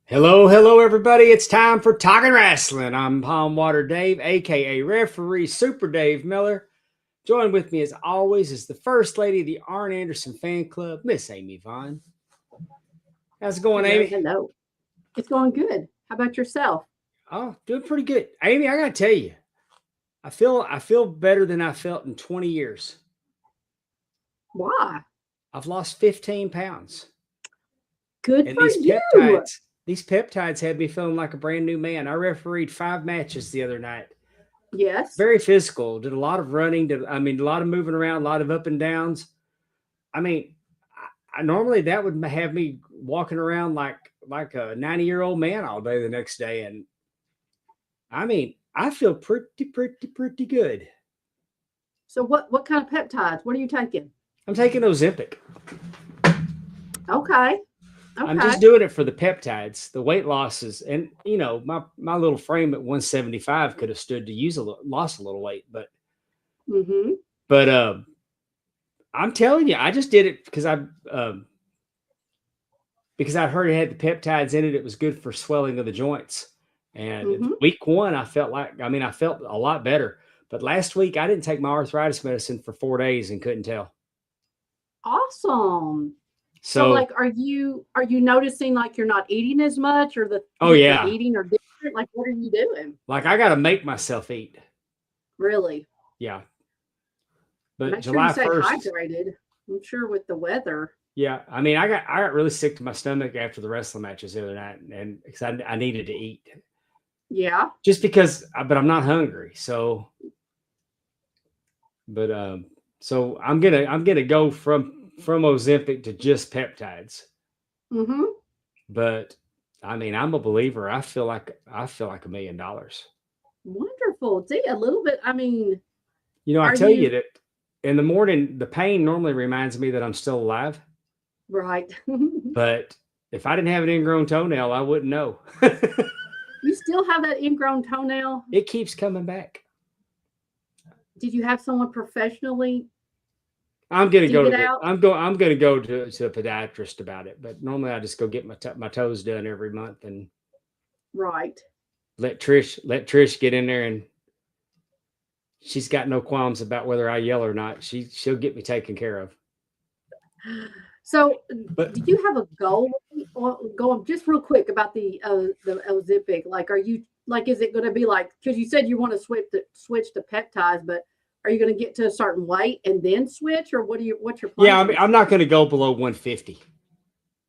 Hello, everybody. It's time for Talking Rasslin. I'm Pondwater Dave, aka Referee Super Dave Miller. Joined with me, as always, is the First Lady of the Arn Anderson Fan Club, Miss Amy Vaughn. How's it going, Hello, Amy? hello. It's going good. How about yourself? Oh, doing pretty good. Amy, I gotta tell you, I feel better than I felt in 20 years. Why? I've lost 15 pounds. Good And for you. these peptides had me feeling like a brand new man. I refereed 5 matches the other night. Yes. Very physical. Did a lot of running. A lot of moving around, a lot of up and downs. I mean, I normally that would have me walking around like a 90-year-old man all day the next day, and I feel pretty good. So what kind of peptides? What are you taking? I'm taking Ozempic. Okay. I'm Okay. just doing it for the peptides, the weight losses, and my little frame at 175 could have stood to lost a little weight, but Mm-hmm. but I'm telling you, I just did it because I heard it had the peptides in it. It was good for swelling of the joints. And Mm-hmm. week one, I felt a lot better. But last week, I didn't take my arthritis medicine for 4 days and couldn't tell. Awesome. So So, are you noticing like you're not eating as much or the oh things that you're yeah, eating are different? Like what are you doing? like I got to make myself eat. Really? Yeah. But Make sure you July stay 1st, hydrated. I'm sure with the weather. yeah. I got really sick to my stomach after the wrestling matches the other night, and because I needed to eat Yeah. just because, but I'm not hungry. But so I'm gonna go from Ozempic to just peptides. Mm-hmm. But I'm a believer. I feel like $1 million. Wonderful. See, a little bit. I Are tell you you that in the morning, the pain normally reminds me that I'm still alive. right? But if I didn't have an ingrown toenail, I wouldn't know. You still have that ingrown toenail? It keeps coming back. Did you have someone professionally I'm gonna dig go to it the. out? I'm gonna go to a podiatrist about it. But normally I just go get my toes done every month and Right. let Trish get in there, and she's got no qualms about whether I yell or not. She'll get me taken care of. So, But do you have a goal? Going just real quick about the Ozempic. Like, are you like? Is it going to be like? Because you said you want to switch to peptides, but are you going to get to a certain weight and then switch, or what's your yeah, plan? I'm not going to go below 150.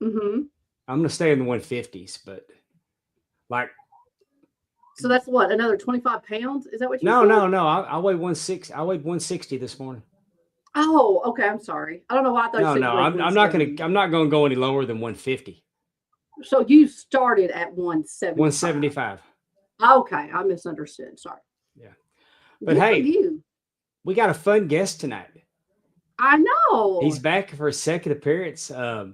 Mm-hmm. I'm going to stay in the 150s. But like, So that's what, another 25 pounds? Is that what you no, said? no, no. I weigh 160. I weighed 160 this morning. Oh, okay. I'm sorry. I don't know why I thought you No, said you no. weighed I'm not gonna. 170. I'm not going to go any lower than 150. So you started at 175. 175. Okay, I misunderstood. Sorry. Yeah. But Good for hey, you. we got a fun guest tonight. I He's know. back for a second appearance. How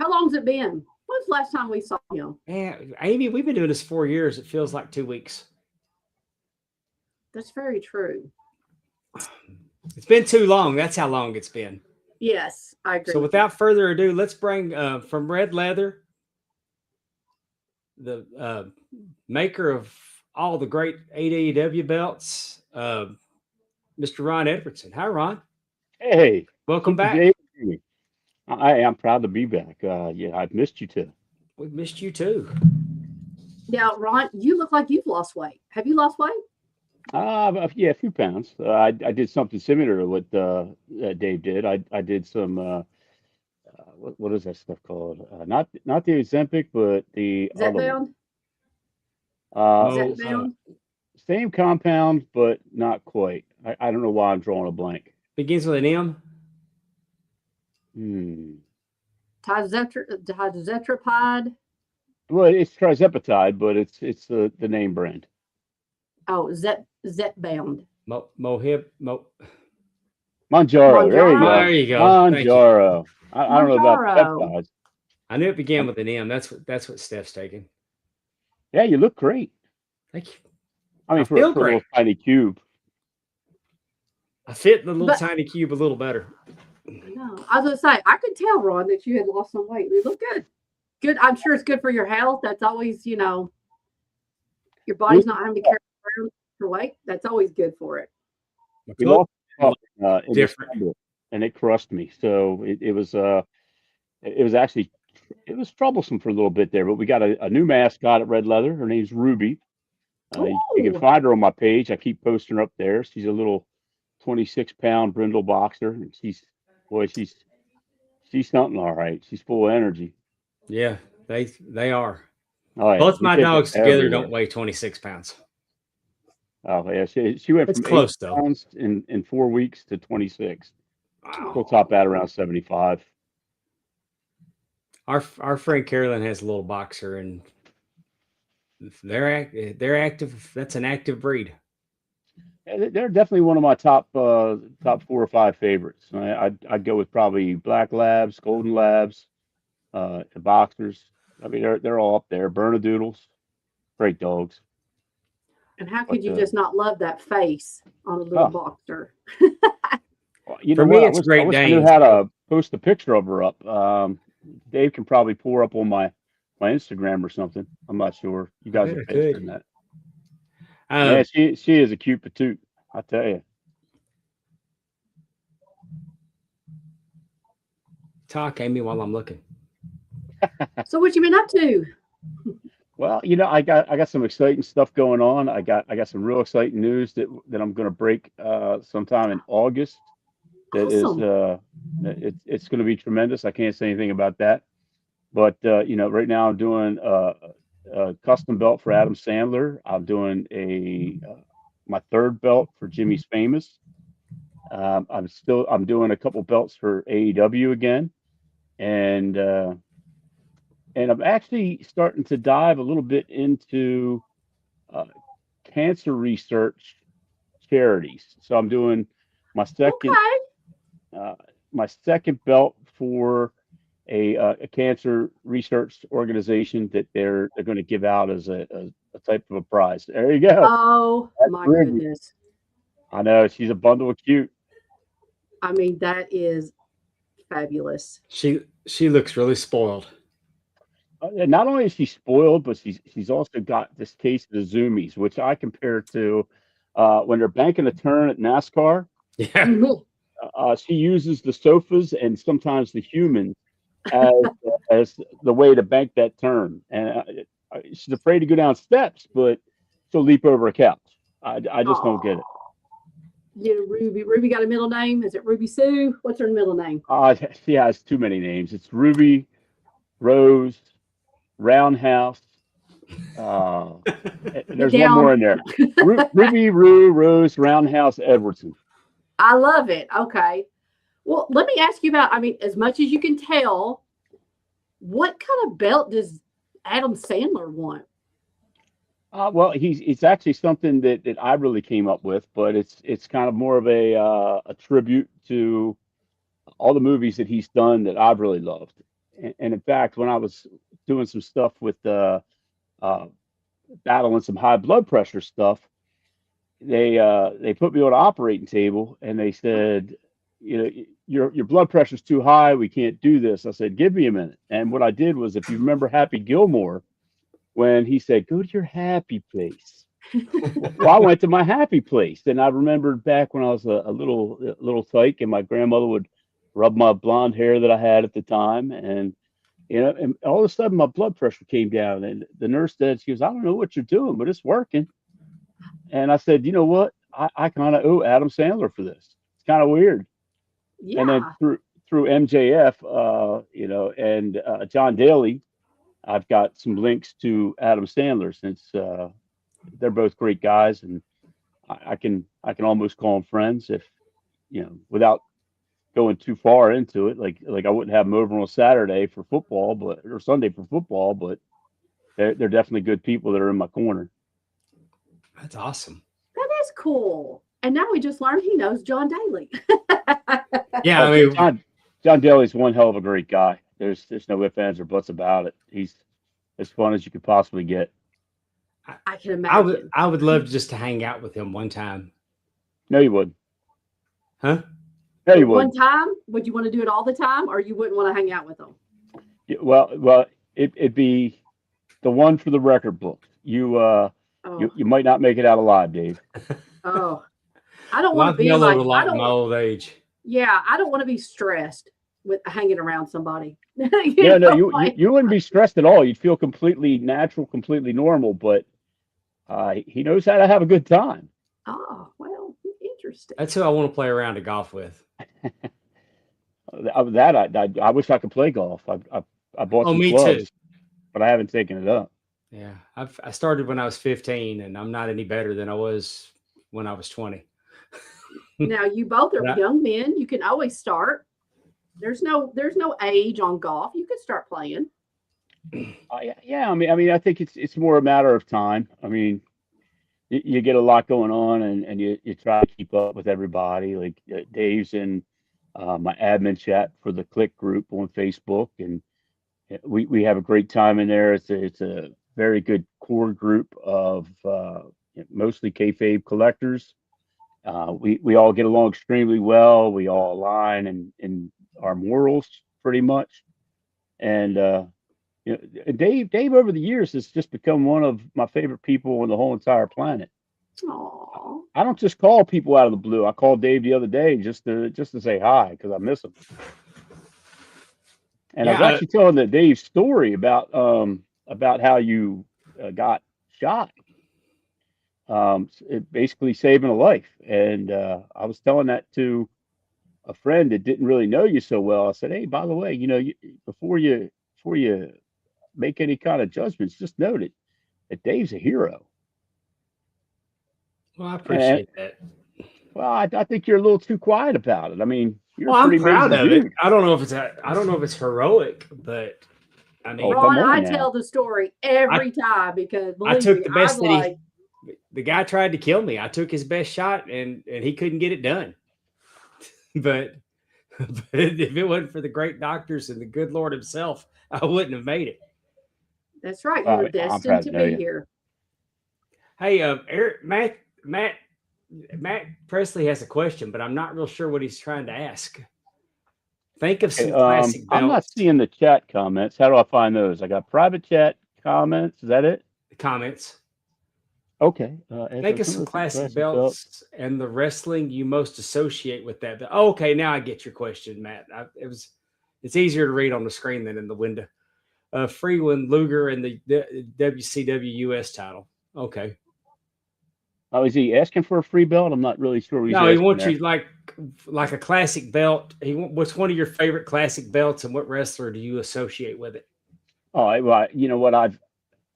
long's it been? When's the last time we saw him? And Amy, we've been doing this 4 years. It feels like 2 weeks. That's very true. It's been too long. That's how long it's been. Yes, I agree So with you. without further ado, let's bring from Red Leather, the maker of all the great AEW belts, Mr. Ron Edwardsen. Hi, Ron. Hey, Welcome Super back. Dave. I am proud to be back. Yeah, I've missed you too. We've missed you too. Now, Ron, you look like you've lost weight. Have you lost weight? Yeah, a few pounds. I did something similar to what Dave did. I did some what is that stuff called? Not the Ozempic, but the Is that other one. bound? Is Mo, that bound? Same compound, but not quite. I don't know why I'm drawing a blank. begins with an M. Hmm. Dizetrapide? Well, it's trizepatide, but it's the name brand. Oh, Zep bound. Mohib. Manjaro. There you Monjaro? There go. you go. Thank you. Manjaro. I don't know about Monjaro. peptides. I knew it began with an M. That's what Steph's taking. Yeah, you look great. Thank you. I I mean, feel for a great. little tiny cube. I fit in the little But tiny cube a little better. I know. I was going to say, I could tell, Ron, that you had lost some weight. You look good. good. I'm sure it's good for your health. That's always, your body's not having to carry around your weight. That's always good for it. We lost in different. December, and it crushed me. So it was actually troublesome for a little bit there. But we got a new mascot at Red Leather. Her name's Ruby. You can Ooh. find her on my page. I keep posting her up there. She's a little 26-pound brindle boxer, and she's something, all right. She's full of energy. Yeah, they are. Oh yeah, Both we my take her dogs together everywhere. don't weigh 26 pounds. Oh yeah, she went It's from close 8 though. pounds in 4 weeks to 26. Wow. She'll top out around 75. Our friend Carolyn has a little boxer, and they're active. That's an active breed. Yeah, they're definitely one of my top 4 or 5 favorites. I'd go with probably Black Labs, Golden Labs, the Boxers. I mean, they're all up there. Bernedoodles, great dogs. And how But could you just not love that face on a little oh, boxer? well, you For know me, what? it's I Great wish I knew Danes. how to post a picture of her up. Dave can probably pour up on my Instagram or something. I'm not sure. You I guys bet are I posting could. that. Man, she is a cute patoot. I tell you. Talk, Amy, while I'm looking. So what you been up to? Well, I got some exciting stuff going on. I got some real exciting news that I'm going to break sometime in August. That is Awesome. it's going to be tremendous. I can't say anything about that, but right now I'm doing a custom belt for Adam Sandler. I'm doing my third belt for Jimmy's Famous. I'm doing a couple belts for AEW again, and I'm actually starting to dive a little bit into uh, cancer research charities. So I'm doing my second Okay. uh, my second belt for a cancer research organization that they're going to give out as a type of a prize. There you go. Oh That's my Ruby. goodness. I know she's a bundle of cute. I mean, that is fabulous. She looks really spoiled. And not only is she spoiled, but she's also got this case of the zoomies, which I compare to when they're banking a turn at NASCAR. Yeah. She uses the sofas and sometimes the humans as as the way to bank that turn. And she's afraid to go down steps, but she'll leap over a couch. I just don't get it. Ruby. Ruby got a middle name. Is it Ruby Sue? What's her middle name? She has too many names. It's Ruby, Rose, Roundhouse. Uh, there's one more in there. Ruby, Rue, Rose, Roundhouse, Edwardsen. I love it. Okay. Well, let me ask you about, I mean, as much as you can tell, what kind of belt does Adam Sandler want? Well, it's actually something that I really came up with, but it's kind of more of a tribute to all the movies that he's done that I've really loved. And in fact, when I was doing some stuff with uh, battling some high blood pressure stuff, they put me on an operating table and they said, your blood pressure's too high. We can't do this. I said, give me a minute. And what I did was, if you remember Happy Gilmore, when he said, go to your happy place. Well, I went to my happy place. And I remembered back when I was a little tyke and my grandmother would rub my blonde hair that I had at the time. And, and all of a sudden my blood pressure came down. And the nurse said, she goes, I don't know what you're doing, but it's working. And I said, you know what? I kind of owe Adam Sandler for this. It's kind of weird. Yeah. And then through MJF, and John Daly, I've got some links to Adam Sandler since they're both great guys, and I can almost call them friends if without going too far into it. Like I wouldn't have them over on Saturday for football, or Sunday for football, but they're definitely good people that are in my corner. That's awesome. That is cool. And now we just learned he knows John Daly. Yeah, I mean, John Daly's one hell of a great guy. There's no ifs, ands, or buts about it. He's as fun as you could possibly get. I can imagine. I would love just to hang out with him one time. No, you wouldn't. Huh? No, you wouldn't. One time? Would you want to do it all the time, or you wouldn't want to hang out with him? Well, it'd be the one for the record books. You Oh, you might not make it out alive, Dave. oh. I don't Well, want I've to be mellowed like a lot I in don't. my old age. Yeah, I don't want to be stressed with hanging around somebody. Yeah, no, Like, you wouldn't be stressed at all. You'd feel completely natural, completely normal. But he knows how to have a good time. oh, well, interesting. That's who I want to play around to golf with. I wish I could play golf. I bought Oh, some me too. clubs, but I haven't taken it up. Yeah, I started when I was 15, and I'm not any better than I was when I was 20. Now you both are But young men. You can always start. There's no age on golf. You can start playing. Yeah. I mean, I think it's more a matter of time. I mean, you get a lot going on, and you try to keep up with everybody. Like Dave's in my admin chat for the Click group on Facebook, and we have a great time in there. It's a very good core group of mostly kayfabe collectors. We all get along extremely well. We all align in our morals pretty much. And Dave over the years has just become one of my favorite people on the whole entire planet. Aww. I don't just call people out of the blue. I called Dave the other day just to say hi because I miss him. And I was yeah, actually telling the Dave story about how you got shot. Basically saving a life. And I was telling that to a friend that didn't really know you so well. I said, "Hey, by the way, before you make any kind of judgments, just note that Dave's a hero." well, I And appreciate that. well, I think you're a little too quiet about it. I mean, you're Well, a I'm pretty proud amazing of it. dude. I don't know if it's heroic, but I Oh, mean, come Ron, on I now. tell the story every time because I believe took me, the I'm best that like, the guy tried to kill me. I took his best shot, and he couldn't get it done. But if it wasn't for the great doctors and the good Lord himself, I wouldn't have made it. that's right. You were I'm destined proud to to know be you. here. Hey, Eric, Matt Presley has a question, but I'm not real sure what he's trying to ask. Think of Okay, some classic I'm not belts. seeing the chat comments. How do I find those? I got private chat comments. Is that it? Comments. Okay. Think of Some some of the classic classic belts. belts and the wrestling you most associate with that. Oh, okay, now I get your question, Matt. It's easier to read on the screen than in the window. Freeland Luger and the WCW US title. Okay. Oh, is he asking for a free belt? I'm not really sure what he's No, he asking wants there. you like a classic belt. What's one of your favorite classic belts, and what wrestler do you associate with it? Oh, well, you know what?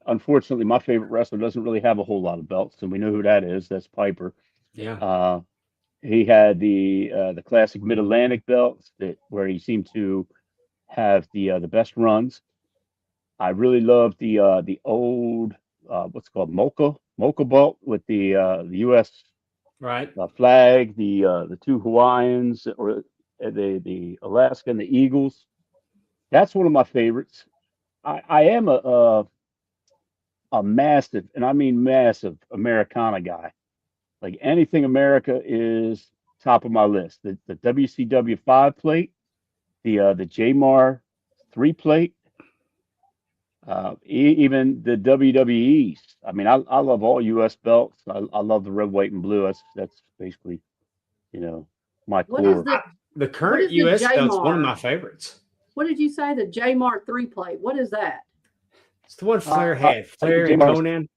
Unfortunately, my favorite wrestler doesn't really have a whole lot of belts, and we know who that is. That's Piper. Yeah. He had the classic Mid Atlantic belts where he seemed to have the best runs. I really love the old what's it called Mocha belt with the U.S. Right. Flag, the two Hawaiians or the Alaska and the Eagles. That's one of my favorites. I am a massive, and I mean massive, Americana guy. Like anything America is top of my list. The WCW 5 plate, the JMAR 3 plate, even the WWE's. I mean, I love all U.S. belts. I love the red, white, and blue. That's basically my What is core. The what current is the US belt's one of JMAR? my favorites. What did you say? The JMAR 3 plate. What is that? It's the one Flair I had. think the Flair and JMAR Conan.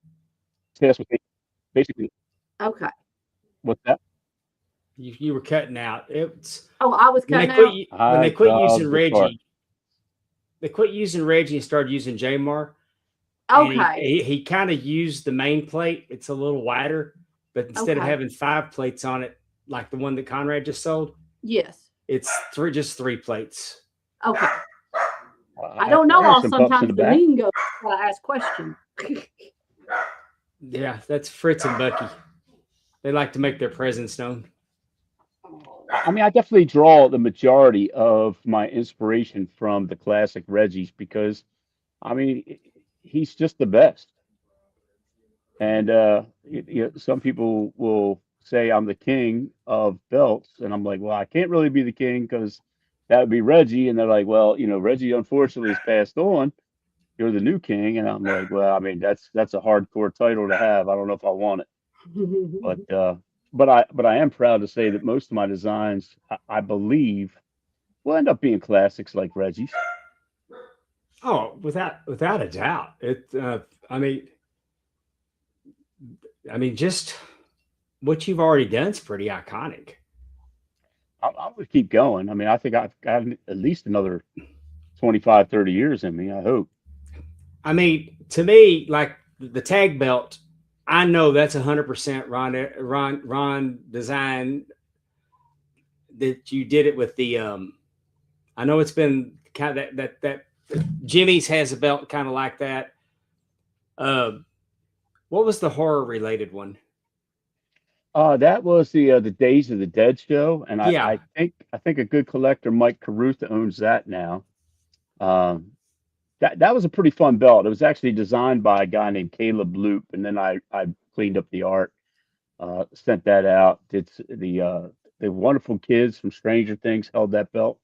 test was basically Okay. what's that? You were cutting out. It's Oh, I was when they cutting out. when I they quit using love the start. Reggie. They quit using Reggie and started using Jamar. And Okay. he kind of used the main plate. It's a little wider, but instead of Okay. having 5 plates on it, like the one that Conrad just sold, Yes. it's just 3 plates. Okay. I don't know There's all some bumps in sometimes the the back. lingo when I ask questions. Yeah, that's Fritz and Bucky. They like to make their presence known. I mean, I definitely draw the majority of my inspiration from the classic Reggies because, I mean, he's just the best. And some people will say I'm the king of belts, and I'm like, well, I can't really be the king because that would be Reggie. And they're like, well, Reggie unfortunately has passed on, you're the new king. And I'm like, well, I mean, that's a hardcore title to have. I don't know if I want it, but I am proud to say that most of my designs, I believe, will end up being classics like Reggie's. Oh, without a doubt. I mean, just what you've already done is pretty iconic. I would keep going. I mean, I think I've got at least another 25, 30 years in me, I hope. I mean, to me, like the tag belt, I know that's 100% Ron design that you did it with the. I know it's been kind of that Jimmy's has a belt kind of like that. Uh, what was the horror related one? That was the Days of the Dead show, and Yeah, I think a good collector, Mike Carruth, owns that now. Um, that was a pretty fun belt. It was actually designed by a guy named Caleb Loop, and then I cleaned up the art, sent that out. It's the wonderful kids from Stranger Things held that belt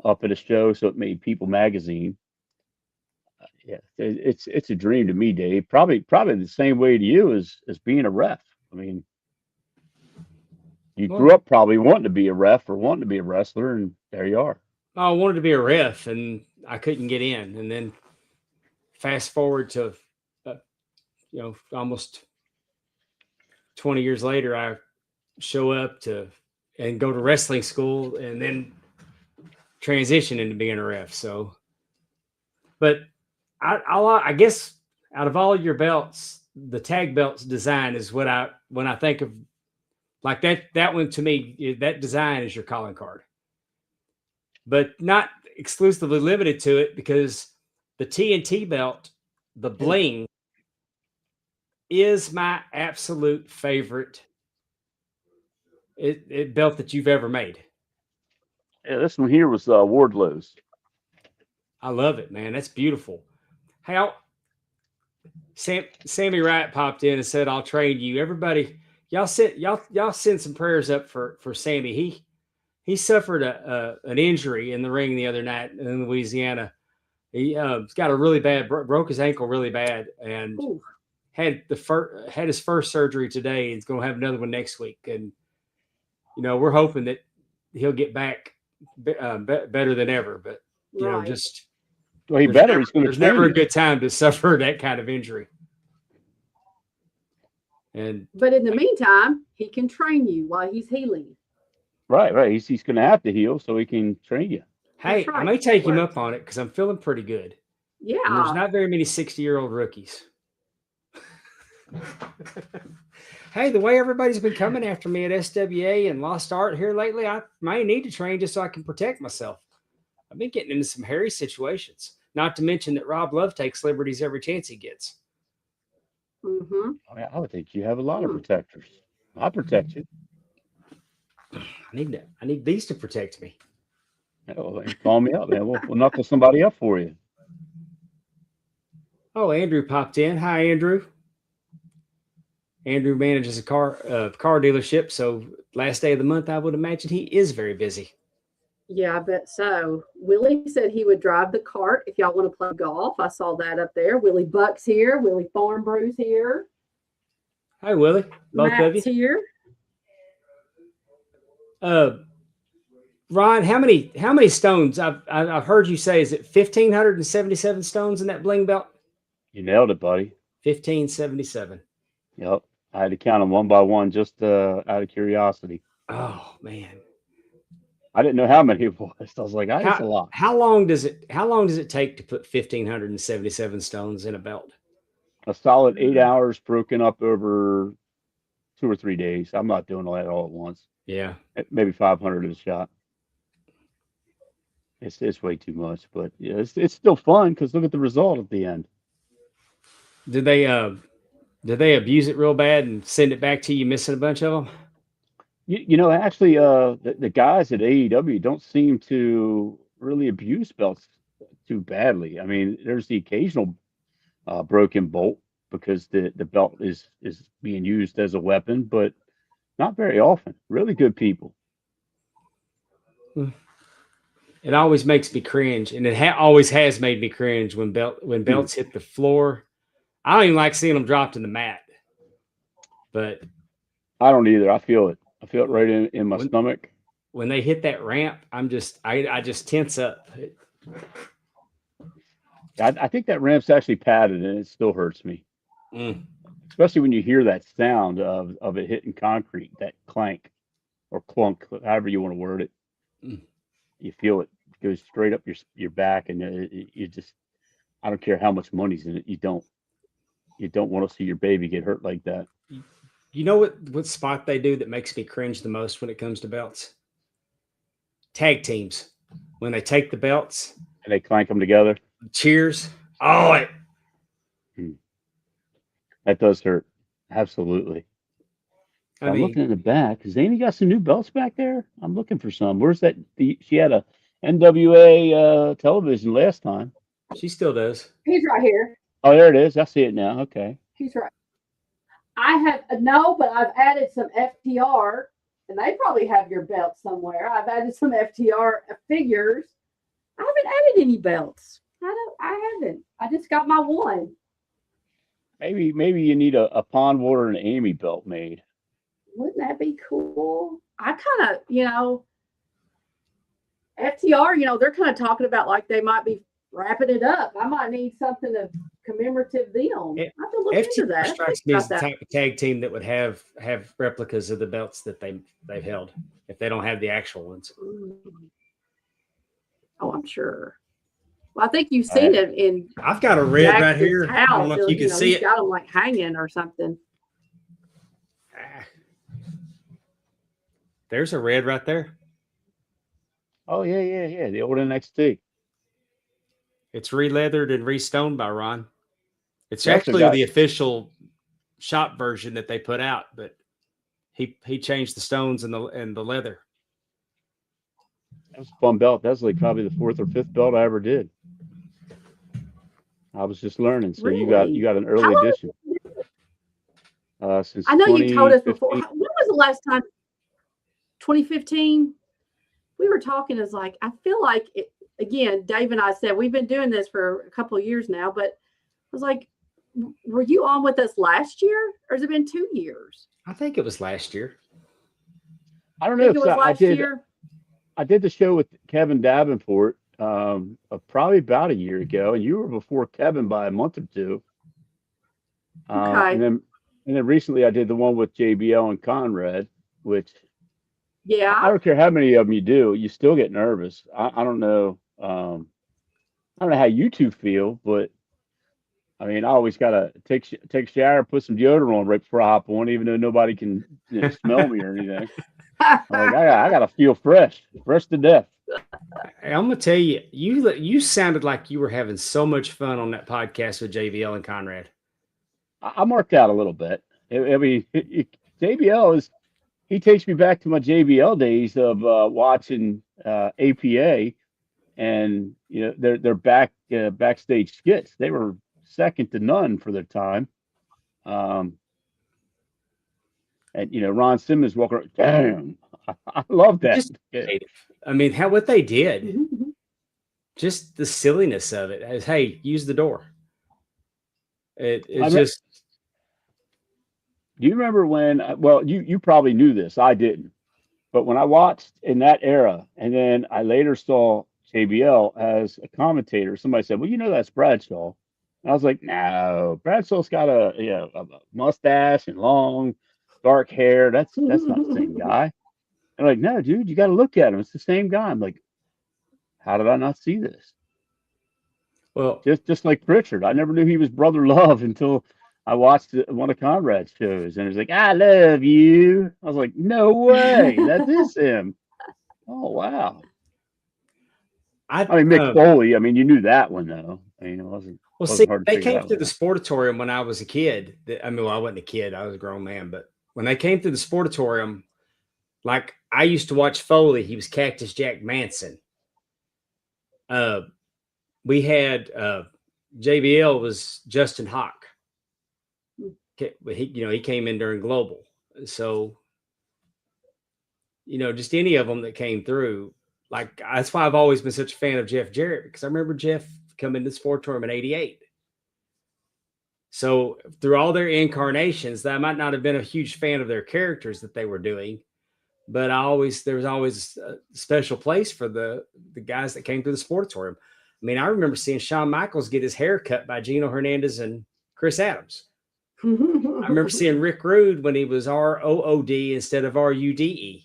up at a show, so it made People magazine. Yeah, it's a dream to me, Dave. Probably the same way to you as being a ref. I mean, you grew well, up probably wanting to be a ref or wanting to be a wrestler, and there you are. I wanted to be a ref, and I couldn't get in. And then fast forward to, uh, almost 20 years later, I show up to and go to wrestling school, and then transition into being a ref. So, but I guess out of all your belts, the tag belts design is what when I think of like that one to me, that design is your calling card, but not exclusively limited to it because the TNT belt, the bling, is my absolute favorite belt that you've ever made. Yeah, this one here was Wardlow's. I love it, man. That's beautiful. How Sammy Wright popped in and said, "I'll train you." Everybody, y'all send some prayers up for Sammy. He suffered an injury in the ring the other night in Louisiana. He's got a really bad broke his ankle really bad and Ooh, had his first surgery today. He's going to have another one next week, and we're hoping that he'll get back better than ever. But right. just Well, he better. He's going to there's train never a you. good time to suffer that kind of injury. And But in the meantime, he can train you while he's healing. Right, right. He's going to have to heal so he can train you. hey, That's I right. may take him Works. up on it because I'm feeling pretty good. And there's Yeah. not very many 60-year-old rookies. Hey, the way everybody's been coming after me at SWA and Lost Art here lately, I might need to train just so I can protect myself. I've been getting into some hairy situations. Not to mention that Rob Love takes liberties every chance he gets. Mm-hmm. I would think you have a lot of Hmm. protectors. I'll protect you. I need these to protect me. Yeah, well, then call me up, man. We'll knuckle somebody up for you. Oh, Andrew popped in. Hi, Andrew. Andrew manages a car dealership, so last day of the month, I would imagine he is very busy. Yeah, I bet so. Willie said he would drive the cart if y'all want to play golf. I saw that up there. Willie Buck's here. Willie Farnbrew's here. Hi, Willie. Both of you. Matt's here. Uh, Ron, how many stones? I've heard you say, is it 1,577 stones in that bling belt? You nailed it, buddy. 1,577. Yep. I had to count them one by one just out of curiosity. Oh man. I didn't know how many it was. I was like, it's a lot. How long does it take to put 1,577 stones in a belt? A solid 8 hours broken up over 2 or 3 days. I'm not doing that all at once. Yeah. Maybe 500 is a shot. It's way too much, but yeah, it's still fun because look at the result at the end. Did they abuse it real bad and send it back to you missing a bunch of them? Actually, the guys at AEW don't seem to really abuse belts too badly. I mean, there's the occasional broken bolt because the belt is being used as a weapon, but not very often. Really good people. It always makes me cringe, and it always has made me cringe when belts hit the floor. I don't even like seeing them dropped in the mat. But I don't either. I feel it. I feel it right in my stomach. When they hit that ramp, I just tense up. I think that ramp's actually padded, and it still hurts me. Especially when you hear that sound of it hitting concrete, that clank or clunk, however you want to word it. You feel it goes straight up your back, and you just, I don't care how much money's in it, you don't want to see your baby get hurt like that. You know what spot they do that makes me cringe the most when it comes to belts? Tag teams, when they take the belts and they clank them together. Cheers! Oh, that does hurt. Absolutely. I'm looking in the back. Has Amy got some new belts back there? I'm looking for some. Where's that? She had a NWA television last time. She still does. He's right here. Oh, there it is. I see it now. Okay. He's right. I have no, but I've added some FTR, and they probably have your belt somewhere. I've added some FTR figures. I haven't added any belts. I haven't. I just got my one. Maybe you need a Pondwater and Amy belt made. Wouldn't that be cool? I kind of, FTR, they're kind of talking about like they might be wrapping it up. I might need something to commemorative them. I have to look into that. Strikes me as the type of tag team that would have replicas of the belts that they've held if they don't have the actual ones. Oh, I'm sure. Well, I think you've seen it in. I've got a red Jax's right here. House. I don't know if you can see it. Got them like hanging or something. There's a red right there. Oh yeah. The old NXT. It's re-leathered and re-stoned by Ron. It's actually the official shop version that they put out, but he changed the stones and the leather. That was a fun belt. That's like probably the 4th or 5th belt I ever did. I was just learning, so really? you got an early edition. Since I know you told us before. When was the last time? 2015. We were talking as like I feel like it, again. Dave and I said we've been doing this for a couple of years now, but I was like, were you on with us last year, or has it been 2 years? I think it was last year. I don't know. It was last year. I did the show with Kevin Davenport probably about a year ago, and you were before Kevin by a month or two. Okay. And then recently I did the one with JBL and Conrad, which I don't care how many of them you do, you still get nervous. I don't know. I don't know how you two feel, but I mean, I always gotta take a shower, put some deodorant on right before I hop on, even though nobody can smell me or anything. Like I gotta feel fresh to death. I'm gonna tell you, you sounded like you were having so much fun on that podcast with JBL and Conrad. I marked out a little bit. I mean, JBL he takes me back to my JBL days of watching APA, and their backstage skits. They were second to none for their time. And Ron Simmons walking around. Damn, I love that. I mean, what they did, just the silliness of it. As hey, use the door. It's just. Do you remember when? Well, you probably knew this. I didn't, but when I watched in that era, and then I later saw JBL as a commentator, somebody said, "Well, that's Bradshaw." And I was like, "No, Bradshaw's got a mustache and long." Dark hair. That's not the same guy. I'm like, no, dude, you got to look at him. It's the same guy. I'm like, how did I not see this? Well, just like Pritchard, I never knew he was Brother Love until I watched one of Conrad's shows, and he's like, I love you. I was like, no way, that is him. Oh wow. I mean, Mick Foley. I mean, you knew that one though. I mean, it wasn't. Well, see, they came to the Sportatorium when I was a kid. I mean, I wasn't a kid; I was a grown man, but. When they came to the Sportatorium, like I used to watch Foley, he was Cactus Jack Manson. We had JBL was Justin Hawk. He came in during Global, so just any of them that came through, Like that's why I've always been such a fan of Jeff Jarrett, because I remember Jeff coming to Sport Tournament in '88. So through all their incarnations, I might not have been a huge fan of their characters that they were doing, but there was always a special place for the guys that came through the Sportatorium. I mean, I remember seeing Shawn Michaels get his hair cut by Gino Hernandez and Chris Adams. I remember seeing Rick Rude when he was ROOD instead of RUDE.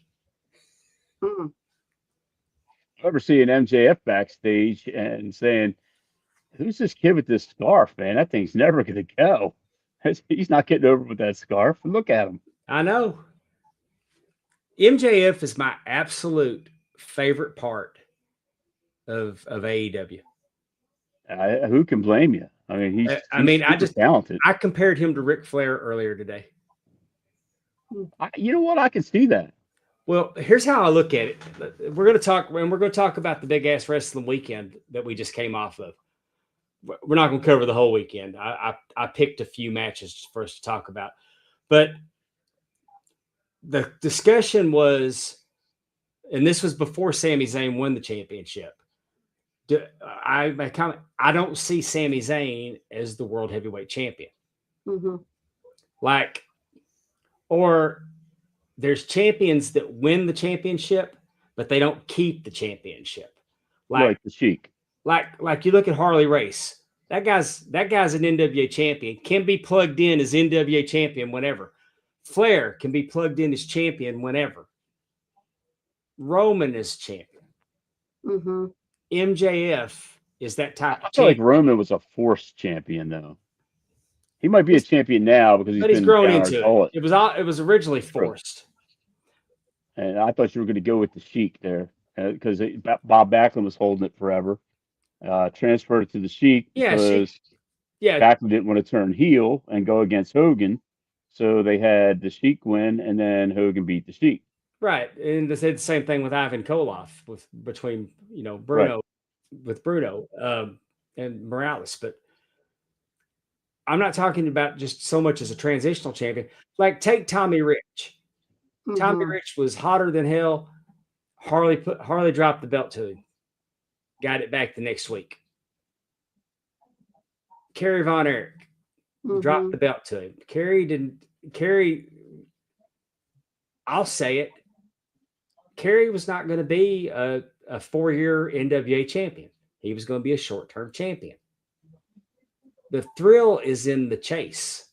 Hmm. I remember seeing MJF backstage and saying, "Who's this kid with this scarf, man? That thing's never going to go. He's not getting over with that scarf. Look at him." I know. MJF is my absolute favorite part of AEW. Who can blame you? I mean, he's super talented. I compared him to Ric Flair earlier today. You know what? I can see that. Well, here's how I look at it. We're going to talk about the big ass wrestling weekend that we just came off of. We're not going to cover the whole weekend. I picked a few matches for us to talk about, but the discussion was, and this was before Sami Zayn won the championship. I don't see Sami Zayn as the world heavyweight champion. Mm-hmm. Or there's champions that win the championship, but they don't keep the championship. Like the Sheik. Like you look at Harley Race. That guy's an NWA champion, can be plugged in as NWA champion whenever. Flair can be plugged in as champion whenever. Roman is champion. Mm-hmm. MJF is that type of champion. I feel like Roman was a forced champion, though. He might be a champion now because he's grown into it. It was originally forced. And I thought you were going to go with the Sheik there because Bob Backlund was holding it forever. Transferred it to the Sheik because Backlund didn't want to turn heel and go against Hogan. So they had the Sheik win, and then Hogan beat the Sheik. Right, and they said the same thing with Ivan Koloff between Bruno with Bruno and Morales. But I'm not talking about just so much as a transitional champion. Like take Tommy Rich. Mm-hmm. Tommy Rich was hotter than hell. Harley dropped the belt to him. Got it back the next week. Kerry Von Erich dropped the belt to him. Kerry, I'll say it. Kerry was not going to be a 4-year NWA champion. He was going to be a short-term champion. The thrill is in the chase.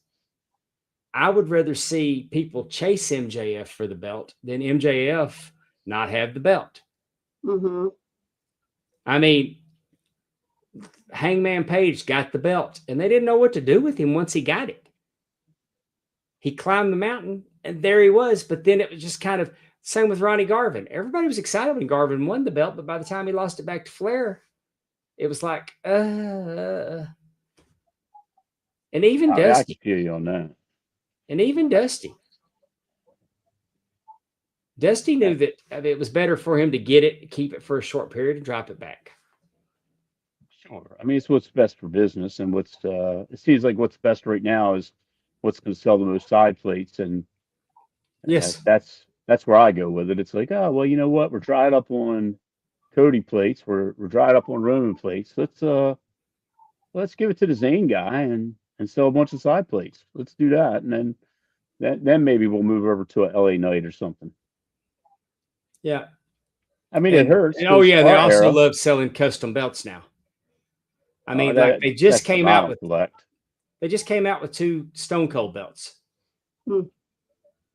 I would rather see people chase MJF for the belt than MJF not have the belt. Mm-hmm. I mean, Hangman Page got the belt, and they didn't know what to do with him once he got it. He climbed the mountain, and there he was. But then it was just kind of same with Ronnie Garvin. Everybody was excited when Garvin won the belt, but by the time he lost it back to Flair, it was like, And even Dusty. I can feel you on that. And even Dusty. Dusty knew that it was better for him to get it, keep it for a short period, and drop it back. Sure. I mean, it's what's best for business, and it seems like what's best right now is what's going to sell the most side plates, and yes, that's where I go with it. It's like, oh well, you know what? We're dried up on Cody plates. We're dried up on Roman plates. Let's give it to the Zayn guy and sell a bunch of side plates. Let's do that, and then maybe we'll move over to a LA Knight or something. Yeah. I mean, it hurts. And, they also love selling custom belts now. I mean, they just came out with They just came out with 2 Stone Cold belts.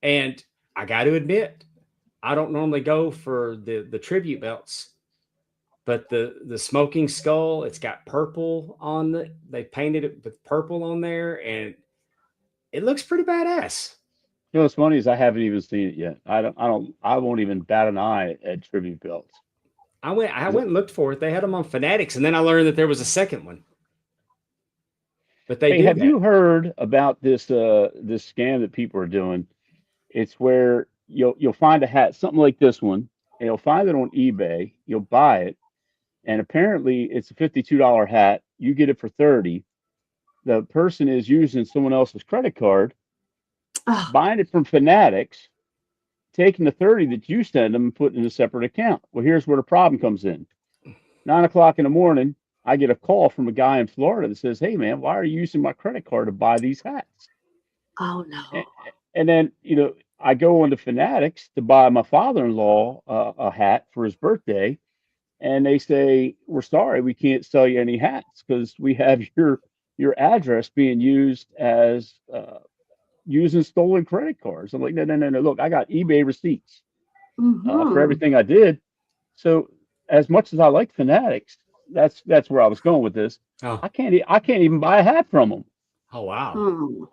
And I got to admit, I don't normally go for the tribute belts, but the Smoking Skull, it's got purple on it. They painted it with purple on there, and it looks pretty badass. You know what's funny is I haven't even seen it yet. I won't even bat an eye at tribute belts. I went and looked for it. They had them on Fanatics, and then I learned that there was a second one. But have you heard about this this scam that people are doing? It's where you'll find a hat, something like this one, and you'll find it on eBay. You'll buy it, and apparently it's a $52 hat. You get it for $30. The person is using someone else's credit card, buying it from Fanatics, taking the 30 that you send them and putting in a separate account. Well, here's where the problem comes in. 9 o'clock in the morning, I get a call from a guy in Florida that says, "Hey, man, why are you using my credit card to buy these hats?" Oh no. And then, I go on to Fanatics to buy my father-in-law a hat for his birthday, and they say, "We're sorry, we can't sell you any hats because we have your address being used as using stolen credit cards." I'm like, no, no, no, no. Look, I got eBay receipts for Mm-hmm. everything I did. So as much as I like Fanatics, that's where I was going with this. Oh, I can't even buy a hat from them. oh wow. Hmm.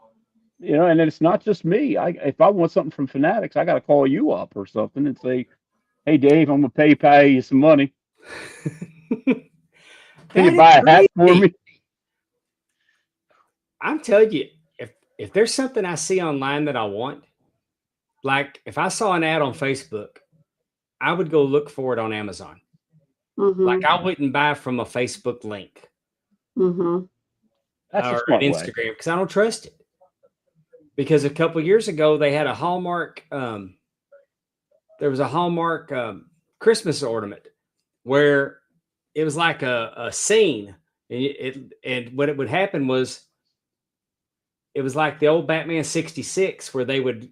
And then it's not just me. If I want something from Fanatics, I got to call you up or something and say, "Hey, Dave, I'm gonna pay you some money. Can you That is buy a hat for crazy. me?" I'm telling you, if there's something I see online that I want, like if I saw an ad on Facebook, I would go look for it on Amazon. Like Mm-hmm. I wouldn't buy from a Facebook link Mm-hmm. That's a or an smart way. Instagram because I don't trust it. Because a couple years ago they had a Hallmark. There was a Hallmark Christmas ornament where it was like a scene, and what it would happen was it was like the old Batman 66 where they would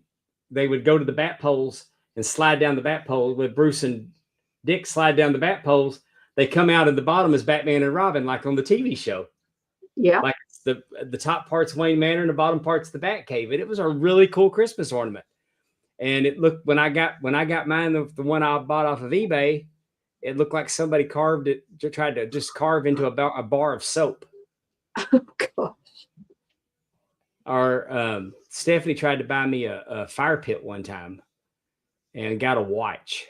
go to the bat poles and slide down the bat pole with Bruce and Dick slide down the bat poles. They come out at the bottom as Batman and Robin, like on the TV show. Yeah. Like the top part's Wayne Manor and the bottom part's the Batcave. And it was a really cool Christmas ornament. And it looked when I got mine, the one I bought off of eBay, it looked like somebody carved it, tried to just carve into a bar of soap. Oh God. Or Stephanie tried to buy me a fire pit one time and got a watch.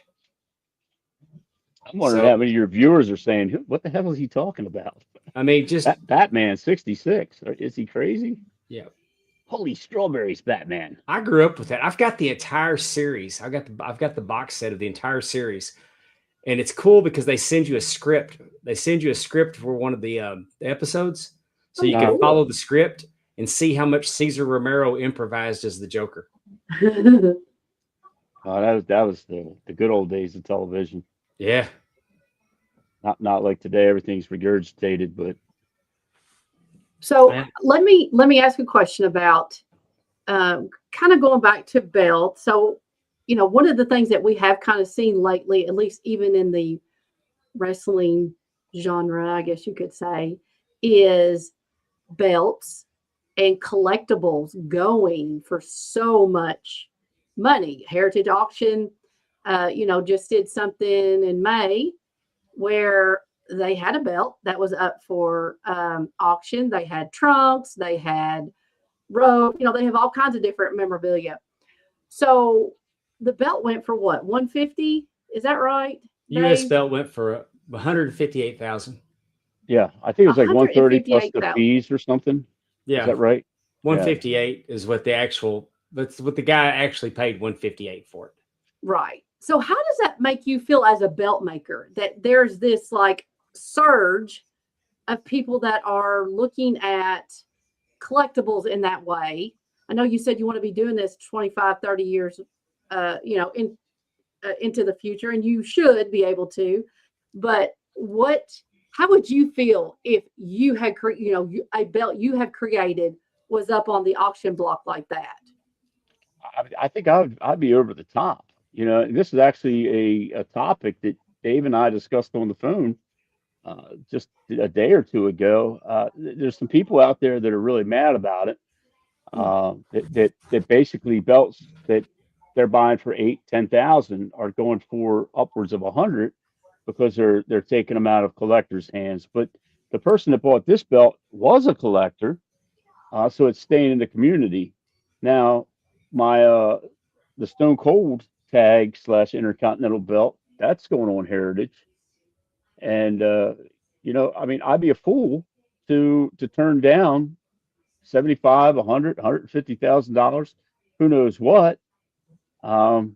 I'm wondering how many of your viewers are saying, "What the hell is he talking about?" I mean, just Batman 66. Is he crazy? yeah. Holy strawberries, Batman. I grew up with that. I've got the entire series. I've got the box set of the entire series, and it's cool because they send you a script. They send you a script for one of the episodes, so you can follow the script and see how much Cesar Romero improvised as the Joker. Oh, that was the good old days of television. Yeah. Not like today, everything's regurgitated, but So Man. let me ask a question about kind of going back to belt. So, one of the things that we have kind of seen lately, at least even in the wrestling genre, I guess you could say, is belts and collectibles going for so much money. Heritage Auction, just did something in May where they had a belt that was up for auction. They had trunks, they had robe, they have all kinds of different memorabilia. So the belt went for what, 150? Is that right? U.S. Dave? belt went for 158,000. yeah, I think it was like 130 plus the 158,000. fees or something. Yeah. Is that right? 158 is what that's what the guy actually paid 158 for it. Right. So how does that make you feel as a belt maker that there's this like surge of people that are looking at collectibles in that way? I know you said you want to be doing this 25, 30 years, into the future, and you should be able to, but how would you feel if you had, a belt you have created was up on the auction block like that? I think I'd be over the top. This is actually a topic that Dave and I discussed on the phone just a day or two ago. There's some people out there that are really mad about it. That basically belts that they're buying for 8,000-10,000 are going for upwards of 100 because they're taking them out of collectors' hands. But the person that bought this belt was a collector, so it's staying in the community. Now, my the Stone Cold tag / Intercontinental belt, that's going on Heritage, and I mean, I'd be a fool to turn down 75, 100, $150,000, who knows what. Well,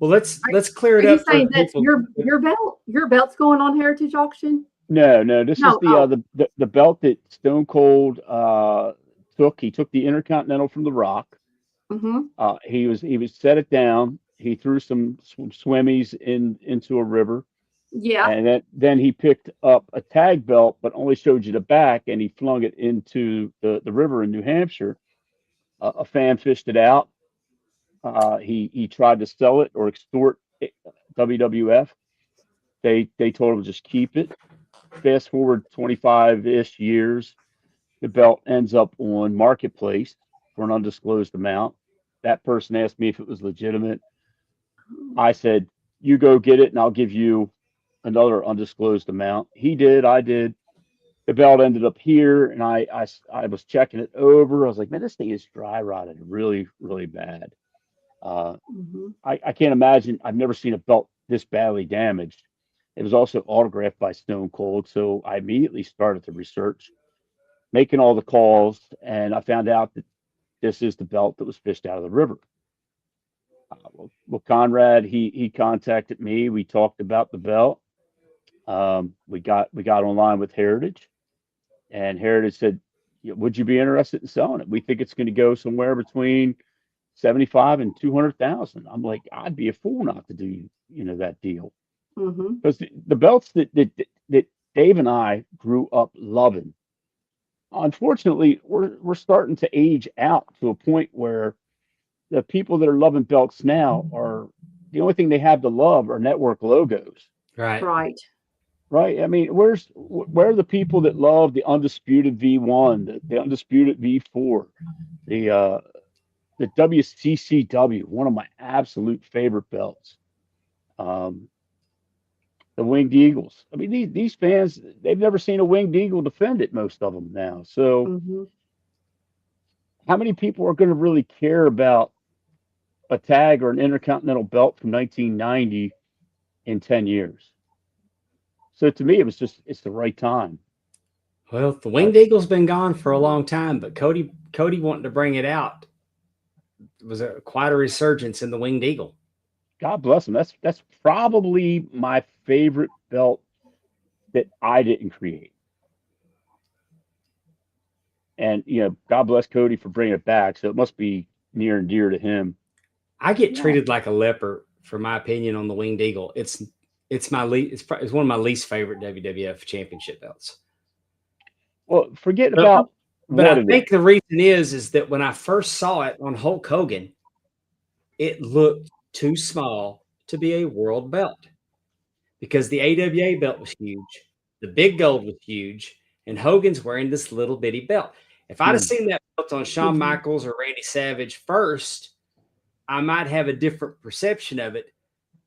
let's clear Are it you up for saying that's people. your belt? Your belt's going on Heritage Auction? No, this is No. the belt that Stone Cold took. He took the Intercontinental from The Rock. Mm-hmm. He was set it down, He threw some swimmies into a river, Yeah. and then he picked up a tag belt, but only showed you the back, and he flung it into the river in New Hampshire. A fan fished it out. He tried to sell it or extort WWF. They told him just keep it. Fast forward 25-ish years, the belt ends up on Marketplace for an undisclosed amount. That person asked me if it was legitimate. I said, you go get it and I'll give you another undisclosed amount. He did. I did. The belt ended up here, and I was checking it over. I was like, man, this thing is dry rotted really, really bad. I can't imagine. I've never seen a belt this badly damaged. It was also autographed by Stone Cold. So I immediately started the research, making all the calls, and I found out that this is the belt that was fished out of the river. Well, Conrad, he contacted me. We talked about the belt. We got online with Heritage, and Heritage said, "Would you be interested in selling it? We think it's going to go somewhere between 75 and 200,000." I'm like, I'd be a fool not to do that deal, because the belts that Dave and I grew up loving, unfortunately, we're starting to age out to a point where the people that are loving belts now are the only thing they have to love are network logos. Right. I mean, where are the people that love the undisputed V1, the undisputed V4, the WCCW, one of my absolute favorite belts, the Winged Eagles. I mean, these fans, they've never seen a Winged Eagle defend it, most of them now. So how many people are going to really care about a tag or an Intercontinental belt from 1990 in 10 years? So to me, it's the right time. Well, the Winged Eagle's been gone for a long time, but Cody wanting to bring it out was quite a resurgence in the Winged Eagle. God bless him. That's probably my favorite belt that I didn't create. And God bless Cody for bringing it back. So it must be near and dear to him. I get treated like a leper, for my opinion, on the Winged Eagle. It's one of my least favorite WWF championship belts. Well, forget about. But I think the reason is that when I first saw it on Hulk Hogan, it looked too small to be a world belt, because the AWA belt was huge, the big gold was huge, and Hogan's wearing this little bitty belt. If I'd have seen that belt on Shawn Michaels or Randy Savage first, I might have a different perception of it.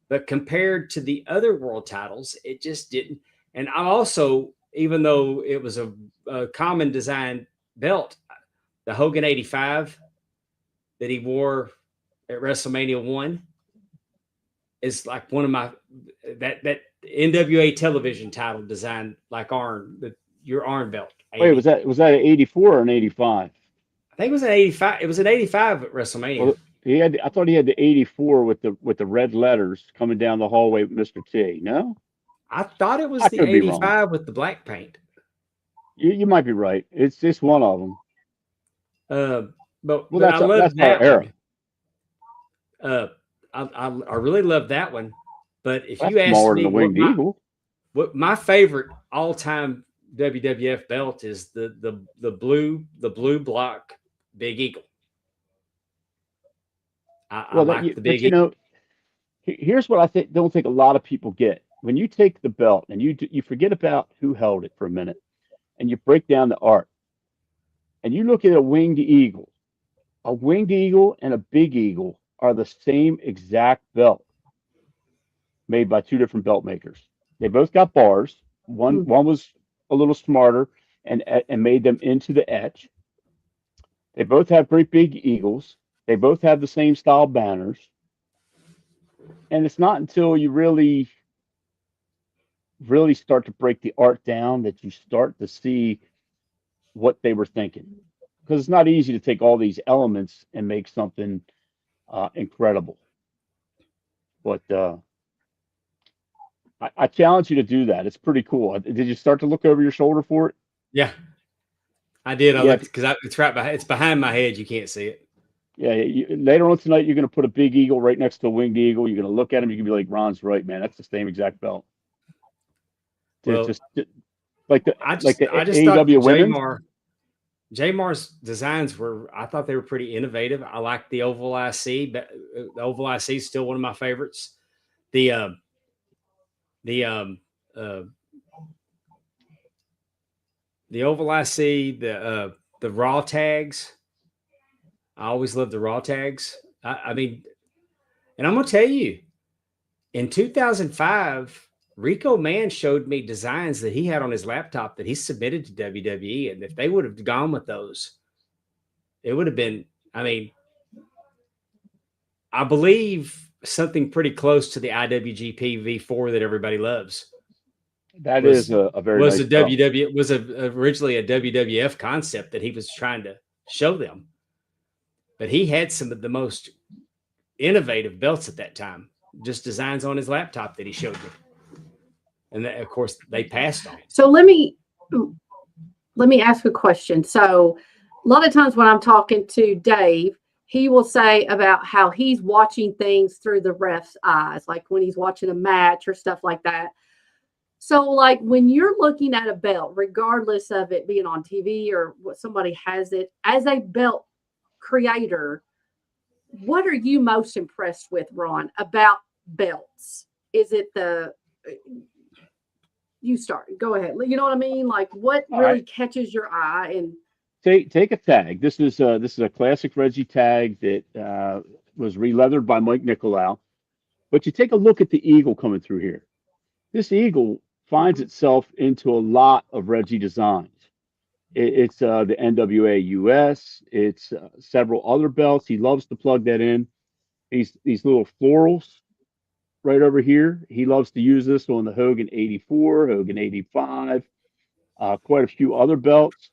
But compared to the other world titles, it just didn't. And I also, even though it was a common design belt, the Hogan 85 that he wore at WrestleMania 1 is like one of my, that NWA television title designed like your Arn belt. 80. Wait, was that an 84 or an 85? I think it was an 85. It was an 85 at WrestleMania. Well, I thought he had the 84 with the red letters coming down the hallway with Mr. T. No? I thought it was the 85 with the black paint. You might be right. It's just one of them. But I love that era. I really love that one. But if That's you ask me what my favorite all-time WWF belt is, the blue block Big Eagle. I like the Big Eagle. Here's what I don't think a lot of people get. When you take the belt and you forget about who held it for a minute, and you break down the art, and you look at a Winged Eagle and a Big Eagle are the same exact belt, made by two different belt makers. They both got bars. One was a little smarter and made them into the etch. They both have great big eagles. They both have the same style banners. And it's not until you really start to break the art down that you start to see what they were thinking. Because it's not easy to take all these elements and make something incredible. But I challenge you to do that. It's pretty cool. Did you start to look over your shoulder for it? Yeah, I did. I looked because it's right behind. It's behind my head. You can't see it. Yeah, later on tonight, you're going to put a big eagle right next to a winged eagle. You're going to look at him. You can be like, Ron's right, man. That's the same exact belt. Well, Like the I just thought AEW women's. J-Mar's designs I thought they were pretty innovative. I like the oval IC, but the oval IC is still one of my favorites. The oval IC, the raw tags. I always loved the raw tags. I mean, and I'm gonna tell you, in 2005, Rico Mann showed me designs that he had on his laptop that he submitted to WWE, and if they would have gone with those, it would have been. I mean, I believe something pretty close to the IWGP V4 that everybody loves. That is a very was nice a belt. WW was originally a WWF concept that he was trying to show them, but he had some of the most innovative belts at that time. Just designs on his laptop that he showed me, and that, of course, they passed on. So let me ask a question. So a lot of times when I'm talking to Dave, he will say about how he's watching things through the ref's eyes, like when he's watching a match or stuff like that. So, like when you're looking at a belt, regardless of it being on TV or what somebody has it, as a belt creator, what are you most impressed with, Ron, about belts? Is it you start, go ahead. You know what I mean? Like what really catches your eye? And take a tag. This is a classic Reggie tag that was re-leathered by Mike Nicolau. But you take a look at the eagle coming through here. This eagle finds itself into a lot of Reggie designs. It's the NWA US. It's several other belts. He loves to plug that in. These little florals right over here. He loves to use this on the Hogan 84, Hogan 85, quite a few other belts.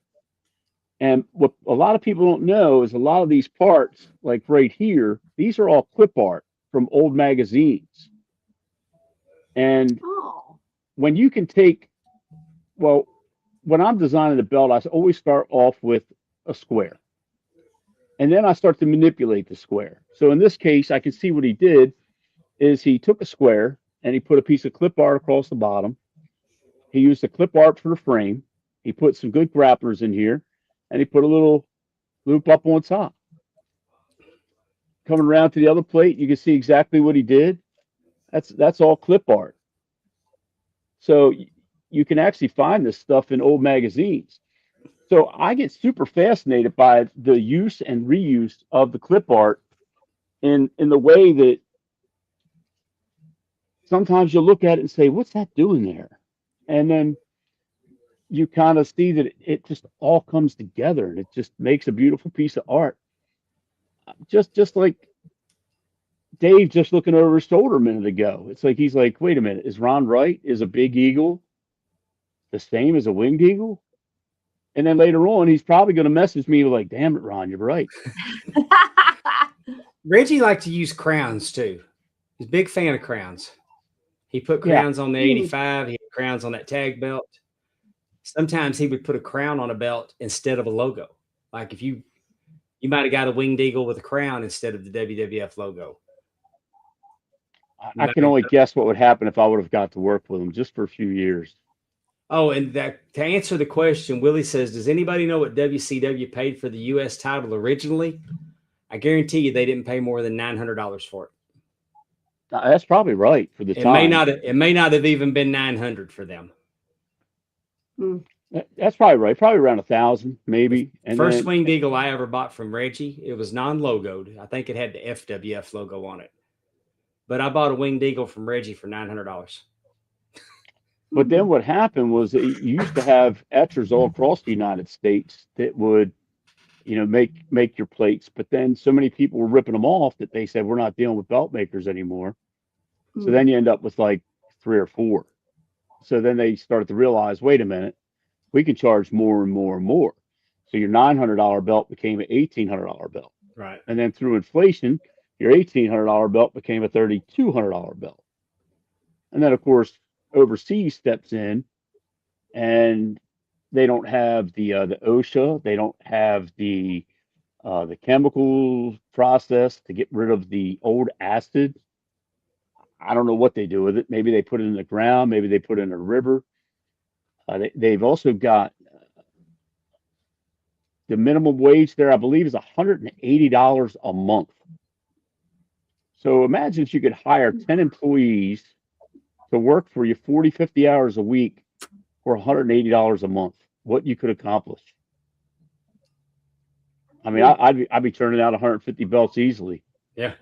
And what a lot of people don't know is a lot of these parts, like right here, these are all clip art from old magazines. And when you can when I'm designing a belt, I always start off with a square. And then I start to manipulate the square. So in this case, I can see what he did is he took a square and he put a piece of clip art across the bottom. He used the clip art for the frame. He put some good grapplers in here, and he put a little loop up on top. Coming around to the other plate, you can see exactly what he did. That's all clip art. So you can actually find this stuff in old magazines. So I get super fascinated by the use and reuse of the clip art in the way that sometimes you look at it and say, what's that doing there? And then you kind of see that it just all comes together and it just makes a beautiful piece of art. Just like Dave just looking over his shoulder a minute ago. It's like he's like, wait a minute, is Ron right? Is a big eagle the same as a winged eagle? And then later on, he's probably going to message me like, damn it, Ron, you're right. Reggie liked to use crowns too. He's a big fan of crowns. He put crowns on the 85. He had crowns on that tag belt. Sometimes he would put a crown on a belt instead of a logo. Like if you might have got a winged eagle with a crown instead of the WWF logo. I can only guess what would happen if I would have got to work with him just for a few years. Oh, and to answer the question, Willie says, does anybody know what WCW paid for the U.S. title originally? I guarantee you they didn't pay more than $900 for it. That's probably right for the time. It may not have even been $900 for them. That's probably right. Probably around 1,000, maybe. And first winged eagle I ever bought from Reggie, it was non-logoed. I think it had the FWF logo on it. But I bought a winged eagle from Reggie for $900. But then what happened was that you used to have etchers all across the United States that would, make your plates. But then so many people were ripping them off that they said, we're not dealing with belt makers anymore. So then you end up with like 3 or 4. So then they started to realize, wait a minute, we can charge more and more and more. So your $900 belt became an $1,800 belt. Right. And then through inflation, your $1,800 belt became a $3,200 belt. And then, of course, overseas steps in and they don't have the OSHA. They don't have the the chemical process to get rid of the old acid. I don't know what they do with it. Maybe they put it in the ground. Maybe they put it in a river. They've also got the minimum wage there, I believe, is $180 a month. So imagine if you could hire 10 employees to work for you 40, 50 hours a week for $180 a month, what you could accomplish. I mean, I'd be turning out 150 belts easily. Yeah.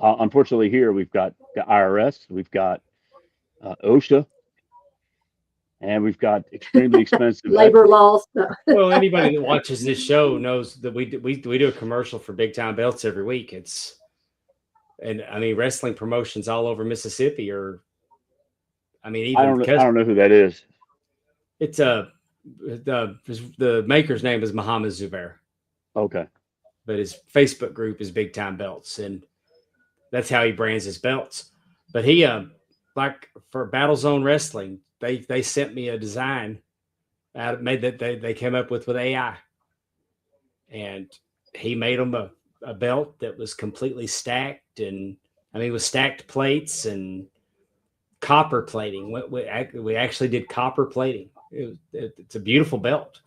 Unfortunately, here we've got the IRS, we've got OSHA, and we've got extremely expensive labor laws. Well, anybody that watches this show knows that we do a commercial for Big Time Belts every week. And I mean, wrestling promotions all over Mississippi are, I mean, even I don't know who that is. It's the maker's name is Muhammad Zubair. Okay. But his Facebook group is Big Time Belts, and that's how he brands his belts. But he like for Battle Zone Wrestling, they sent me a design made that they came up with AI, and he made them a belt that was completely stacked, and I mean with stacked plates and copper plating. We actually did copper plating. It's a beautiful belt.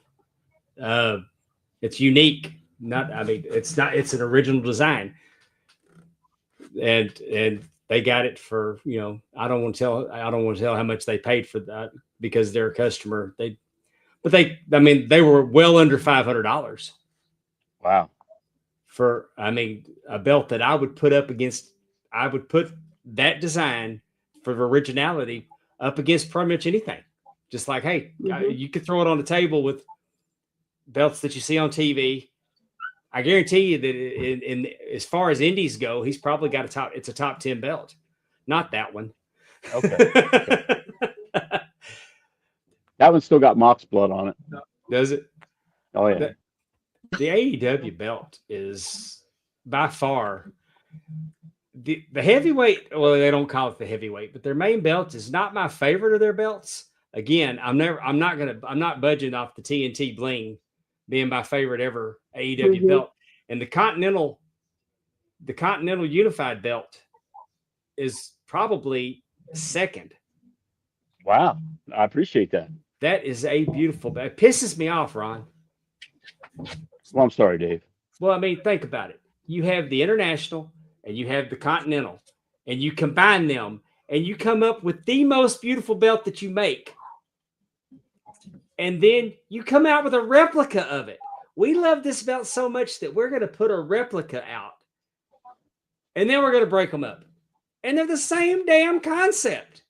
It's unique. It's an original design, and they got it for, I don't want to tell how much they paid for that because they're a customer. They were well under $500. Wow. For, a belt that I would put that design for originality up against pretty much anything. Just like, hey, you could throw it on the table with belts that you see on TV. I guarantee you that in as far as indies go, he's probably got it's a top 10 belt. Not that one. Okay. That one's still got Mox blood on it. Does it? Oh, yeah. The AEW belt is by far the heavyweight. Well, they don't call it the heavyweight, but their main belt is not my favorite of their belts. Again, I'm not budging off the TNT bling being my favorite ever AEW belt. And the Continental Unified belt is probably second. Wow. I appreciate that. That is a beautiful belt. It pisses me off, Ron. Well, I'm sorry, Dave. Well, think about it. You have the International and you have the Continental, and you combine them and you come up with the most beautiful belt that you make. And then you come out with a replica of it. We love this belt so much that we're going to put a replica out. And then we're going to break them up. And they're the same damn concept.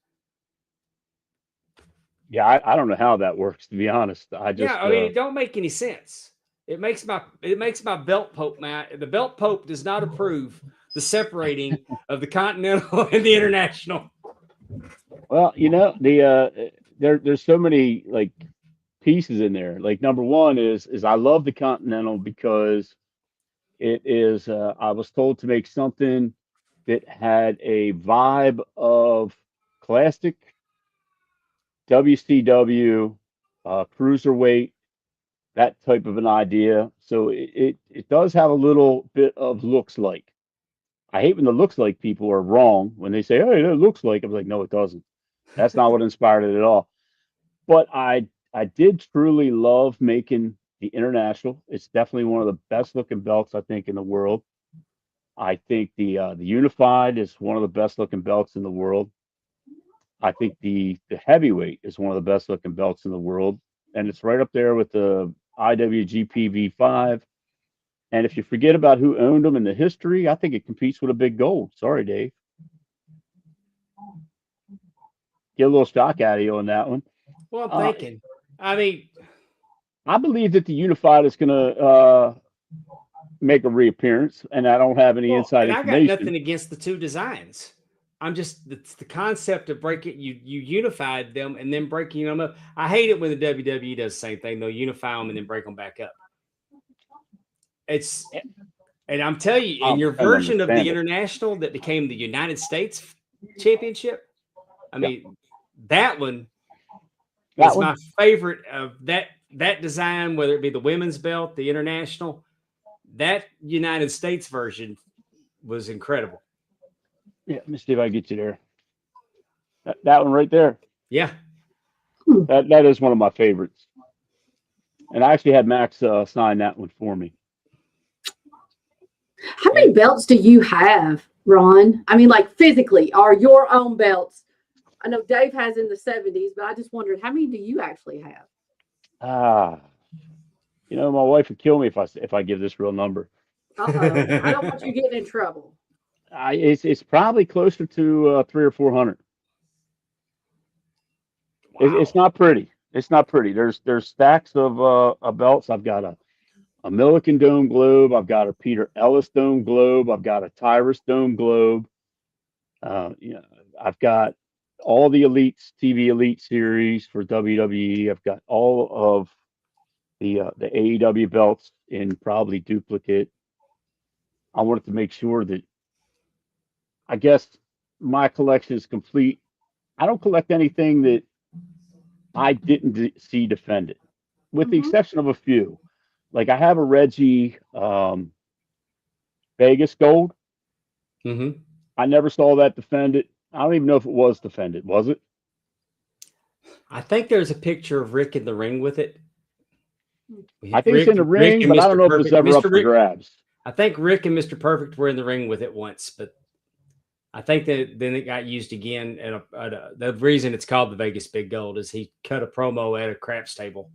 Yeah, I don't know how that works, to be honest. It don't make any sense. It makes my belt pope mad. The belt pope does not approve the separating of the Continental and the International. Well, there's so many like pieces in there. Like number one is I love the Continental because it is I was told to make something that had a vibe of classic WCW, cruiserweight, that type of an idea. So it does have a little bit of looks like. I hate when the looks like people are wrong when they say, "Hey, it looks like." I'm like, no, it doesn't. That's not what inspired it at all. But I did truly love making the International. It's definitely one of the best looking belts I think in the world. I think the Unified is one of the best looking belts in the world. I think the heavyweight is one of the best looking belts in the world, and it's right up there with the IWGP V5. And if you forget about who owned them in the history, I think it competes with a big gold. Sorry, Dave. Get a little shock out of you on that one. Well, I'm thinking. I believe that the Unified is going to make a reappearance, and I don't have any inside information. I got nothing against the two designs. It's the concept of breaking you unified them and then breaking them up. I hate it when the WWE does the same thing. They'll unify them and then break them back up. And I'm telling you, in your version of the International that became the United States Championship, that one is my favorite of that that design, whether it be the women's belt, the international, that United States version was incredible. Yeah, let me see if I can get you there. That one right there. Yeah. That is one of my favorites. And I actually had Max sign that one for me. How many belts do you have, Ron? I mean, like physically, are your own belts? I know Dave has in the 70s, but I just wondered, how many do you actually have? You know, my wife would kill me if I give this real number. I don't want you getting in trouble. It's probably closer to 300 or 400. Wow. It's not pretty. It's not pretty. There's stacks of belts. I've got a Milliken Dome Globe. I've got a Peter Ellis Dome Globe. I've got a Tyrus Dome Globe. You know, I've got all the Elites TV Elite series for WWE. I've got all of the AEW belts in probably duplicate. I wanted to make sure that I guess my collection is complete. I don't collect anything that I didn't see defended, with the exception of a few. Like I have a Reggie Vegas Gold. Mm-hmm. I never saw that defended. I don't even know if it was defended. Was it? I think there's a picture of Rick in the ring with it. I think it's in the ring, but I don't know if it was ever up for grabs. I think Rick and Mr. Perfect were in the ring with it once, but I think that then it got used again. The reason it's called the Vegas Big Gold is he cut a promo at a craps table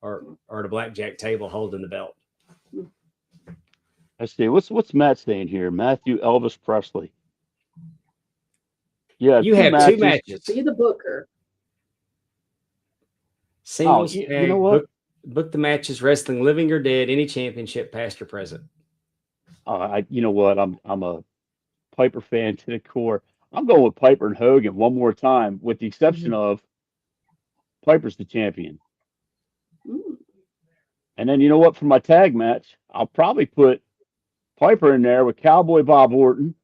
or at a blackjack table holding the belt. Let's see. What's Matt saying here? Matthew Elvis Presley. Yeah, you have two matches. Be the booker. Singles you know what? Book the matches, wrestling, living or dead, any championship, past or present. You know what? I'm a Piper fan to the core. I'm going with Piper and Hogan one more time, with the exception of Piper's the champion. And then you know what? For my tag match, I'll probably put Piper in there with Cowboy Bob Orton,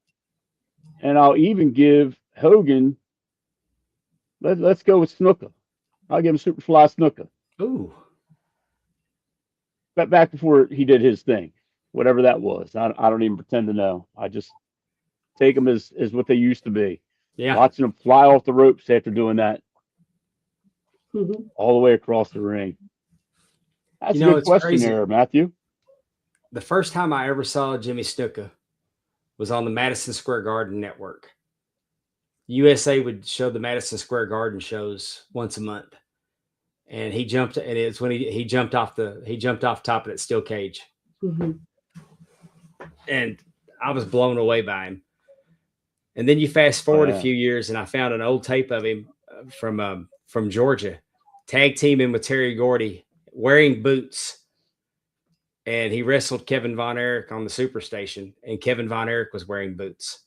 and I'll even give Hogan. Let's go with Snuka. I'll give him Superfly Snuka. Ooh. But back before he did his thing, whatever that was. I don't even pretend to know. I just take them as what they used to be. Yeah. Watching them fly off the ropes after doing that all the way across the ring. That's a good question crazy. there, Matthew. The first time I ever saw Jimmy Snuka was on the Madison Square Garden network. USA would show the Madison Square Garden shows once a month. And he jumped, and it's when he jumped off top of that steel cage. And I was blown away by him. And then you fast forward a few years, and I found an old tape of him from Georgia, tag teaming with Terry Gordy, wearing boots. And he wrestled Kevin Von Erich on the Superstation, and Kevin Von Erich was wearing boots.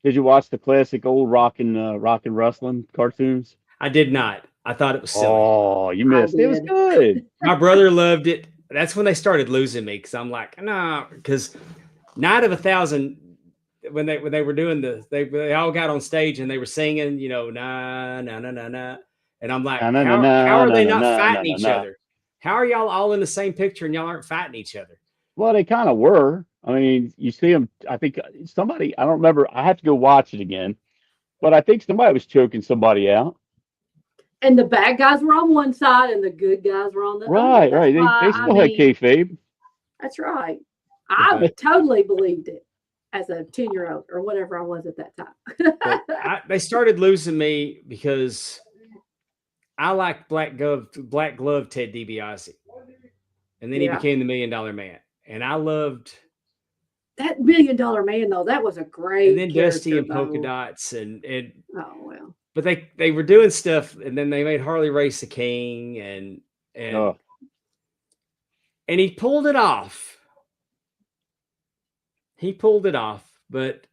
Did you watch the classic old Rockin' Rasslin cartoons? I did not. I thought it was silly. Oh, you missed. It was good. My brother loved it. That's when they started losing me, because I'm like, no, because Night of 1,000, when they were doing they all got on stage and they were singing, na na na na na, and I'm like, how are they not fighting each other? How are y'all all in the same picture and y'all aren't fighting each other? Well, they kind of were. I mean, you see them. I think somebody. I don't remember. I have to go watch it again, but I think somebody was choking somebody out. And the bad guys were on one side and the good guys were on the other. Right. They still had kayfabe. That's right. I totally believed it as a 10-year-old or whatever I was at that time. They started losing me because I liked Black Glove Ted DiBiase. And then he became the $1 Million Man. And I loved that $1 Million Man, though. That was a great. And then Dusty and Polka Dots and oh well. But they were doing stuff, and then they made Harley Race the King, and he pulled it off. But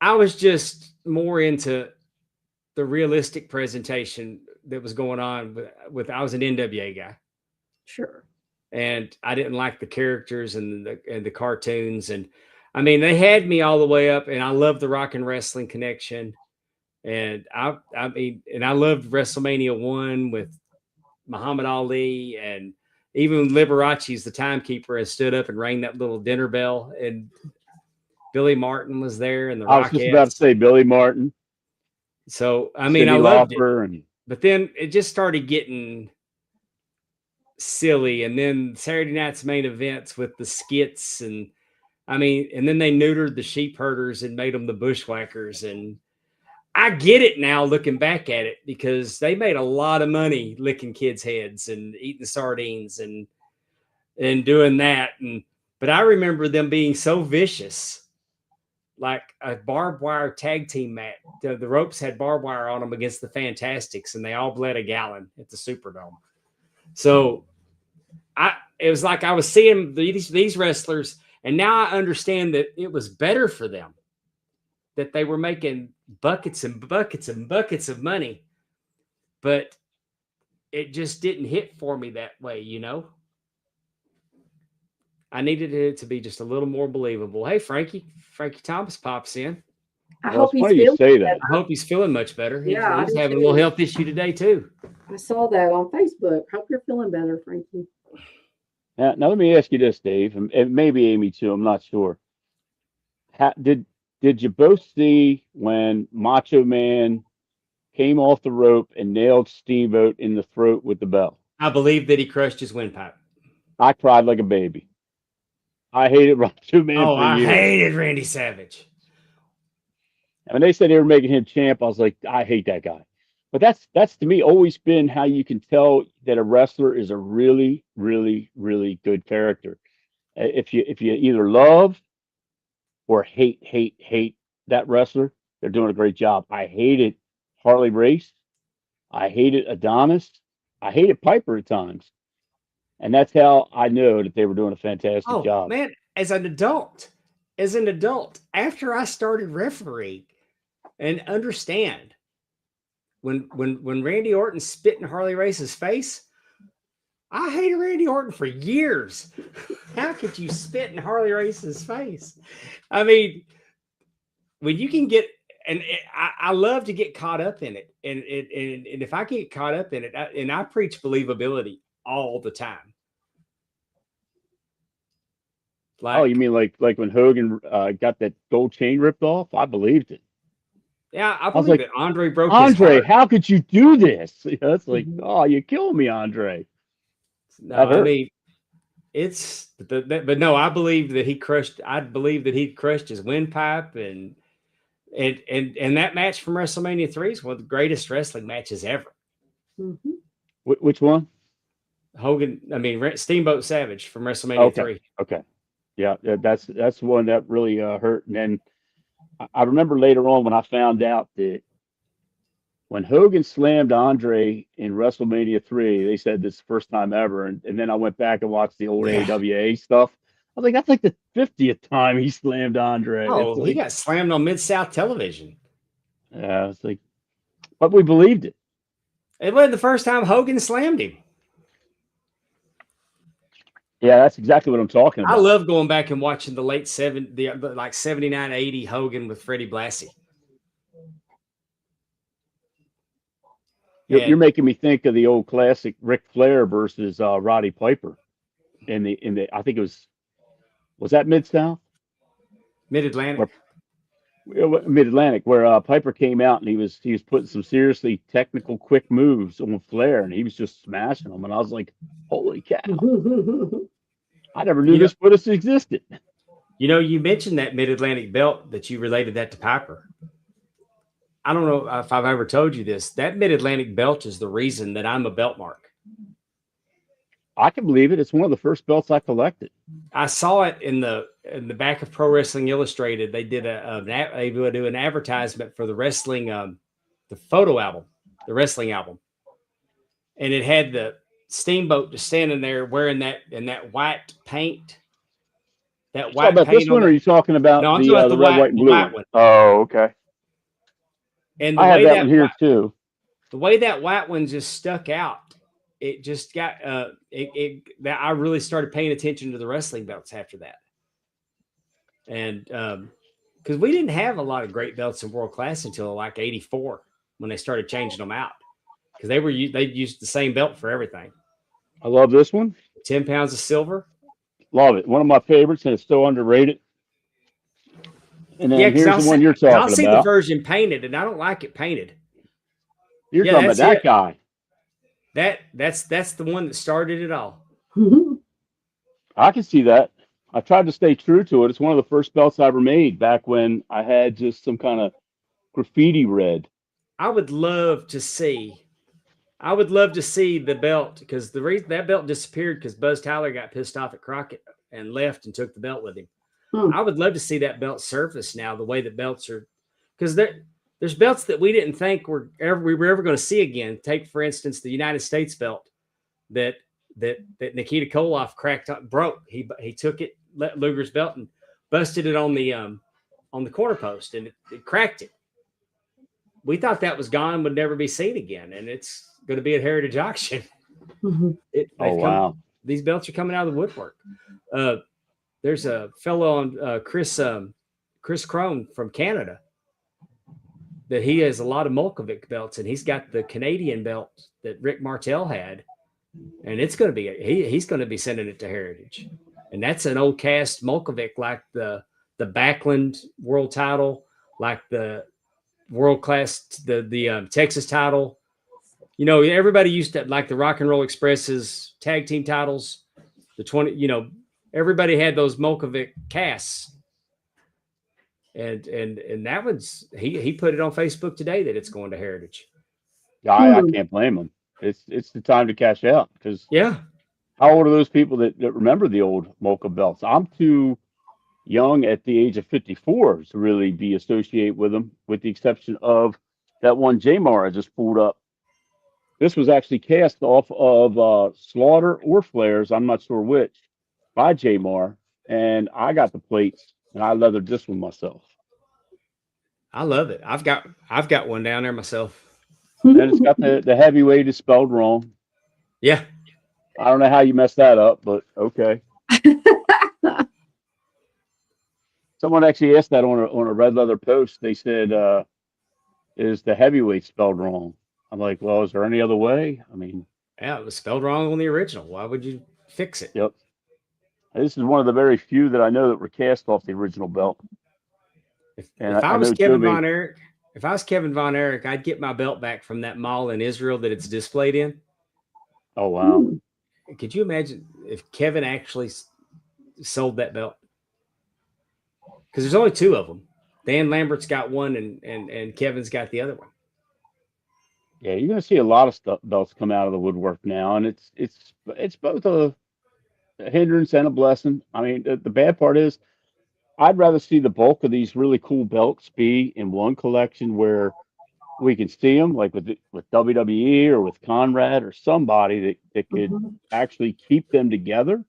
I was just more into the realistic presentation that was going on with I was an NWA guy. Sure. And I didn't like the characters and the cartoons, and I mean they had me all the way up, and I loved the Rock and Wrestling Connection. And I mean, I loved WrestleMania 1 with Muhammad Ali, and even Liberace's the timekeeper has stood up and rang that little dinner bell, and Billy Martin was there, and the I was just about to Rockettes. say Billy Martin. So I mean, Cyndi I loved it, Lauper, but then it just started getting silly, and then Saturday night's main events with the skits, and I mean, and then they neutered the sheep herders and made them the bushwhackers, and I get it now looking back at it because they made a lot of money licking kids' heads and eating sardines and doing that. And but I remember them being so vicious, like a barbed wire tag team match. The ropes had barbed wire on them against the Fantastics, and they all bled a gallon at the Superdome. So it was like I was seeing these wrestlers, and now I understand that it was better for them, that they were making buckets and buckets and buckets of money, but it just didn't hit for me that way, you know? I needed it to be just a little more believable. Hey, Frankie Thomas pops in. I Well, hope it's he's funny you feeling say that. I hope he's feeling much better. Yeah, He's I do having a little too. health issue today too. I saw that on Facebook. Hope you're feeling better, Frankie. Now let me ask you this, Dave, and maybe Amy too. I'm not sure. Did you both see when Macho Man came off the rope and nailed Steamboat in the throat with the bell? I believe that he crushed his windpipe. I cried like a baby. I hated Macho Man Oh, for I years. hated Randy Savage. And when they said they were making him champ, I was like, I hate that guy. But that's to me always been how you can tell that a wrestler is a really, really, really good character. If you either love or hate that wrestler, they're doing a great job. I hated Harley Race. I hated Adonis. I hated Piper at times. And that's how I know that they were doing a fantastic job. Man, as an adult, after I started refereeing and understand when Randy Orton spit in Harley Race's face, I hated Randy Orton for years. How could you spit in Harley Race's face? I mean, when you can get, and I love to get caught up in it, and if I get caught up in it, and I preach believability all the time. Oh, you mean like when Hogan got that gold chain ripped off? I believed it. Yeah, I was believe like, that Andre broke his Andre, heart. how could you do this? It's like, oh, you're killing me, Andre. No, That hurt. I mean, it's but no, I believe that he crushed. I believe that he crushed his windpipe, and that match from WrestleMania 3 is one of the greatest wrestling matches ever. Mm-hmm. Which one? Steamboat Savage from WrestleMania 3. Okay. Yeah, that's one that really hurt. And then I remember later on when I found out that when Hogan slammed Andre in WrestleMania 3, they said this is the first time ever. And then I went back and watched the old AWA stuff. I was like, that's like the 50th time he slammed Andre. Oh, he got slammed on Mid-South television. Yeah, it's like, but we believed it. It wasn't the first time Hogan slammed him. Yeah, that's exactly what I'm talking about. I love going back and watching the late 79, 80 Hogan with Freddie Blassie. You're making me think of the old classic Ric Flair versus Roddy Piper in the I think it was that Mid-South? Mid-Atlantic. Mid-Atlantic, where Piper came out and he was putting some seriously technical quick moves on Flair, and he was just smashing them, and I was like, holy cow. I never knew this Buddhist existed. You know, you mentioned that Mid-Atlantic belt that you related that to Piper. I don't know if I've ever told you this. That Mid-Atlantic belt is the reason that I'm a belt mark. I can believe it. It's one of the first belts I collected. I saw it in the back of Pro Wrestling Illustrated. They did they would do an advertisement for the wrestling, the photo album, the wrestling album, and it had the Steamboat just standing there wearing that white paint. That white about paint. This one, or are you talking about no, I'm the talking about the red, white, and blue one? Oh, okay. And I have that one here too. The way that white one just stuck out, it just got that I really started paying attention to the wrestling belts after that. And because we didn't have a lot of great belts in world class until like 84 when they started changing them out, because they used the same belt for everything. I love this one. 10 pounds of silver. Love it. One of my favorites, and it's still underrated. And then Yeah, because here's the one you're I'll talking see the about. version painted, and I don't like it painted. You're Yeah, talking about that's that it. guy. That's the one that started it all. I can see that. I tried to stay true to it. It's one of the first belts I ever made back when I had just some kind of graffiti red. I would love to see the belt, because the reason that belt disappeared because Buzz Tyler got pissed off at Crockett and left and took the belt with him. I would love to see that belt surface now, the way that belts are, because there's belts that we didn't think we were ever going to see again. Take, for instance, the United States belt that Nikita Koloff broke. He took it, Luger's belt, and busted it on the corner post, and it cracked it. We thought that was gone, would never be seen again, and it's going to be at Heritage Auction. Wow. These belts are coming out of the woodwork. There's a fellow on Chris Crone from Canada that he has a lot of Molkovic belts, and he's got the Canadian belt that Rick Martel had, and it's going to be he's going to be sending it to Heritage, and that's an old cast Molkovic, like the Backlund world title, like the world class, the Texas title. You know, everybody used to like the Rock and Roll Express's tag team titles, the 20. You know, everybody had those Molkovic casts, and that one's he put it on Facebook today that it's going to Heritage. I can't blame him. It's the time to cash out, because Yeah, how old are those people that remember the old Mocha belts? I'm too young at the age of 54 to really be associated with them, with the exception of that one Jamar I just pulled up. This was actually cast off of Slaughter or Flares, I'm not sure which, by Jamar, and I got the plates and I leathered this one myself. I love it. I've got one down there myself. And it's got the heavyweight is spelled wrong. Yeah, I don't know how you messed that up, but okay. Someone actually asked that on a red leather post. They said, "Is the heavyweight spelled wrong?" I'm like, "Well, is there any other way?" I mean, yeah, it was spelled wrong on the original. Why would you fix it? yep. This is one of the very few that I know that were cast off the original belt. If I I was know Kevin Joby- Von Erich, I'd get my belt back from that mall in Israel that it's displayed in. Oh wow. Could you imagine if Kevin actually sold that belt? Because there's only two of them. Dan Lambert's got one, and Kevin's got the other one. Yeah, you're going to see a lot of belts come out of the woodwork now, and it's both a hindrance and a blessing. I mean, the bad part is I'd rather see the bulk of these really cool belts be in one collection where we can see them, like with WWE or with Conrad or somebody that could actually keep them together,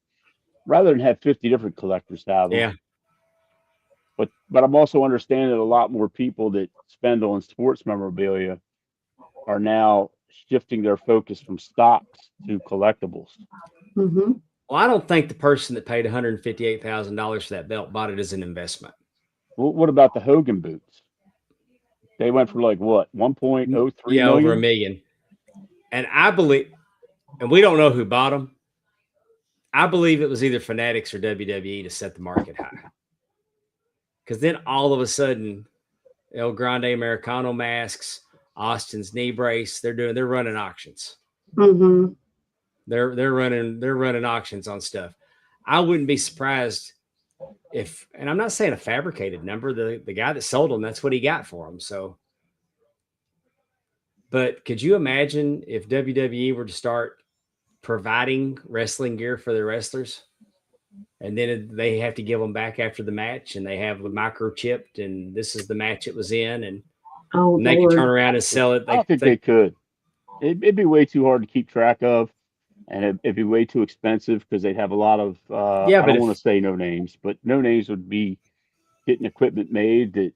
rather than have 50 different collectors have them. Yeah. But I'm also understanding that a lot more people that spend on sports memorabilia are now shifting their focus from stocks to collectibles. Mm-hmm. Well, I don't think the person that paid $158,000 for that belt bought it as an investment. Well, what about the Hogan boots? They went for like what, 1.03 million? Over $1 million. And I believe, and we don't know who bought them. I believe it was either Fanatics or WWE to set the market high. Because then all of a sudden, El Grande Americano masks, Austin's knee brace, they're running auctions. Mm-hmm. They're running auctions on stuff. I wouldn't be surprised if, and I'm not saying a fabricated number, the guy that sold them, that's what he got for them. So, but could you imagine if WWE were to start providing wrestling gear for their wrestlers, and then they have to give them back after the match, and they have the microchipped, and this is the match it was in, and they can turn around and sell it. I don't think they could. It'd be way too hard to keep track of, and it'd be way too expensive because they'd have a lot of. I don't want to say no names, but no names would be getting equipment made. That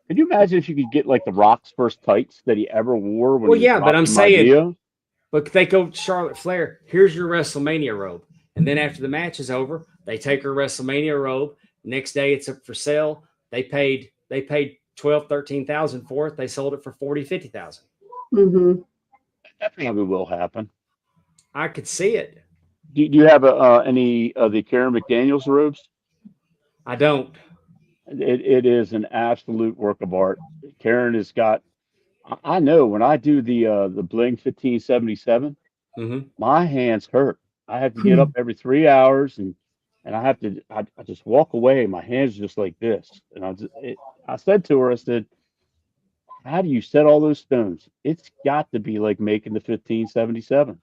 could you imagine if you could get like the Rock's first tights that he ever wore? When well, he was yeah, but I'm Rocky saying, Maivia? but they go Charlotte Flair. Here's your WrestleMania robe, and then after the match is over, they take her WrestleMania robe. Next day, it's up for sale. They paid $12,000-13,000 for it. They sold it for $40,000-50,000. Mm-hmm. That probably will happen. I could see it. Do you have any of the Karen McDaniel's robes? I don't. It is an absolute work of art. Karen has got. I know when I do the Bling 1577, Hmm. my hands hurt. I have to get up every 3 hours and I have to I just walk away. My hands are just like this. And I said to her, I said, "How do you set all those stones? It's got to be like making the 1577."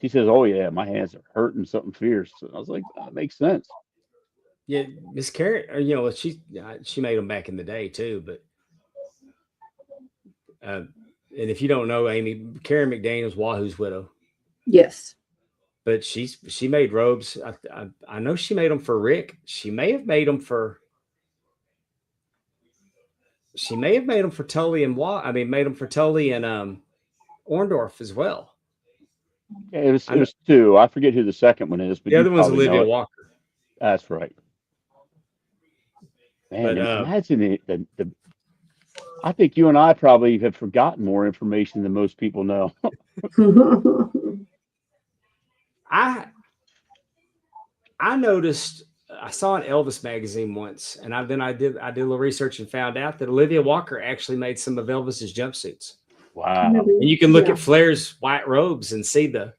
She says, "Oh yeah, my hands are hurting something fierce." And I was like, "That makes sense." Yeah, Miss Carrot, she made them back in the day too. But and if you don't know Amy, Karen McDaniel's Wahoo's widow, Yes. but she made robes. I know she made them for Rick. She may have made them for Tully and made them for Tully and Orndorff as well. Yeah, I it know was two. I forget who the second one is, but the you other one's probably know Olivia it. Walker. That's right. Man, But imagine the I think you and I probably have forgotten more information than most people know. I I noticed I saw an Elvis magazine once, and I did a little research and found out that Olivia Walker actually made some of Elvis's jumpsuits. Wow. And you can look Yeah. at Flair's white robes and see the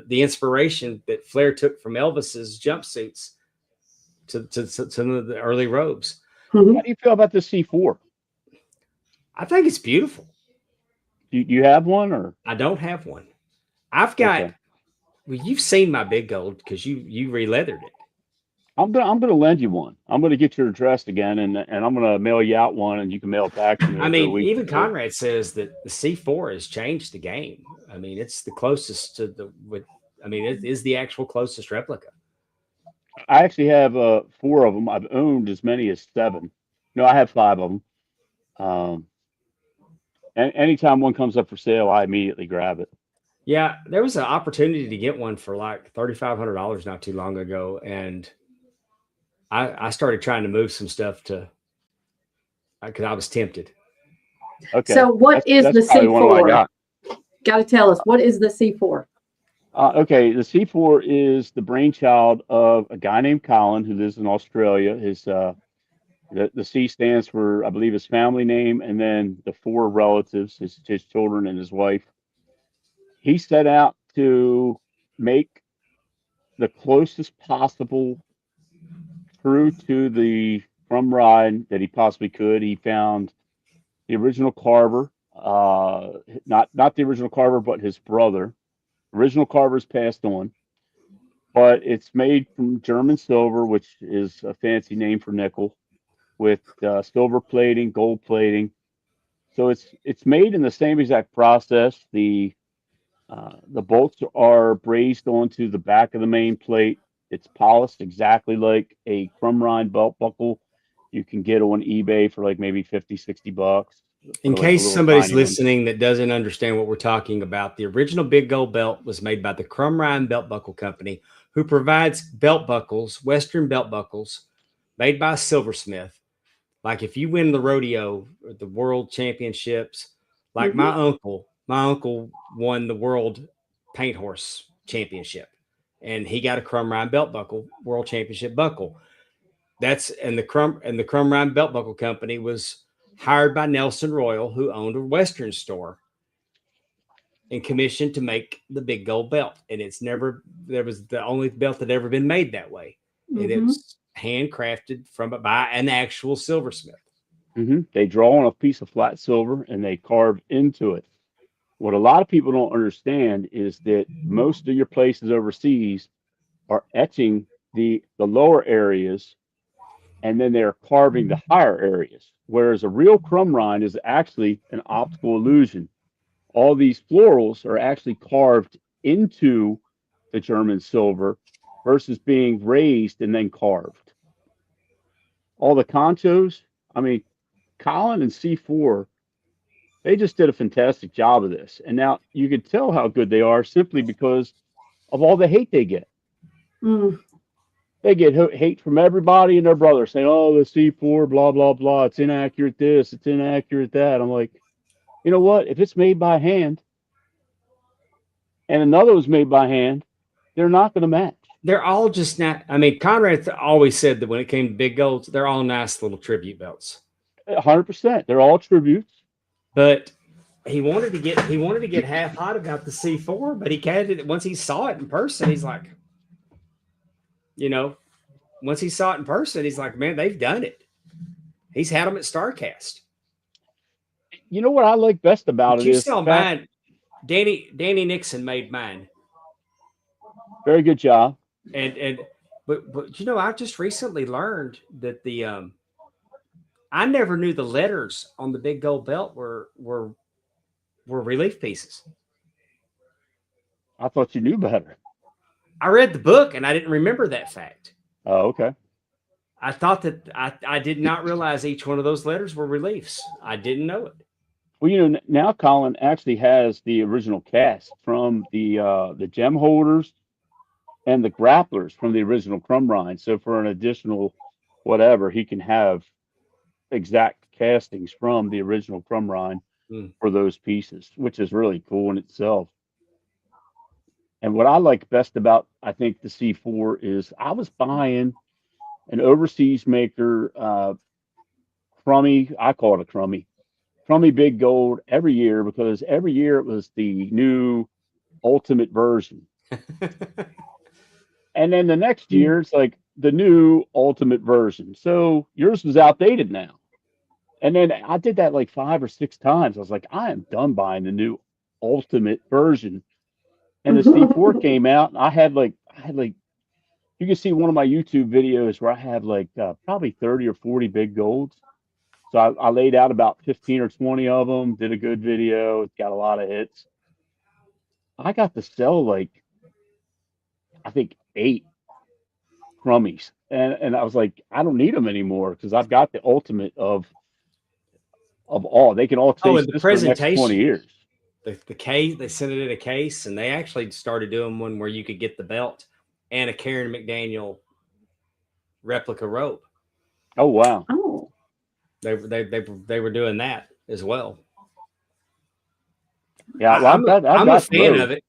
inspiration that Flair took from Elvis's jumpsuits to some of the early robes. How do you feel about the C4? I think it's beautiful. Do you have one or I don't have one. I've got okay? well, you've seen my big gold because you re-leathered it. I'm gonna lend you one. I'm gonna get your address again, and I'm gonna mail you out one, and you can mail it back to me I over a mean, week or even two. Conrad says that the C4 has changed the game. I mean, it's the closest to it is the actual closest replica. I actually have four of them. I've owned as many as seven. No, I have five of them. Um, and anytime one comes up for sale, I immediately grab it. Yeah, there was an opportunity to get one for like $3,500 not too long ago, and I started trying to move some stuff to because I was tempted. Okay, So what is that's the probably one of what I C4? got. Got to tell us, what is the C4? Okay, the C4 is the brainchild of a guy named Colin who lives in Australia. The C stands for, I believe, his family name, and then the four relatives, his children and his wife. He set out to make the closest possible true to the From Ride that he possibly could. He found the original carver, not the original carver, but his brother. Original carver's passed on, but it's made from German silver, which is a fancy name for nickel, with silver plating, gold plating. So it's made in the same exact process. The bolts are brazed onto the back of the main plate. It's polished exactly like a crumb belt buckle you can get on eBay for like maybe 50, $60 In for like a case little somebody's tiny one. listening that doesn't understand what we're talking about, the original Big Gold Belt was made by the Crumrine Belt Buckle Company, who provides belt buckles, Western belt buckles, made by a silversmith. Like if you win the rodeo or the world championships, like my uncle won the world paint horse championship, and he got a Crumrine belt buckle, world championship buckle. The Crumb Rhyme Belt Buckle Company was hired by Nelson Royal, who owned a Western store, and commissioned to make the big gold belt. And it's never there was the only belt that ever been made that way, and it was handcrafted by an actual silversmith. They draw on a piece of flat silver and they carve into it. What a lot of people don't understand is that most of your places overseas are etching the lower areas and then they're carving the higher areas. Whereas a real crumb rind is actually an optical illusion. All these florals are actually carved into the German silver versus being raised and then carved. All the conchos, I mean, Colin and C4, they just did a fantastic job of this. And now you can tell how good they are simply because of all the hate they get. Mm. They get hate from everybody and their brother saying, oh, the C4, blah, blah, blah. It's inaccurate this, it's inaccurate that. I'm like, you know what? If it's made by hand, and another was made by hand, they're not going to match. They're all just not. I mean, Conrad always said that when it came to big golds, they're all nice little tribute belts. 100%. They're all tributes. But he wanted to get half hot about the C4, but he had it once he saw it in person. He's like, once he saw it in person, he's like, man, they've done it. He's had them at StarCast. You know what I like best about it you is saw mine. Danny Nixon made mine. Very good job. But I just recently learned that I never knew the letters on the big gold belt were relief pieces. I thought you knew better. I read the book and I didn't remember that fact. Oh, okay. I thought that I did not realize each one of those letters were reliefs. I didn't know it. Well, now Colin actually has the original cast from the gem holders and the grapplers from the original Crumb Rind. So for an additional whatever, he can have exact castings from the original Crumb Rind for those pieces, which is really cool in itself. And what I like best about, I think, the C4 is I was buying an overseas maker, crummy, I call it a crummy big gold every year, because every year it was the new ultimate version. And then the next year it's like the new ultimate version. So yours was outdated now. And then I did that like 5 or 6 times. I was like, I am done buying the new ultimate version. And the C4 came out, and I had like you can see one of my YouTube videos where I had like probably 30 or 40 big golds. So I laid out about 15 or 20 of them, did a good video. It got a lot of hits. I got to sell like, I think 8 crummies. And I was like, I don't need them anymore because I've got the ultimate of all. They can all taste this for the next 20 years. The case, they sent it in a case, and they actually started doing one where you could get the belt and a Karen McDaniel replica rope. Oh, wow. Oh. They were doing that as well. Yeah, well, I'm a fan of it,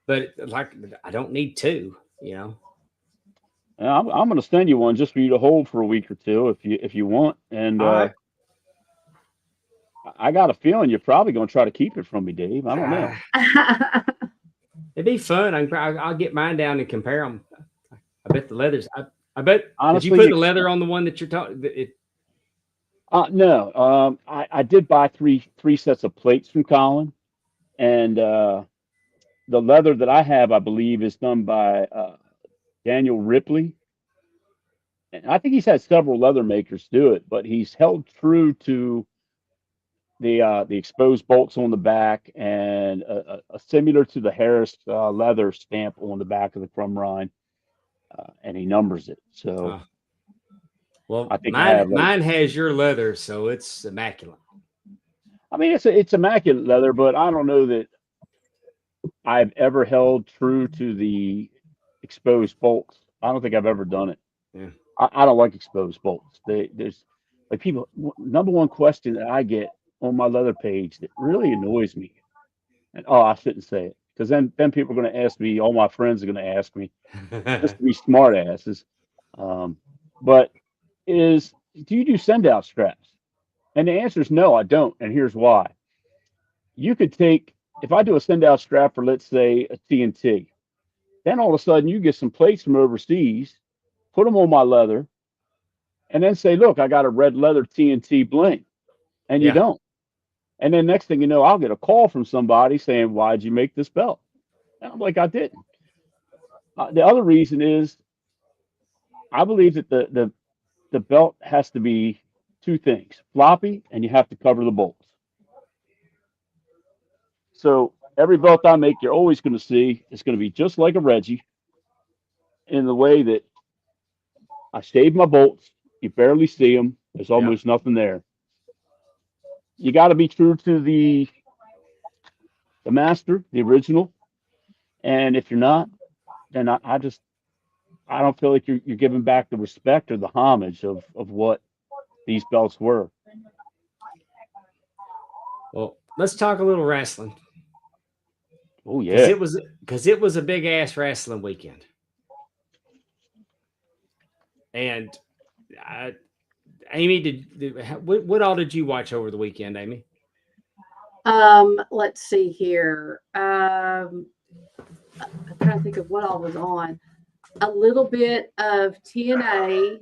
but like I don't need 2. I'm going to send you one just for you to hold for a week or 2 if you want. And right. I got a feeling you're probably going to try to keep it from me, Dave. I don't know. It'd be fun. I'll get mine down and compare them. I bet the leathers. I bet. Honestly, did you put the leather on the one that you're talking? No. I did buy three sets of plates from Colin, and the leather that I have, I believe, is done by Daniel Ripley. And I think he's had several leather makers do it, but he's held true to the exposed bolts on the back and a similar to the Harris leather stamp on the back of the Crumb Rind, and he numbers it. So, well, I think mine has your leather, so it's immaculate. I mean, it's immaculate leather, but I don't know that I've ever held true to the exposed bolts. I don't think I've ever done it. Yeah. I don't like exposed bolts. There's like people. Number one question that I get on my leather page that really annoys me, and I shouldn't say it because then people are going to ask me. All my friends are going to ask me just to be smart asses. But do you do send out straps? And the answer is no, I don't. And here's why. You could take, if I do a send out strap for, let's say, a TNT, then all of a sudden you get some plates from overseas, put them on my leather, and then say, look, I got a red leather TNT bling. And you don't. And then next thing you know, I'll get a call from somebody saying, why'd you make this belt? And I'm like, I didn't. The other reason is I believe that the belt has to be 2 things: floppy, and you have to cover the bolts. So every belt I make, you're always going to see it's going to be just like a Reggie in the way that I shave my bolts. You barely see them. There's almost nothing there. You got to be true to the master, the original. And if you're not, then I don't feel like you're giving back the respect or the homage of what these belts were. Well, let's talk a little wrestling. Oh because yeah. it was a big ass wrestling weekend. And Amy, what all did you watch over the weekend, Amy? Let's see here. I'm trying to think of what all was on. A little bit of TNA,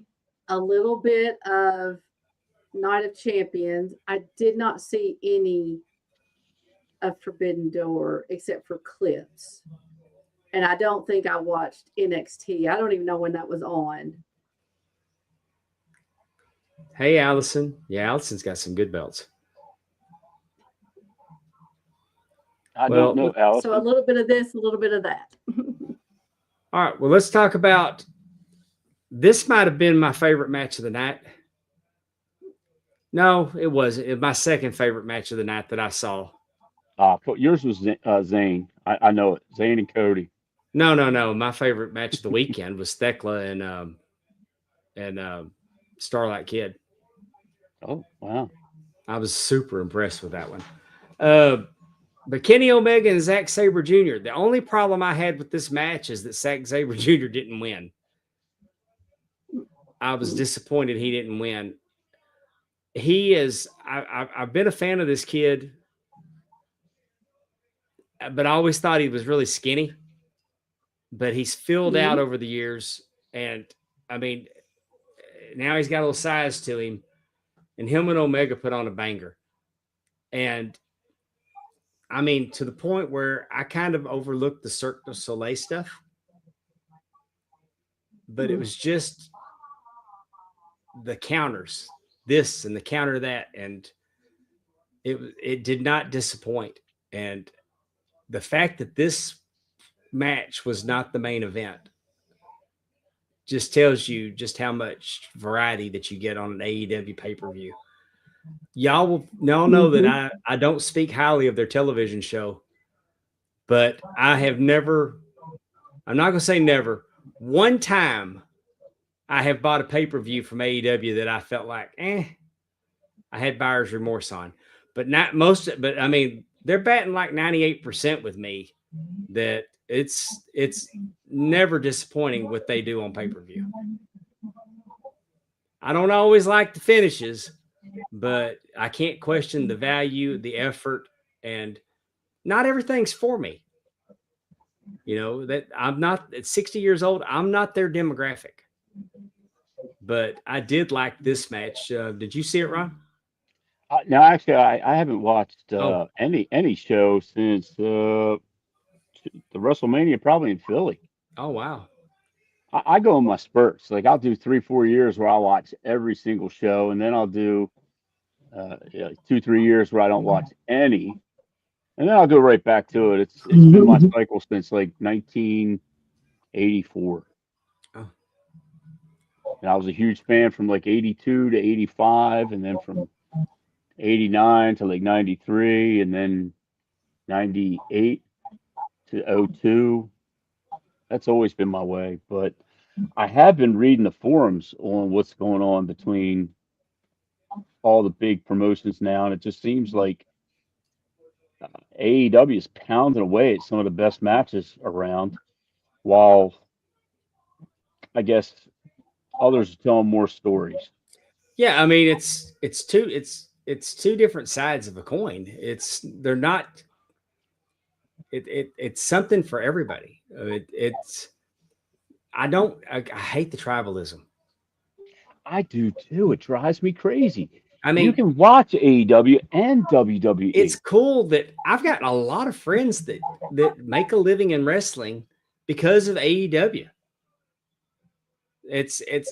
a little bit of Night of Champions. I did not see any of Forbidden Door except for clips. And I don't think I watched NXT. I don't even know when that was on. Hey, Allison. Yeah, Allison's got some good belts. I don't know, Alice. So a little bit of this, a little bit of that. All right. Well, let's talk about this. Might have been my favorite match of the night. No, it wasn't. It was my second favorite match of the night that I saw. Yours was Zane. I know it. Zane and Cody. No. My favorite match of the weekend was Thekla and Starlight Kid. Oh, wow. I was super impressed with that one. But Kenny Omega and Zack Sabre Jr., the only problem I had with this match is that Zack Sabre Jr. didn't win. I was disappointed he didn't win. He is, I've been a fan of this kid, but I always thought he was really skinny. But he's filled out over the years. And I mean, now he's got a little size to him. And him and Omega put on a banger. And I mean, to the point where I kind of overlooked the Cirque du Soleil stuff. But it was just the counters, this and the counter that. And it did not disappoint. And the fact that this match was not the main event just tells you just how much variety that you get on an AEW pay-per-view. Y'all know that I don't speak highly of their television show, but I have never, I'm not going to say never, one time I have bought a pay-per-view from AEW that I felt like, I had buyer's remorse on. But not most, but I mean, they're batting like 98% with me that it's never disappointing what they do on pay-per-view. I don't always like the finishes, but I can't question the value, the effort, and not everything's for me. You know, that I'm not at 60 years old. I'm not their demographic, but I did like this match. Did you see it, Ron? No, actually, I haven't watched any show since the WrestleMania, probably in Philly. Oh, wow. I go in my spurts. Like I'll do 3-4 years where I'll watch every single show, and then I'll do 2-3 years where I don't watch any, and then I'll go right back to it. It's been my cycle since like 1984. Oh. And I was a huge fan from like 82 to 85, and then from 89 to like 93, and then 98 to 02. That's always been my way. But I have been reading the forums on what's going on between all the big promotions now, and it just seems like AEW is pounding away at some of the best matches around, while I guess others are telling more stories. Yeah, I mean it's two different sides of a coin. It's something for everybody. I hate the tribalism. I do too. It drives me crazy. I mean, you can watch AEW and WWE. It's cool that I've got a lot of friends that make a living in wrestling because of AEW.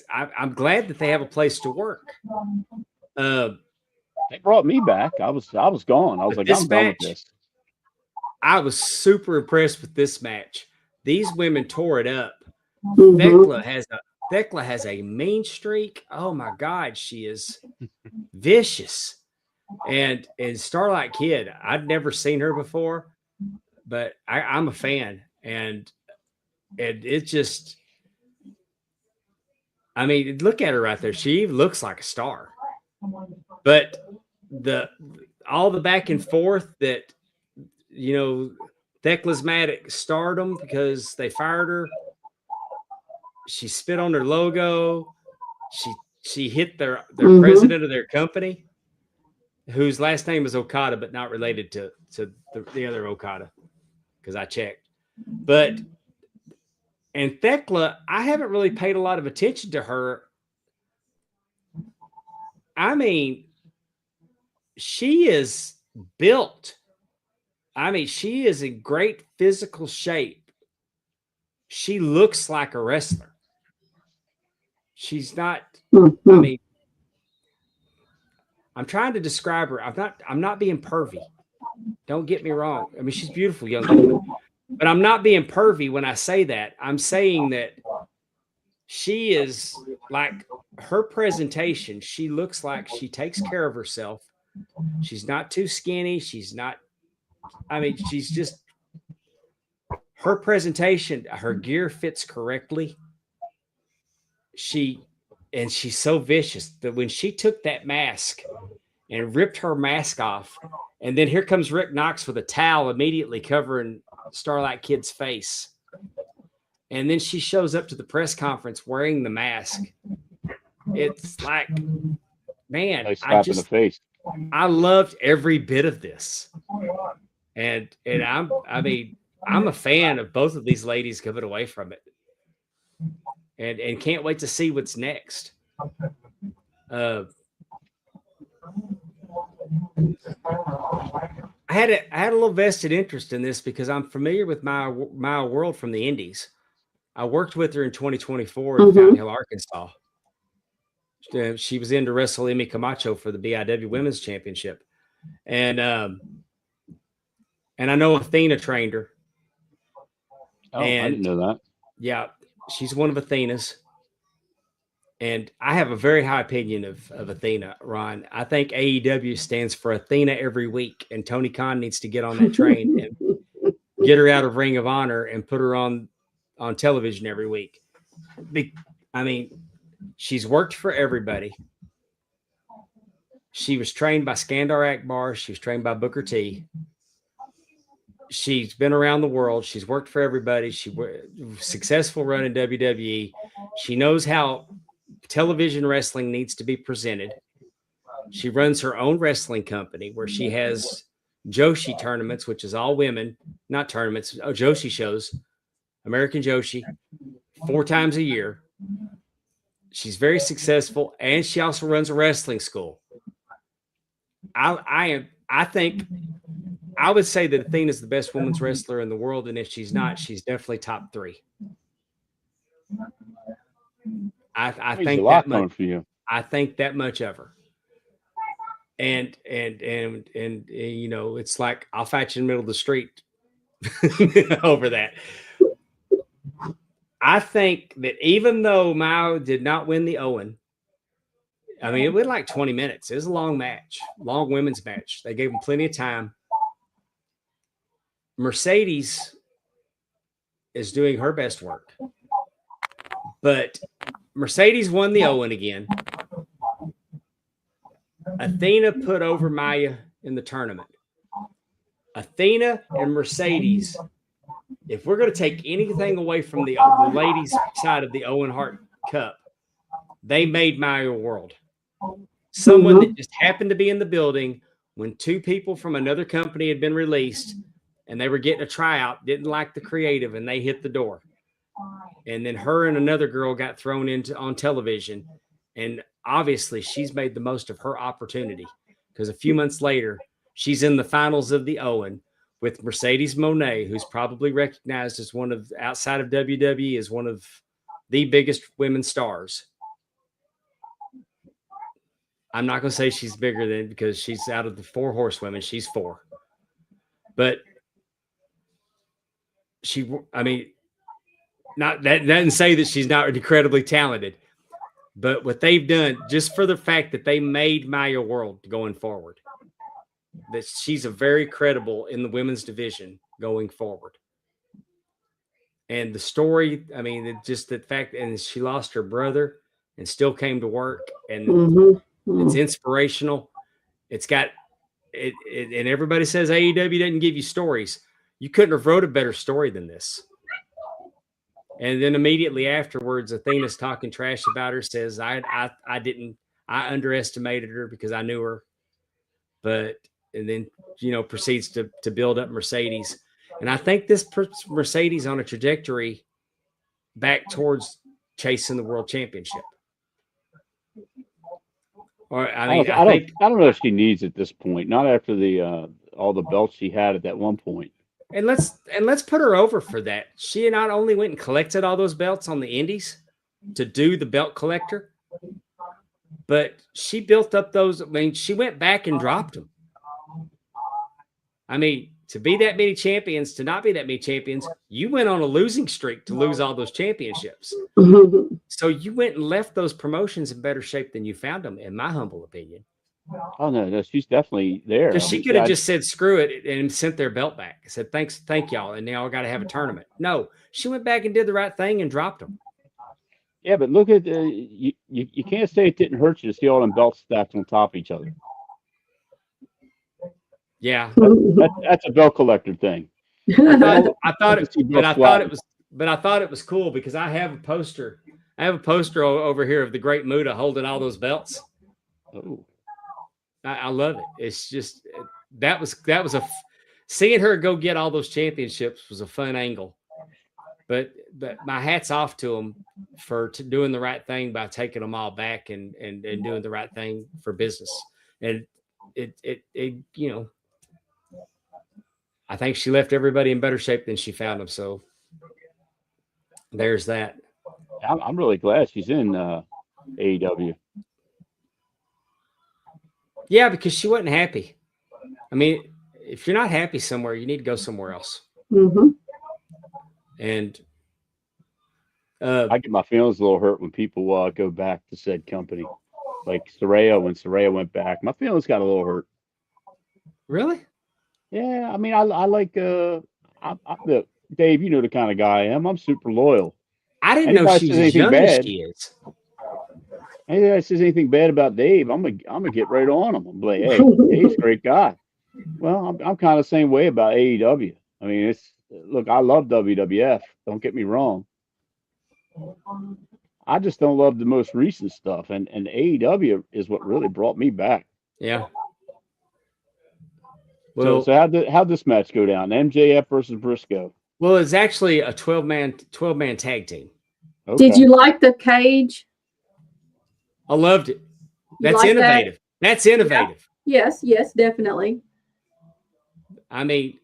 I'm glad that they have a place to work. They brought me back. I was gone. I was like, I'm done with this. I was super impressed with this match. These women tore it up. Thekla has a mean streak. Oh my God, she is vicious. And Starlight Kid, I'd never seen her before, but I'm a fan. And it just, I mean, look at her right there. She looks like a star. But all the back and forth that, Thekla's mad at Stardom because they fired her. She spit on their logo. She hit their president of their company, whose last name is Okada, but not related to the other Okada, because I checked. But and Thekla, I haven't really paid a lot of attention to her. I mean, she is built. I mean, she is in great physical shape. She looks like a wrestler. She's not, I mean, I'm trying to describe her. I'm not being pervy. Don't get me wrong. I mean, she's beautiful, young woman. But I'm not being pervy when I say that. I'm saying that she is like, her presentation, she looks like she takes care of herself. She's not too skinny. She's not, I mean, she's just, her presentation, her gear fits correctly. She's so vicious that when she took that mask and ripped her mask off, and then here comes Rick Knox with a towel immediately covering Starlight Kid's face. And then she shows up to the press conference wearing the mask. It's like, man, Nice slap in the face. I loved every bit of this. And I'm a fan of both of these ladies coming away from it. And can't wait to see what's next. I had a little vested interest in this because I'm familiar with Maya World from the Indies. I worked with her in 2024 in Fountain Hill, Arkansas. She was in to wrestle Amy Camacho for the BIW Women's Championship, and I know Athena trained her. Oh, I didn't know that. Yeah, she's one of Athena's. And I have a very high opinion of Athena, Ron. I think AEW stands for Athena every week, and Tony Khan needs to get on that train and get her out of Ring of Honor and put her on television every week. I mean, she's worked for everybody. She was trained by Skandar Akbar. She was trained by Booker T. She's been around the world. She's worked for everybody. She successful run in WWE. She knows how television wrestling needs to be presented. She runs her own wrestling company where she has Joshi tournaments, which is all women, not tournaments, Joshi shows, American Joshi, 4 times a year. She's very successful, and she also runs a wrestling school. I would say that Athena is the best women's wrestler in the world, and if she's not, she's definitely top 3. I think that much for you. I think that much of her. And you know, it's like I'll fight you in the middle of the street over that. I think that even though Mao did not win the Owen, I mean, it went like 20 minutes. It was a long match, long women's match. They gave them plenty of time. Mercedes is doing her best work, but Mercedes won the Owen again. Athena put over Maya in the tournament. Athena and Mercedes, if we're going to take anything away from the ladies' side of the Owen Hart Cup, they made Maya World. Someone that just happened to be in the building when 2 people from another company had been released and they were getting a tryout, didn't like the creative, and they hit the door. And then her and another girl got thrown on television. And obviously she's made the most of her opportunity because a few months later, she's in the finals of the Owen with Mercedes Moné, who's probably recognized as one of, outside of WWE, as one of the biggest women's stars. I'm not going to say she's bigger than, because she's out of the 4 horsewomen, she's 4. But not that doesn't say that she's not incredibly talented, but what they've done, just for the fact that they made Maya World going forward, that she's a very credible in the women's division going forward. And the story, I mean, just the fact, and she lost her brother and still came to work, and it's inspirational. It's got it, and everybody says AEW doesn't give you stories. You couldn't have wrote a better story than this. And then immediately afterwards, Athena's talking trash about her, says, I underestimated her because I knew her. And then, proceeds to build up Mercedes. And I think this puts Mercedes on a trajectory back towards chasing the world championship. Or I don't know if she needs at this point. Not after the all the belts she had at that one point. And let's put her over for that. She not only went and collected all those belts on the indies to do the belt collector, but she built up those. I mean, she went back and dropped them. I mean, to be that many champions, to not be that many champions, you went on a losing streak to lose all those championships. So you went and left those promotions in better shape than you found them, in my humble opinion. Oh no, she's definitely there. Because she could have just said screw it and sent their belt back. Said thank y'all, and now I got to have a tournament. No, she went back and did the right thing and dropped them. Yeah, but look at you can't say it didn't hurt you to see all them belts stacked on top of each other. Yeah, that's a belt collector thing. I thought it was cool because I have a poster. I have a poster over here of the Great Muta holding all those belts. Oh. I love it. It's just that was seeing her go get all those championships was a fun angle. But my hat's off to them for doing the right thing by taking them all back and doing the right thing for business. And it I think she left everybody in better shape than she found them. So there's that. I'm really glad she's in AEW. Yeah, because she wasn't happy. I mean, if you're not happy somewhere, you need to go somewhere else. Mm-hmm. And I get my feelings a little hurt when people go back to said company, like Saraya. When Saraya went back, my feelings got a little hurt. Really? Yeah, I mean, I like Dave. You know the kind of guy I am. I'm super loyal. I didn't know she's as young as she is. Anybody says anything bad about Dave, I'm gonna get right on him. I'm like, hey, Dave's a great guy. Well, I'm kind of the same way about AEW. I mean, look, I love WWF. Don't get me wrong. I just don't love the most recent stuff, and AEW is what really brought me back. Yeah. Well, so how'd this match go down? MJF versus Briscoe. Well, it's actually a 12-man tag team. Okay. Did you like the cage? I loved it. That's innovative. That's innovative. Yeah. Yes, definitely. I mean,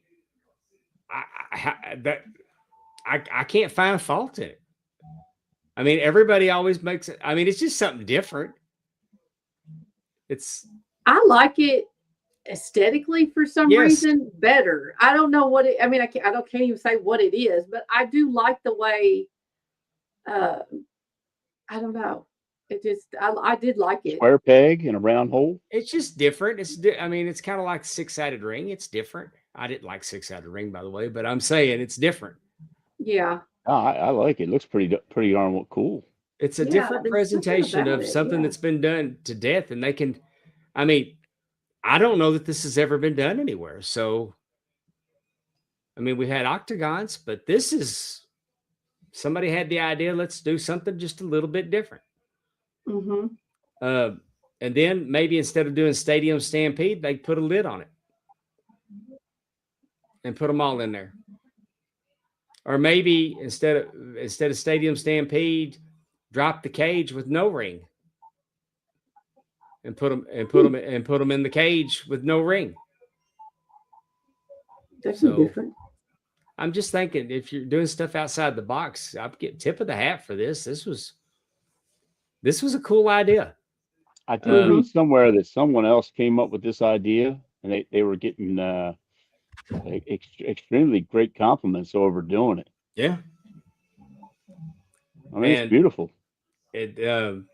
I can't find fault in it. I mean, everybody always makes it. I mean, it's just something different. I like it aesthetically for some reason better. I don't know what it. I mean, I can't even say what it is, but I do like the way. I don't know. It just I did like it. Square peg in a round hole. It's just different. I mean, it's kind of like six-sided ring. It's different. I didn't like six-sided ring, by the way, but I'm saying it's different. Yeah. Oh, I like it. It looks pretty darn cool. It's a different presentation of something that's been done to death, and they can. I mean, I don't know that this has ever been done anywhere. So, I mean, we had octagons, but this is somebody had the idea. Let's do something just a little bit different. Mm-hmm. And then maybe instead of doing Stadium Stampede, they put a lid on it and put them all in there. Or maybe instead of Stadium Stampede, drop the cage with no ring and put them in the cage with no ring. That's different. I'm just thinking, if you're doing stuff outside the box, I'd get tip of the hat for this. This was a cool idea. I did read somewhere that someone else came up with this idea, and they were getting extremely great compliments over doing it. Yeah. I mean, it's beautiful. The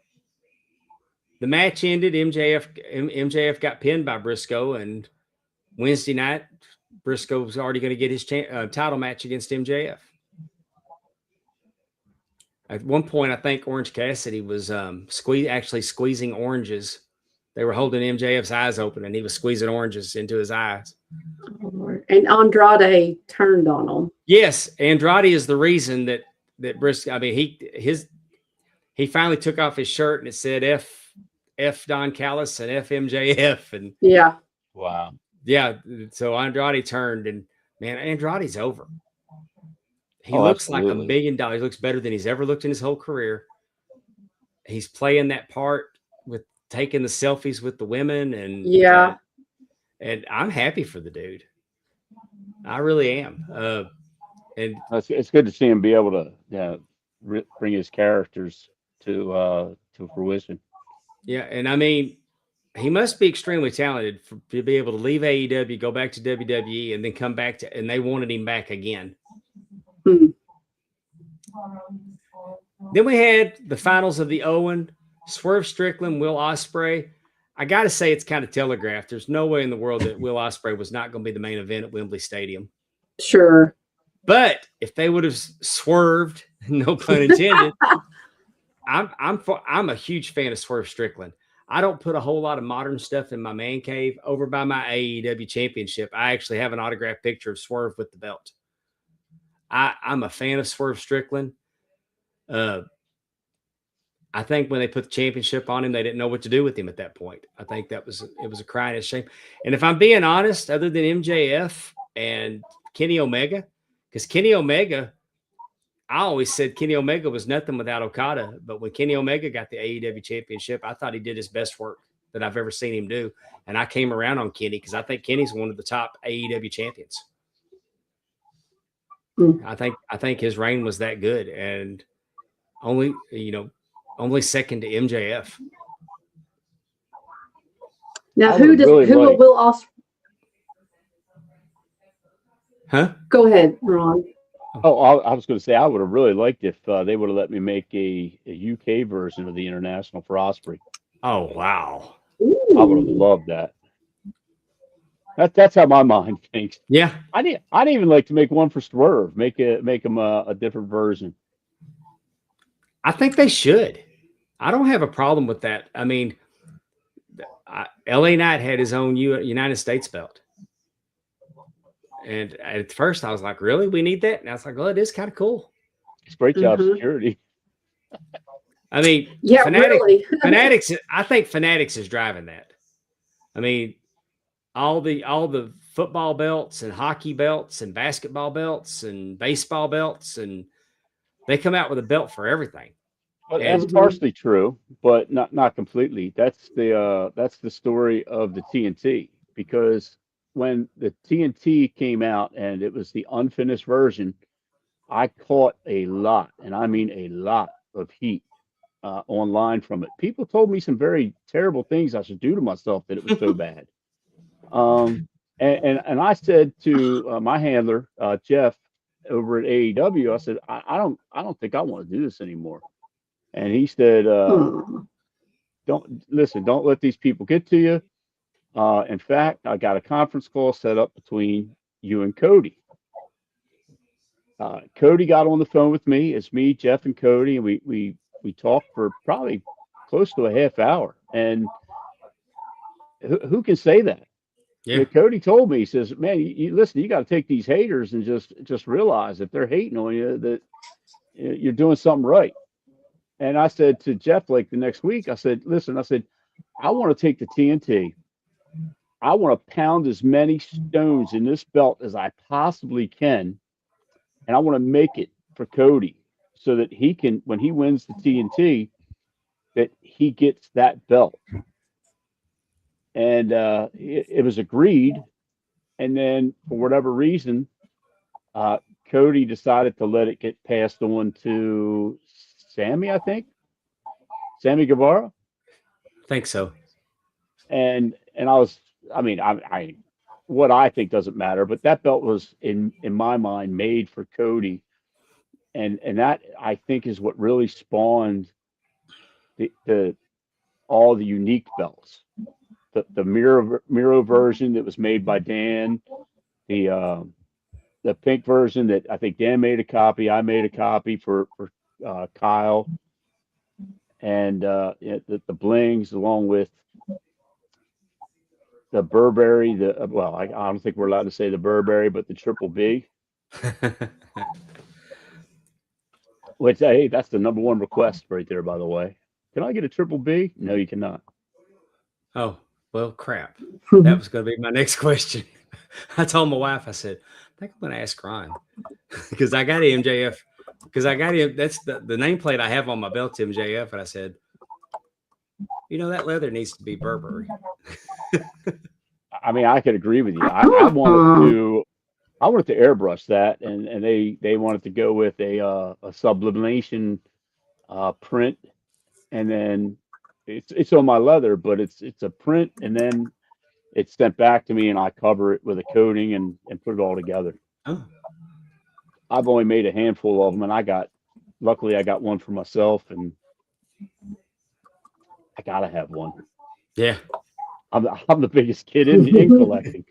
match ended. MJF got pinned by Briscoe, and Wednesday night, Briscoe was already going to get his title match against MJF. At one point, I think Orange Cassidy was squeezing oranges They were holding MJF's eyes open, and he was squeezing oranges into his eyes. And Andrade turned on him. Yes, Andrade is the reason that Briscoe. I mean, he finally took off his shirt and it said F Don Callis and F MJF, and yeah, wow, yeah. So Andrade turned, and man, Andrade's over. He looks like $1 million. He looks better than he's ever looked in his whole career. He's playing that part with taking the selfies with the women, and yeah. And I'm happy for the dude. I really am. And it's good to see him be able to bring his characters to fruition. Yeah, and I mean, he must be extremely talented to be able to leave AEW, go back to WWE, and then come back to, and they wanted him back again. Hmm. Then we had the finals of the Owen, Swerve Strickland, Will Ospreay. I got to say, it's kind of telegraphed. There's no way in the world that Will Ospreay was not going to be the main event at Wembley Stadium. Sure. But if they would have swerved, no pun intended, I'm a huge fan of Swerve Strickland. I don't put a whole lot of modern stuff in my man cave. Over by my AEW championship, I actually have an autographed picture of Swerve with the belt. I'm a fan of Swerve Strickland. I think when they put the championship on him, they didn't know what to do with him at that point. I think it was a crying shame. And if I'm being honest, other than MJF and Kenny Omega, because Kenny Omega, I always said Kenny Omega was nothing without Okada. But when Kenny Omega got the AEW championship, I thought he did his best work that I've ever seen him do. And I came around on Kenny because I think Kenny's one of the top AEW champions. I think his reign was that good, and only second to MJF. Now, who will Ospreay? Huh? Go ahead, Ron. Oh, I was going to say I would have really liked if they would have let me make a UK version of the International for Ospreay. Oh wow! Ooh. I would have loved that. That's how my mind thinks. Yeah, I'd even like to make one for Swerve. Make him a different version. I think they should. I don't have a problem with that. I mean, LA Knight had his own United States belt. And at first I was like, really? We need that? And I was like, well, it is kind of cool. It's great job security. I mean, yeah, really. Fanatics, I think Fanatics is driving that. I mean, all the football belts and hockey belts and basketball belts and baseball belts, and they come out with a belt for everything. Well, that's partially true, but not completely. That's the story of the TNT, because when the TNT came out and it was the unfinished version, I caught a lot, and I mean a lot of heat online from it. People told me some very terrible things I should do to myself that it was so bad. And I said to my handler, Jeff, over at AEW, I said, I don't think I want to do this anymore. And he said, don't let these people get to you. In fact, I got a conference call set up between you and Cody. Cody got on the phone with me. It's me, Jeff, and Cody, and we talked for probably close to a half hour. And who can say that? Yeah. You know, Cody told me, he says, man, you listen, you got to take these haters and just realize if they're hating on you that you're doing something right. And I said to Jeff, like the next week, I said, listen, I want to take the TNT. I want to pound as many stones in this belt as I possibly can. And I want to make it for Cody so that he can, when he wins the TNT, that he gets that belt. And it was agreed. And then for whatever reason, Cody decided to let it get passed on to Sammy, I think. Sammy Guevara? I think so. And I what I think doesn't matter, but that belt was in my mind made for Cody. And that I think is what really spawned the all the unique belts. The Miro version that was made by Dan, the pink version that I think Dan made a copy. I made a copy for Kyle, and the blings along with the Burberry, I don't think we're allowed to say the Burberry, but the Triple B, which hey, that's the number one request right there, by the way. Can I get a Triple B? No, you cannot. Oh, well, crap. That was going to be my next question. I told my wife, I said, I think I'm going to ask Ryan because I got MJF. Because I got him. That's the nameplate I have on my belt, MJF. And I said, that leather needs to be Burberry. I mean, I could agree with you. I wanted to airbrush that, and they wanted to go with a sublimation print, and then it's on my leather, but it's a print, and then it's sent back to me, and I cover it with a coating and put it all together. Oh. I've only made a handful of them, and luckily I got one for myself, and I gotta have one. Yeah, I'm the biggest kid in collecting.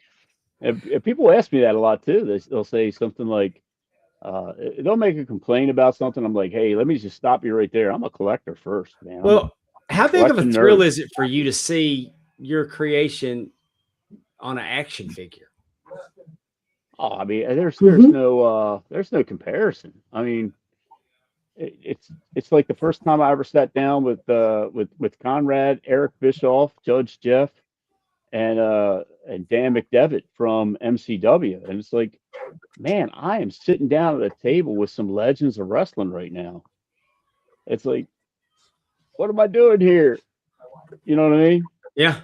And people ask me that a lot too. They'll say something like, they'll make a complaint about something. I'm like, hey, let me just stop you right there. I'm a collector first, man. Well, how big of a thrill is it for you to see your creation on an action figure? Oh, I mean, there's no comparison. I mean, it's like the first time I ever sat down with Conrad, Eric Bischoff, Judge Jeff, and Dan McDevitt from MCW, and it's like, man, I am sitting down at a table with some legends of wrestling right now. It's like, what am I doing here? You know what I mean? Yeah.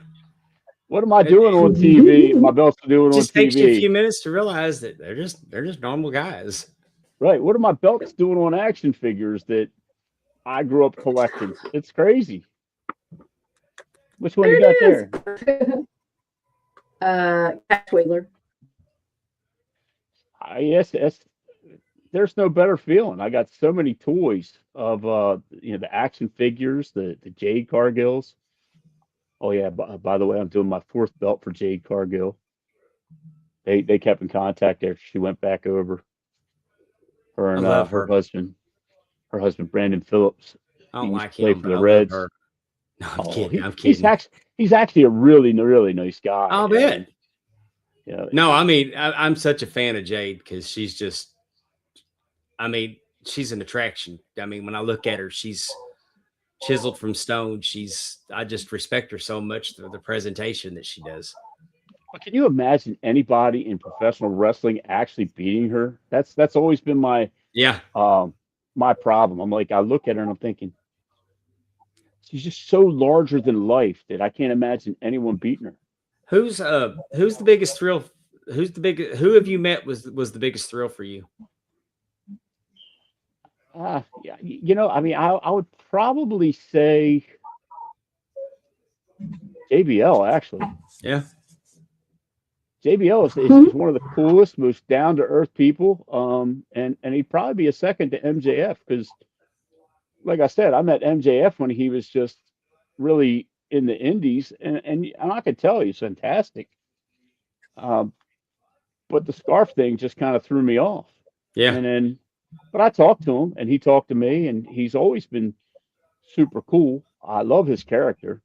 What am I doing on TV? My belt's doing on TV. It just takes you a few minutes to realize that they're just normal guys. Right. What are my belts doing on action figures that I grew up collecting? It's crazy. Which one you got there? Cash Wheeler. Yes, there's no better feeling. I got so many toys of the action figures, the Jade Cargills. Oh yeah, by the way, I'm doing my 4th belt for Jade Cargill. They kept in contact after she went back over. Her and her husband Brandon Phillips. I don't like him, but for the I Reds. love her. No, I'm kidding. I'm kidding. He's actually a really, really nice guy. I'll bet. Yeah. No, I mean, I'm such a fan of Jade because she's just, I mean, she's an attraction. I mean, when I look at her, she's chiseled from stone. I just respect her so much for the presentation that she does. Can you imagine anybody in professional wrestling actually beating her? That's always been my my problem. I'm like, I look at her and I'm thinking, she's just so larger than life that I can't imagine anyone beating her. Who's the biggest thrill? Who have you met was the biggest thrill for you? Yeah, I mean, I would probably say JBL, actually. Yeah. JBL is one of the coolest, most down to earth people. And he'd probably be a second to MJF because, like I said, I met MJF when he was just really in the indies, and I could tell he's fantastic. But the scarf thing just kind of threw me off. Yeah. But I talked to him and he talked to me, and he's always been super cool. I love his character.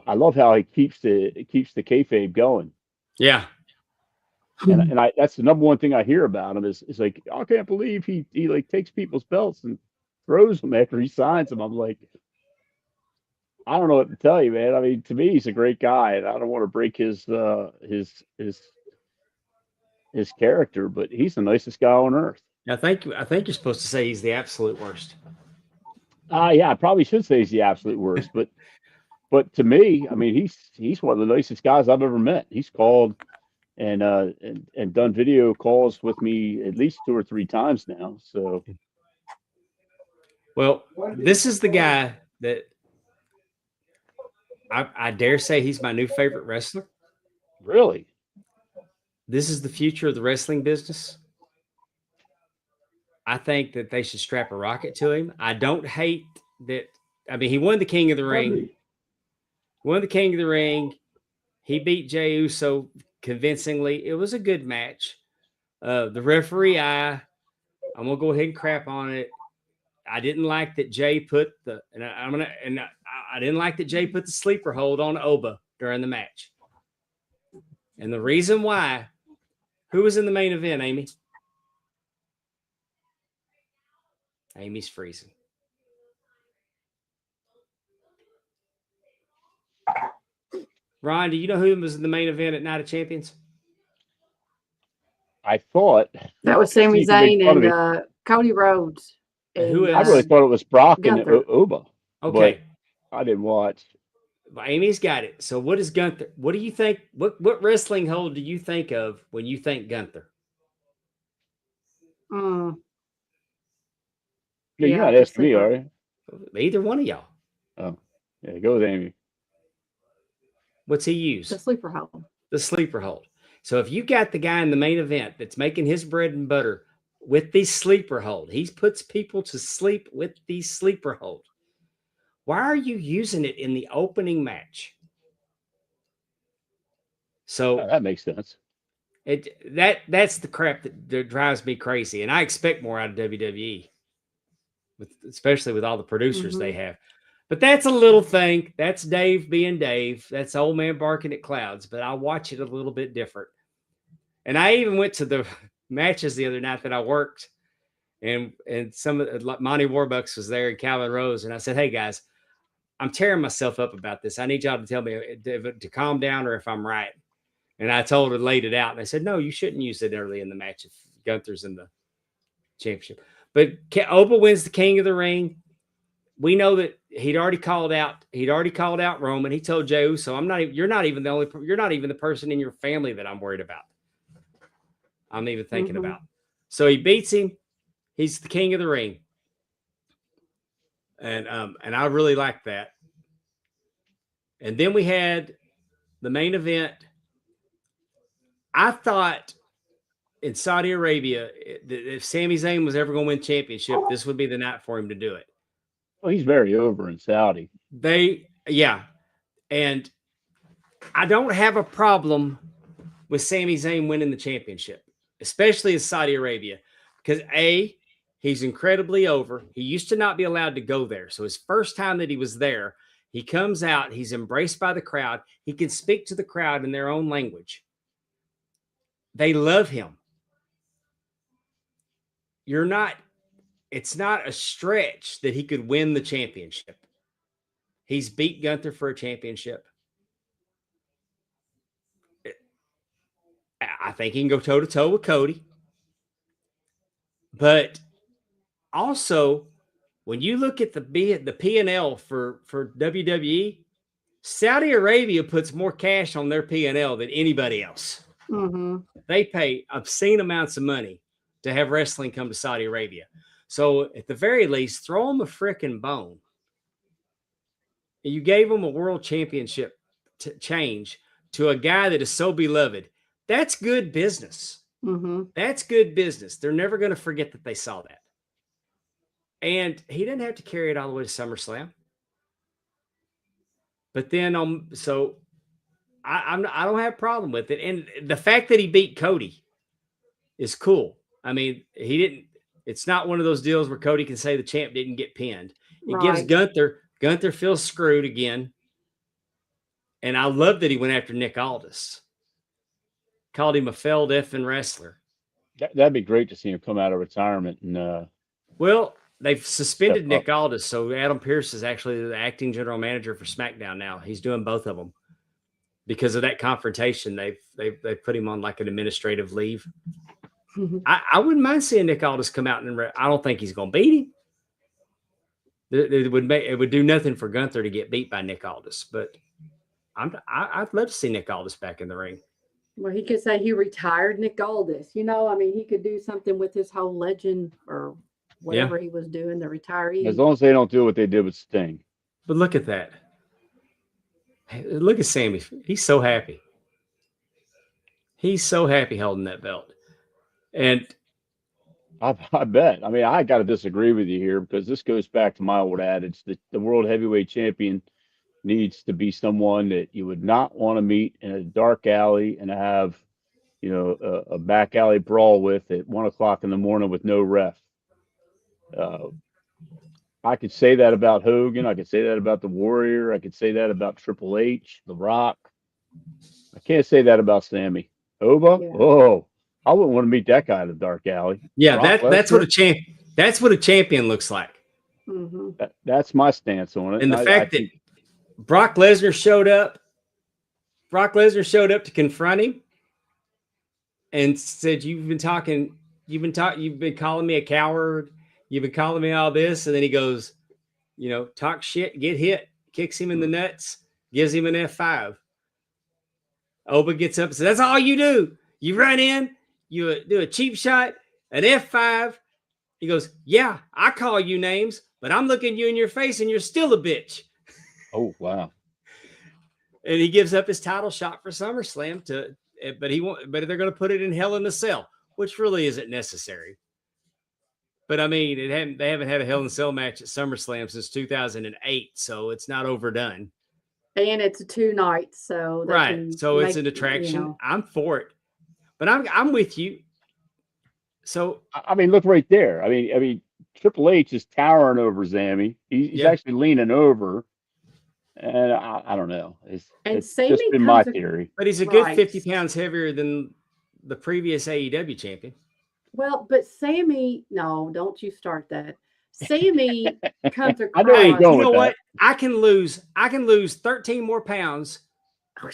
I love how he keeps the kayfabe going. Yeah. And that's the number one thing I hear about him is like, I can't believe he like takes people's belts and throws them after he signs them. I'm like, I don't know what to tell you, man. I mean, to me, he's a great guy, and I don't want to break his character, but he's the nicest guy on earth. I think you're supposed to say he's the absolute worst. Yeah, I probably should say he's the absolute worst, but to me, I mean, he's one of the nicest guys I've ever met. He's called and done video calls with me at least 2 or 3 times now. So, well, this is the guy that I dare say he's my new favorite wrestler. Really? This is the future of the wrestling business. I think that they should strap a rocket to him. I don't hate that. I mean, he won the King of the Ring. He beat Jey Uso convincingly. It was a good match. The referee, I'm gonna go ahead and crap on it. I didn't like that Jey put the sleeper hold on Oba. during the match. And the reason why, who was in the main event, Amy? Amy's freezing. Ron, do you know who was in the main event at Night of Champions? I thought that was Sami Zayn and Cody Rhodes. And who I really thought it was Brock Gunther. and Uba. Okay. But I didn't watch. Well, Amy's got it. So what is Gunther? What do you think? What wrestling hold do you think of when you think Gunther? Yeah, you're not asking me, are you? Either one of y'all. Oh, yeah, go with Amy. What's he use? The sleeper hold. The sleeper hold. So if you got the guy in the main event that's making his bread and butter with the sleeper hold, he puts people to sleep with the sleeper hold. Why are you using it in the opening match? So that makes sense. That's the crap that drives me crazy, and I expect more out of WWE, especially with all the producers they have. But that's a little thing. That's Dave being Dave. That's old man barking at clouds. But I watch it a little bit different. And I even went to the matches the other night that I worked, and some of like Monty Warbucks was there and Calvin Rose, and I said, "Hey guys, I'm tearing myself up about this. I need y'all to tell me to calm down or if I'm right." And I told her, laid it out, and I said, "No, you shouldn't use it early in the match if Gunther's in the championship." But Oba wins the King of the Ring. We know that he'd already called out Roman. He told Jey Uso, you're not even the person in your family that I'm worried about. I'm even thinking about. So he beats him. He's the King of the Ring. And I really like that. And then we had the main event. I thought in Saudi Arabia, if Sami Zayn was ever going to win championship, this would be the night for him to do it. Well, he's very over in Saudi. And I don't have a problem with Sami Zayn winning the championship, especially in Saudi Arabia, because he's incredibly over. He used to not be allowed to go there. So his first time that he was there, he comes out, he's embraced by the crowd. He can speak to the crowd in their own language. They love him. It's not a stretch that he could win the championship. He's beat Gunther for a championship. I think he can go toe-to-toe with Cody. But also, when you look at the P&L for WWE, Saudi Arabia puts more cash on their P&L than anybody else. They pay obscene amounts of money to have wrestling come to Saudi Arabia. So at the very least, throw them a frickin' bone. You gave them a world championship change to a guy that is so beloved. That's good business. That's good business. They're never going to forget that they saw that. And he didn't have to carry it all the way to SummerSlam. But then, I don't have a problem with it. And the fact that he beat Cody is cool. I mean, it's not one of those deals where Cody can say the champ didn't get pinned. It gives Gunther feels screwed again. And I love that he went after Nick Aldis. Called him a failed effing wrestler. That'd be great to see him come out of retirement. And well, they've suspended Nick Aldis, so Adam Pearce is actually the acting general manager for SmackDown now. He's doing both of them because of that confrontation. They've put him on like an administrative leave. I wouldn't mind seeing Nick Aldis come out, and I don't think he's going to beat him. It would do nothing for Gunther to get beat by Nick Aldis, but I'd love to see Nick Aldis back in the ring. Well, he could say he retired Nick Aldis. I mean, he could do something with his whole legend or whatever he was doing, the retiree. As long as they don't do what they did with Sting. But look at that. Look at Sammy. He's so happy. He's so happy holding that belt. And I bet. I mean, I got to disagree with you here because this goes back to my old adage that the world heavyweight champion needs to be someone that you would not want to meet in a dark alley and have, a back alley brawl with at 1:00 in the morning with no ref. I could say that about Hogan. I could say that about the Warrior. I could say that about Triple H, The Rock. I can't say that about Sammy. Oba? Yeah. Oh, I wouldn't want to meet that guy in the dark alley. Yeah, Brock that's what Lesnar? that's what a champion looks like. Hmm. That's my stance on it. And the I fact that think Brock Lesnar showed up to confront him and said, you've been calling me a coward, you've been calling me all this, and then he goes, talk shit, get hit, kicks him in the nuts, gives him an F5. Oba gets up and says, that's all you do. You run in, you do a cheap shot, an F5. He goes, yeah, I call you names, but I'm looking you in your face and you're still a bitch. oh wow. And he gives up his title shot for SummerSlam but they're going to put it in Hell in a Cell, which really isn't necessary. But I mean, they haven't had a Hell in a Cell match at SummerSlam since 2008, so it's not overdone. And it's 2 nights, so right. So it's an attraction. I'm for it, but I'm with you. So I mean, look right there. I mean, Triple H is towering over Sammy. He's actually leaning over, and I don't know. It's just been my theory. But he's a good 50 pounds heavier than the previous AEW champion. Well, but Sammy, no, don't you start that. Sammy comes across. I know you're going with what? I can lose 13 more pounds,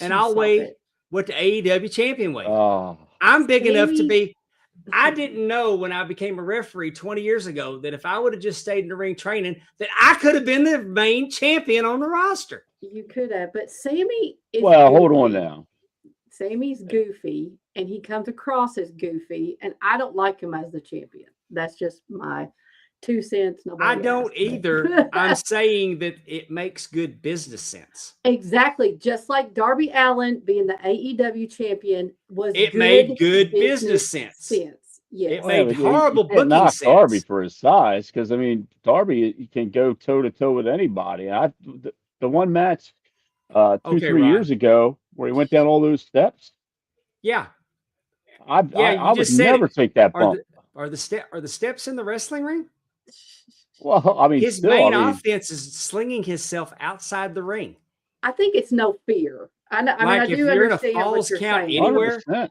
and I'll weigh what the AEW champion weighs. Oh, I'm big enough to be. I didn't know when I became a referee 20 years ago that if I would have just stayed in the ring training, that I could have been the main champion on the roster. You could have, but Sammy is hold on now. Sammy's goofy, and he comes across as goofy, and I don't like him as the champion. That's just my 2 cents. I don't either. I'm saying that it makes good business sense. Exactly. Just like Darby Allin being the AEW champion made good business sense. Yes. It made horrible booking sense. Darby for his size, because I mean, Darby can go toe to toe with anybody. The one match 2-3 years ago where he went down all those steps. Yeah. I would never take that bump. Are the steps in the wrestling ring? Well, I mean, his main offense is slinging himself outside the ring. I think it's no fear. I do understand what you're saying.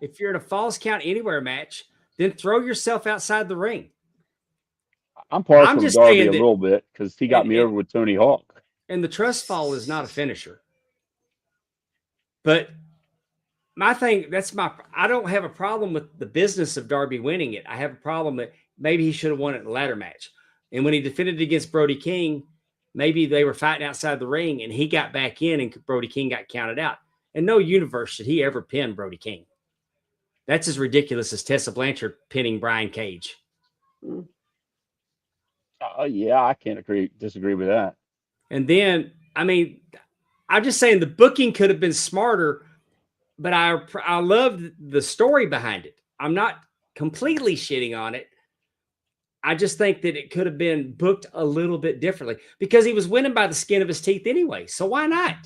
If you're in a Falls Count Anywhere match, then throw yourself outside the ring. I'm partial to Darby a little bit because he got me over with Tony Hawk. And the trust fall is not a finisher. But my thing, I don't have a problem with the business of Darby winning it. I have a problem that maybe he should have won it in a ladder match. And when he defended against Brody King, maybe they were fighting outside the ring and he got back in and Brody King got counted out. In no universe should he ever pin Brody King. That's as ridiculous as Tessa Blanchard pinning Brian Cage. Yeah, I can't disagree with that. And then, I mean, I'm just saying the booking could have been smarter, but I loved the story behind it. I'm not completely shitting on it. I just think that it could have been booked a little bit differently because he was winning by the skin of his teeth anyway. So why not?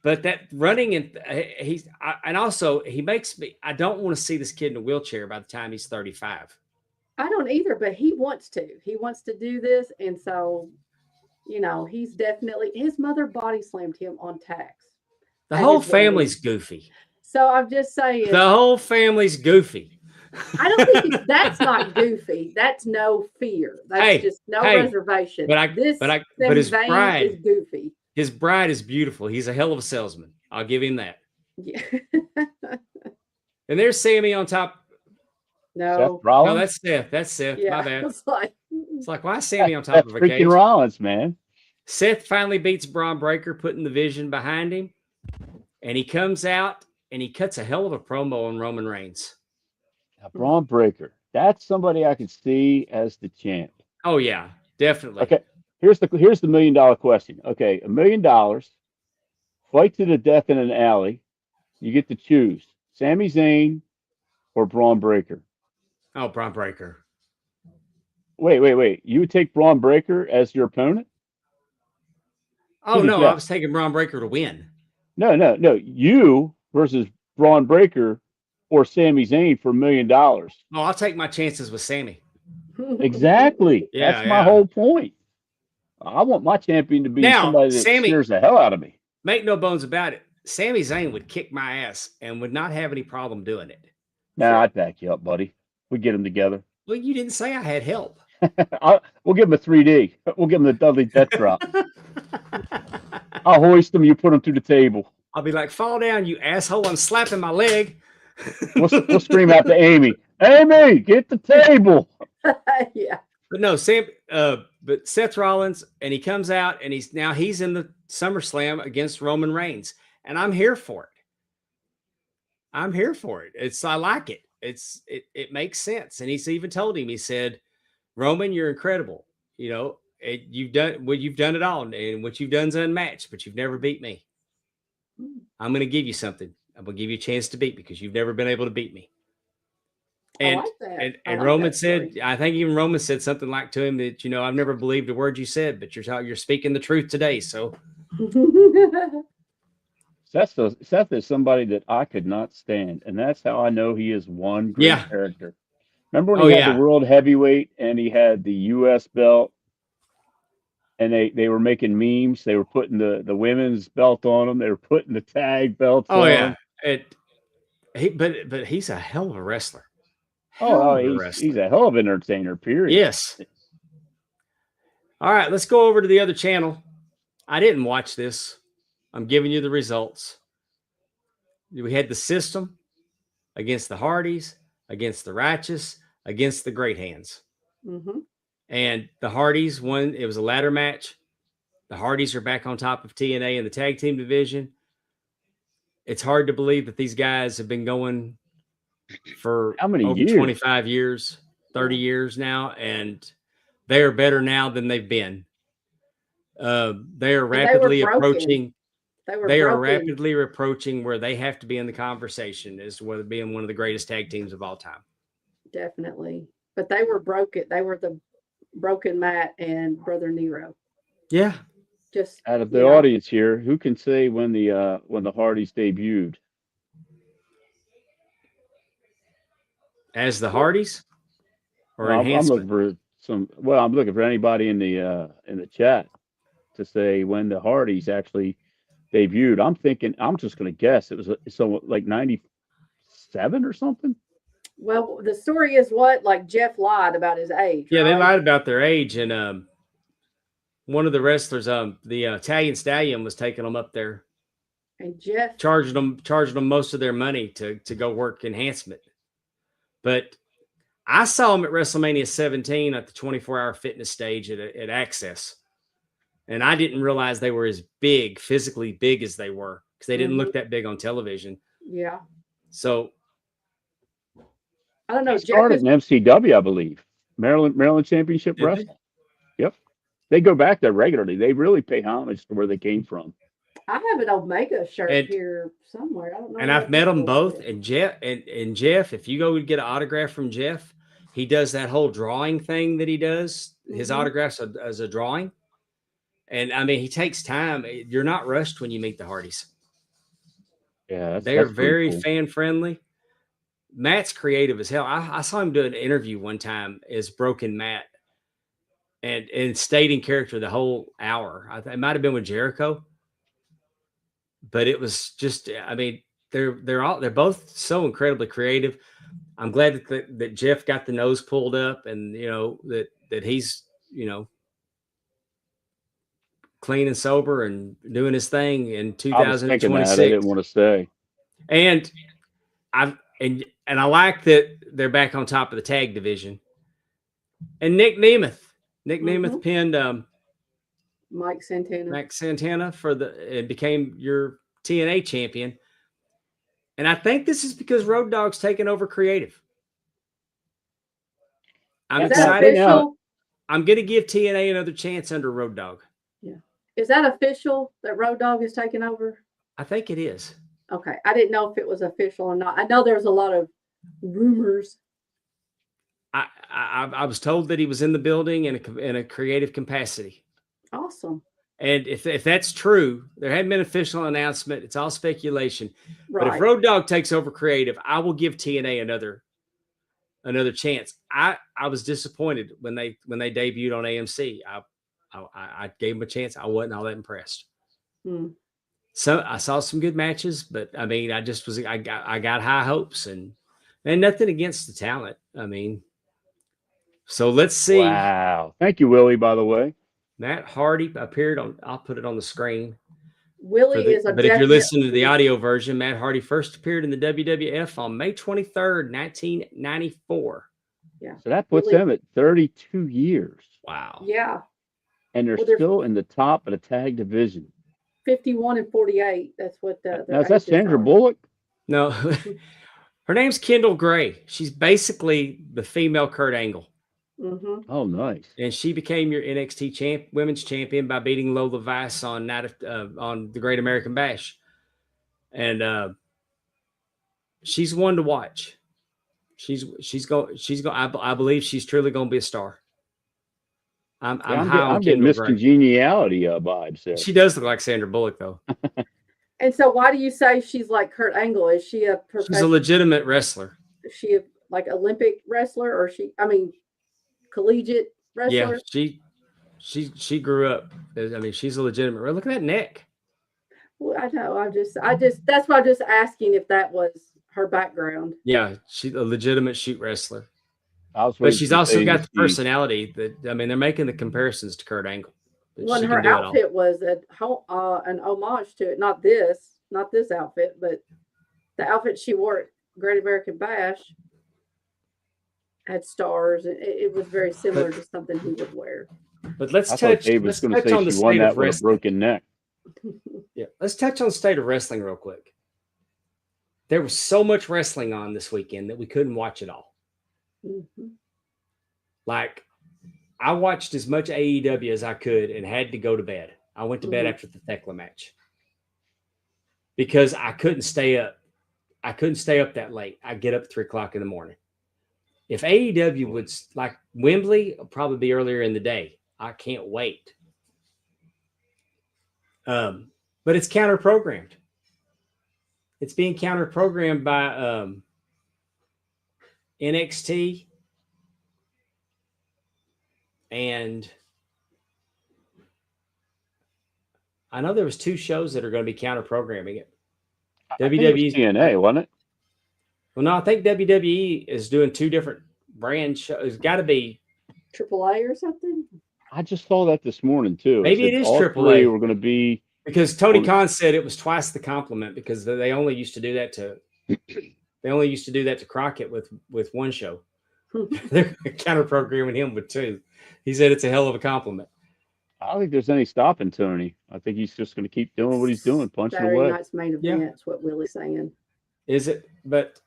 But that running and also he makes me, I don't want to see this kid in a wheelchair by the time he's 35. I don't either, but he wants to do this. And so, he's definitely, his mother body slammed him on tax. The whole family's goofy. So I'm just saying. The whole family's goofy. I don't think that's not goofy. That's no fear. That's just no reservation. But his bride is goofy. His bride is beautiful. He's a hell of a salesman. I'll give him that. Yeah. And there's Sammy on top. No, that's Seth. That's Seth. Yeah, my bad. It's like why is Sammy on top of a cage? Freaking Rollins, man. Seth finally beats Braun Breaker, putting the vision behind him, and he comes out and he cuts a hell of a promo on Roman Reigns. Now, Braun Breaker. That's somebody I could see as the champ. Oh yeah, definitely. Okay, here's the $1 million question. Okay, $1 million, fight to the death in an alley. You get to choose Sami Zayn or Braun Breaker. Oh, Braun Breaker. Wait. You would take Braun Breaker as your opponent? Oh, no, I was taking Braun Breaker to win. No. You versus Braun Breaker or Sami Zayn for $1 million. Oh, I'll take my chances with Sammy. Exactly. Yeah, That's my yeah. whole point. I want my champion to be Now, somebody that Sammy, scares the hell out of me. make no bones about it. Sami Zayn would kick my ass and would not have any problem doing it. Nah, I'd back you up, buddy. We get them together. Well, you didn't say I had help. We'll give him a 3D. We'll give him the Dudley Death Drop. I'll hoist him. You put him through the table. I'll be like, fall down, you asshole. I'm slapping my leg. We'll scream out to Amy. Amy, get the table. Yeah. But no, but Seth Rollins, and he comes out and he's in the SummerSlam against Roman Reigns. And I'm here for it. I like it. It makes sense. And he's even told him, he said, Roman, you're incredible. You know, you've done it all. And what you've done's unmatched, but you've never beat me. I'm going to give you something. I'm going to give you a chance to beat me because you've never been able to beat me. And, I like that. and Roman said, I think even Roman said something like to him that, I've never believed a word you said, but you're speaking the truth today. So Seth is somebody that I could not stand. And that's how I know he is one great character. Remember when he had the world heavyweight and he had the U.S. belt and they were making memes. They were putting the women's belt on them. They were putting the tag belts on them. But he's a hell of a wrestler. He's a hell of an entertainer, period. Yes. All right, let's go over to the other channel. I didn't watch this. I'm giving you the results. We had the System against the Hardys, against the Righteous, against the Great Hands. Mm-hmm. And the Hardys won. It was a ladder match. The Hardys are back on top of TNA in the tag team division. It's hard to believe that these guys have been going for how many over years? 25 years, 30 years now, and they are better now than they've been. They are rapidly approaching. They are rapidly approaching where they have to be in the conversation as whether being one of the greatest tag teams of all time. Definitely. But they were broken. They were the Broken Matt and Brother Nero. Yeah. Just out of the audience here, who can say when the Hardys debuted? As the Hardys? Or I'm enhancement? I'm looking for anybody in the chat to say when the Hardys actually debuted. I'm just going to guess it was like 97 or something. Well, the story is like Jeff lied about his age. Yeah, right? they lied about their age, and one of the wrestlers, the Italian Stallion, was taking them up there, and Jeff charging them most of their money to go work enhancement. But I saw them at WrestleMania 17 at the 24-hour fitness stage at Access. And I didn't realize they were as physically big as they were, because they didn't look that big on television. Yeah. So I don't know. They started in MCW, I believe. Maryland Championship Wrestling. Yep. They go back there regularly. They really pay homage to where they came from. I have an Omega shirt here somewhere. I don't know. And I've met them both. And Jeff, if you go get an autograph from Jeff, he does that whole drawing thing that he does. His autographs as a drawing. And I mean, he takes time. You're not rushed when you meet the Hardys. Yeah, they are very fan friendly. Matt's creative as hell. I saw him do an interview one time as Broken Matt, and stayed in character the whole hour. It might have been with Jericho, but it was just. I mean, they're both so incredibly creative. I'm glad that Jeff got the nose pulled up, and that he's clean and sober and doing his thing in 2026. I didn't want to say. And I like that they're back on top of the tag division. And Nick Nemeth pinned Mike Santana and became your TNA champion. And I think this is because Road Dogg's taking over creative. I'm excited. I'm going to give TNA another chance under Road Dogg. Yeah. Is that official that Road Dogg is taking over? I think it is. Okay. I didn't know if it was official or not. I know there's a lot of rumors. I was told that he was in the building in a creative capacity. Awesome. And if that's true, there hadn't been an official announcement. It's all speculation. Right. But if Road Dogg takes over creative, I will give TNA another chance. I was disappointed when they debuted on AMC. I gave them a chance. I wasn't all that impressed. So I saw some good matches, but I mean, I got high hopes and nothing against the talent. I mean, so let's see. Wow. Thank you, Willie, by the way. Matt Hardy appeared on, I'll put it on the screen. Willie is a but if you're listening to the audio version, Matt Hardy first appeared in the WWF on May 23rd, 1994. Yeah. So that puts them at 32 years. Wow. Yeah. And they're still in the top of the tag division. 51 and 48. That's what the. Now, is that Sandra Bullock? No. Her name's Kendall Gray. She's basically the female Kurt Angle. Mm-hmm. Oh, nice. And she became your NXT women's champion by beating Lola Vice on on the Great American Bash. And she's one to watch. I believe she's truly going to be a star. I'm getting Miss Congeniality vibes there. She does look like Sandra Bullock, though. And so, why do you say she's like Kurt Angle? Is she a professional? She's a legitimate wrestler. Is she like Olympic wrestler, or collegiate wrestler? Yeah, she grew up. I mean, she's a legitimate. Look at that neck. Well, I know. That's why I'm just asking if that was her background. Yeah, she's a legitimate shoot wrestler. But she's also got the personality that, I mean, they're making the comparisons to Kurt Angle. Well, her outfit was an homage to it. Not this outfit, but the outfit she wore at Great American Bash had stars. It was very similar to something he would wear. But let's touch on the state of wrestling. With a broken neck. Yeah, let's touch on the state of wrestling real quick. There was so much wrestling on this weekend that we couldn't watch it all. Mm-hmm. Like, I watched as much AEW as I could and had to go to bed. I went to bed after the Thekla match because I couldn't stay up. I couldn't stay up that late. I get up at 3 o'clock in the morning. If AEW would, like Wembley, will probably be earlier in the day. I can't wait. But it's counter-programmed. It's being counter-programmed by NXT and I know there was 2 shows that are going to be counter-programming it. WWE TNA, wasn't it? Well, no, I think WWE is doing 2 different brand shows. It's got to be AAA or something. I just saw that this morning too. Maybe it is AAA. We're going to be because Tony Khan said it was twice the compliment because they only used to do that to Crockett with 1 show. They're counter programming him with 2. He said it's a hell of a compliment. I don't think there's any stopping Tony. I think he's just going to keep doing what he's doing, punching Saturday away. Night's main event. Yeah. That's what Willie's saying. Is it? But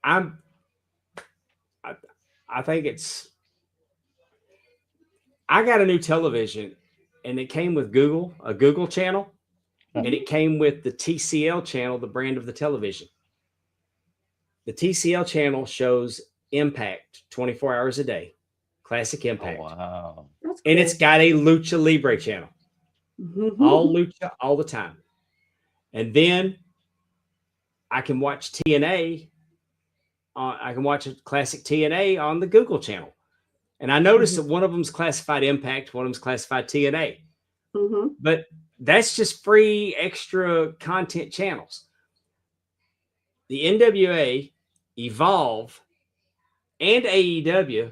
I think it's. I got a new television, and it came with a Google channel, and it came with the TCL channel, the brand of the television. The TCL channel shows Impact 24 hours a day, classic Impact. Oh, wow. That's cool. And it's got a Lucha Libre channel, all Lucha all the time. And then I can watch TNA. I can watch a classic TNA on the Google channel. And I noticed that one of them's classified Impact, one of them's classified TNA. But that's just free extra content channels. The NWA, Evolve, and AEW,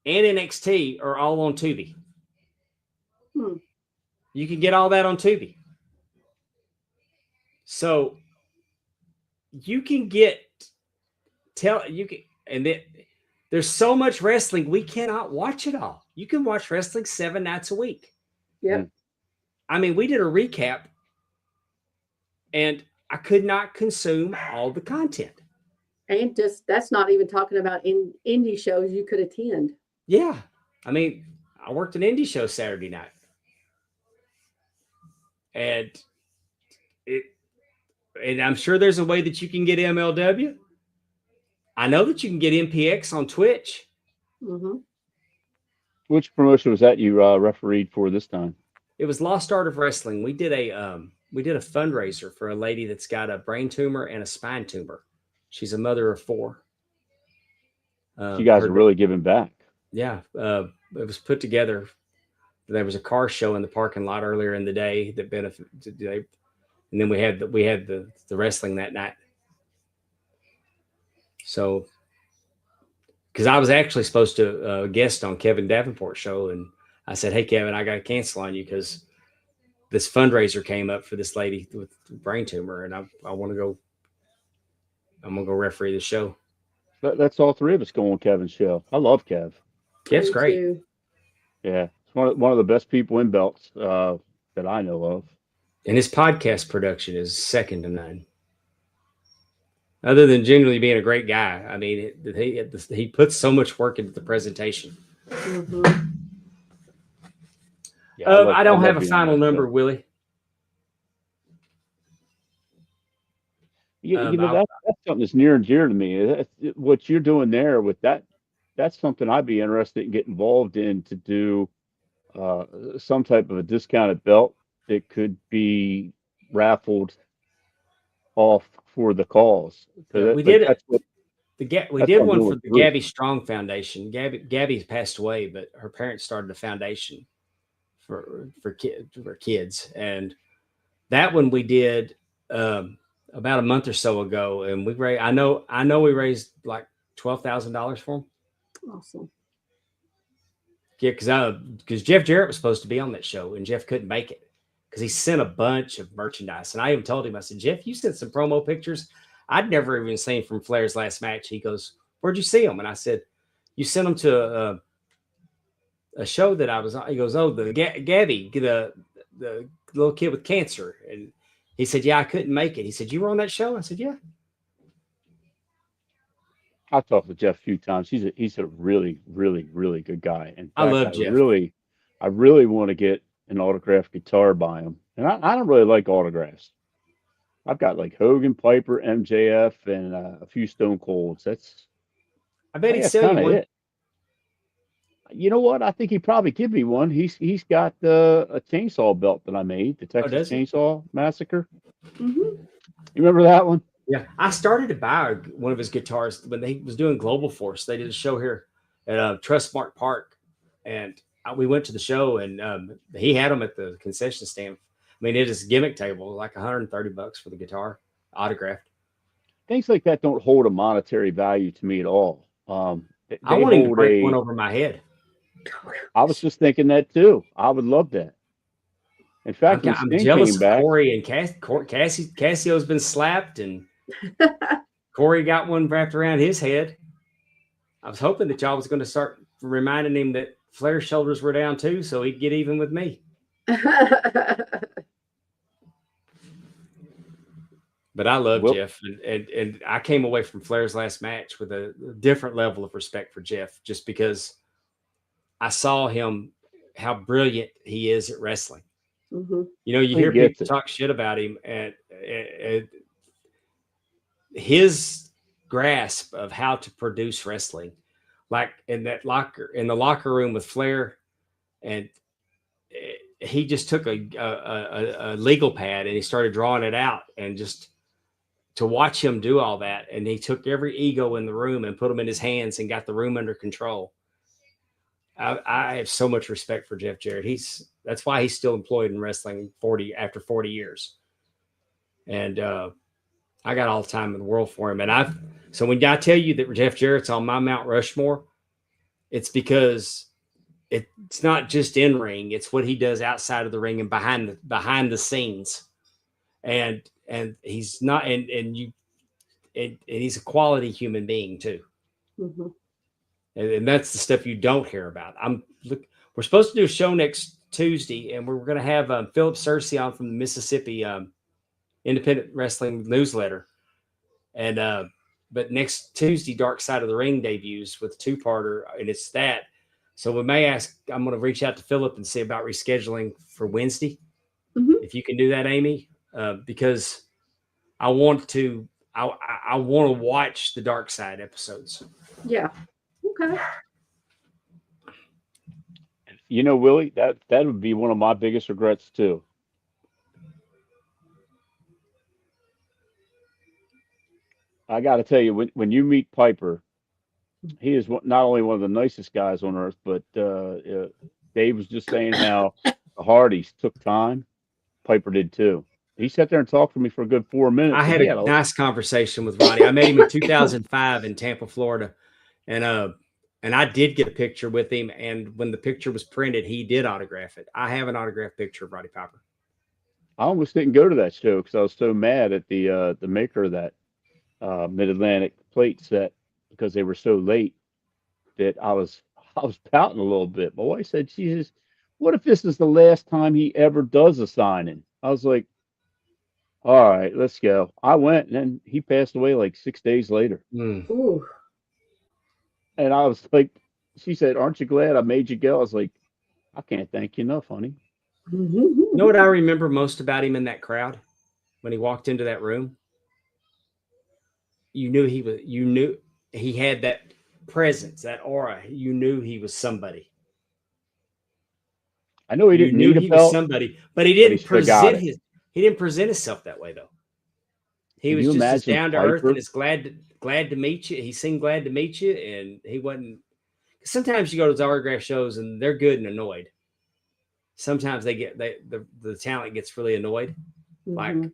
and NXT are all on Tubi. You can get all that on Tubi. So you can there's so much wrestling, we cannot watch it all. You can watch wrestling 7 nights a week. Yeah. I mean, we did a recap and I could not consume all the content. And that's not even talking about indie shows you could attend. Yeah. I mean, I worked an indie show Saturday night. And I'm sure there's a way that you can get MLW. I know that you can get MPX on Twitch. Which promotion was that you refereed for this time? It was Lost Art of Wrestling. We did a fundraiser for a lady that's got a brain tumor and a spine tumor. She's a mother of 4. You guys are Heard really giving back. yeah, it was put together. There was a car show in the parking lot earlier in the day that benefited, and then we had the wrestling that night. So, because I was actually supposed to guest on Kevin Davenport's show, and I said, "Hey, Kevin, I got to cancel on you because this fundraiser came up for this lady with brain tumor, and I want to go. I'm gonna go referee the show." That's all three of us going on Kevin's show. I love Kev. Kev's Me great. too. Yeah, it's one of the best people in belts that I know of. And his podcast production is second to none. Other than generally being a great guy, I mean, he puts so much work into the presentation. Mm-hmm. Yeah, I don't have a being final on that number, show. Willie. You know that's something that's near and dear to me. What you're doing there with that, that's something I'd be interested in getting involved in to do uh, some type of a discounted belt that could be raffled off for the cause. Yeah, we Like did it. we We that's did what I'm one doing for with the Bruce. Gabby Strong Foundation. Gabby passed away, but her parents started a foundation for kids, and that one we did about a month or so ago, and we raised. I know we raised like $12,000 for them. Awesome. Yeah, because Jeff Jarrett was supposed to be on that show, and Jeff couldn't make it because he sent a bunch of merchandise. And I even told him, I said, Jeff, you sent some promo pictures I'd never even seen from Flair's last match. He goes, where'd you see them? And I said, you sent them to a show that I was on. He goes, oh, the Gabby, the little kid with cancer. And he said, yeah, I couldn't make it. He said, you were on that show? I said, yeah. I've talked with Jeff a few times. He's a really, really, really good guy. In I fact, love Jeff. I really want to get an autographed guitar by him. And I don't really like autographs. I've got like Hogan, Piper, MJF, and a few Stone Colds. I bet he'd That's sell you kind of one. it. You know what? I think he'd probably give me one. He's got a chainsaw belt that I made, the Texas does he? Chainsaw Massacre. Mm-hmm. You remember that one? Yeah, I started to buy one of his guitars when he was doing Global Force. They did a show here at Trustmark Park, and we went to the show, and he had them at the concession stand. I mean, it is gimmick table, like $130 for the guitar, autographed. Things like that don't hold a monetary value to me at all. I They want him to hold break one over my head. I was just thinking that too. I would love that. In fact, when I'm Sting jealous came of back, Corey and Cassio's been slapped, and Corey got one wrapped around his head. I was hoping that y'all was going to start reminding him that Flair's shoulders were down too, so he'd get even with me. But I love Jeff, and I came away from Flair's last match with a different level of respect for Jeff, just because I saw him, how brilliant he is at wrestling. Mm-hmm. You know, you hear people talk shit about him, and his grasp of how to produce wrestling, like in the locker room with Flair, and he just took a legal pad and he started drawing it out, and just to watch him do all that, and he took every ego in the room and put them in his hands and got the room under control. I have so much respect for Jeff Jarrett. That's why he's still employed in wrestling after 40 years. And I got all the time in the world for him. And so when I tell you that Jeff Jarrett's on my Mount Rushmore, it's because it's not just in ring, it's what he does outside of the ring and behind the scenes. And he's not, and he's a quality human being too. Mm-hmm. And that's the stuff you don't hear about. We're supposed to do a show next Tuesday, and we're going to have Philip Searcy on from the Mississippi Independent Wrestling Newsletter. And but next Tuesday, Dark Side of the Ring debuts with a two-parter, and it's that. So we may ask. I'm going to reach out to Philip and see about rescheduling for Wednesday, if you can do that, Amy, because I want to. I want to watch the Dark Side episodes. Yeah. Okay. You know, Willie, that would be one of my biggest regrets too. I got to tell you, when you meet Piper, he is not only one of the nicest guys on earth, but Dave was just saying how the Hardys took time. Piper did too. He sat there and talked to me for a good 4 I minutes, and had he a had a nice conversation with Ronnie. I met him in 2005 in Tampa, Florida, and I did get a picture with him. And when the picture was printed, he did autograph it. I have an autographed picture of Roddy Piper. I almost didn't go to that show because I was so mad at the maker of that Mid Atlantic plate set because they were so late that I was pouting a little bit. My wife said, "Jesus, what if this is the last time he ever does a signing?" I was like, "All right, let's go." I went, and then he passed away like 6 days later, Mm. Ooh. and I was like, "She said, aren't you glad I made you go?" I was like, "I can't thank you enough, honey." You know what I remember most about him in that crowd when he walked into that room? You knew he had that presence, that aura. You knew he was somebody. I know he You didn't knew need a he was belt, somebody, but he but he didn't still got it. he didn't present himself that way though. He Can was you just as imagine down to earth and Piper? as glad to meet you. He seemed glad to meet you, and he wasn't. Sometimes you go to those autograph shows and they're good and annoyed. Sometimes the talent gets really annoyed. Like, Mhm.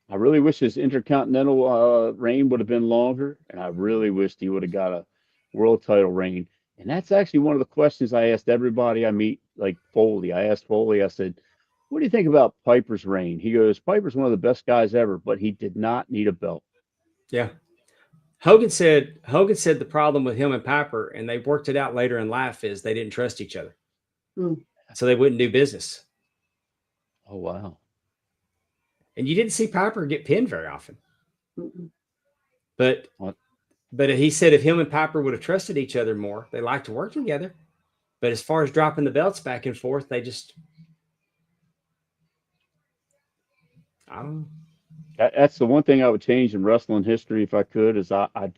I really wish his Intercontinental reign would have been longer, and I really wished he would have got a world title reign. And that's actually one of the questions I asked everybody I meet, like Foley. I asked Foley, I said, "What do you think about Piper's reign?" He goes, "Piper's one of the best guys ever, but he did not need a belt." yeah. Hogan said the problem with him and Piper, and they worked it out later in life, is they didn't trust each other. Mm. So they wouldn't do business. Oh wow. And you didn't see Piper get pinned very often. Mm-mm. But What? but he said if him and Piper would have trusted each other more, they like to work together. But as far as dropping the belts back and forth, they just I don't know. That's the one thing I would change in wrestling history if I could is I'd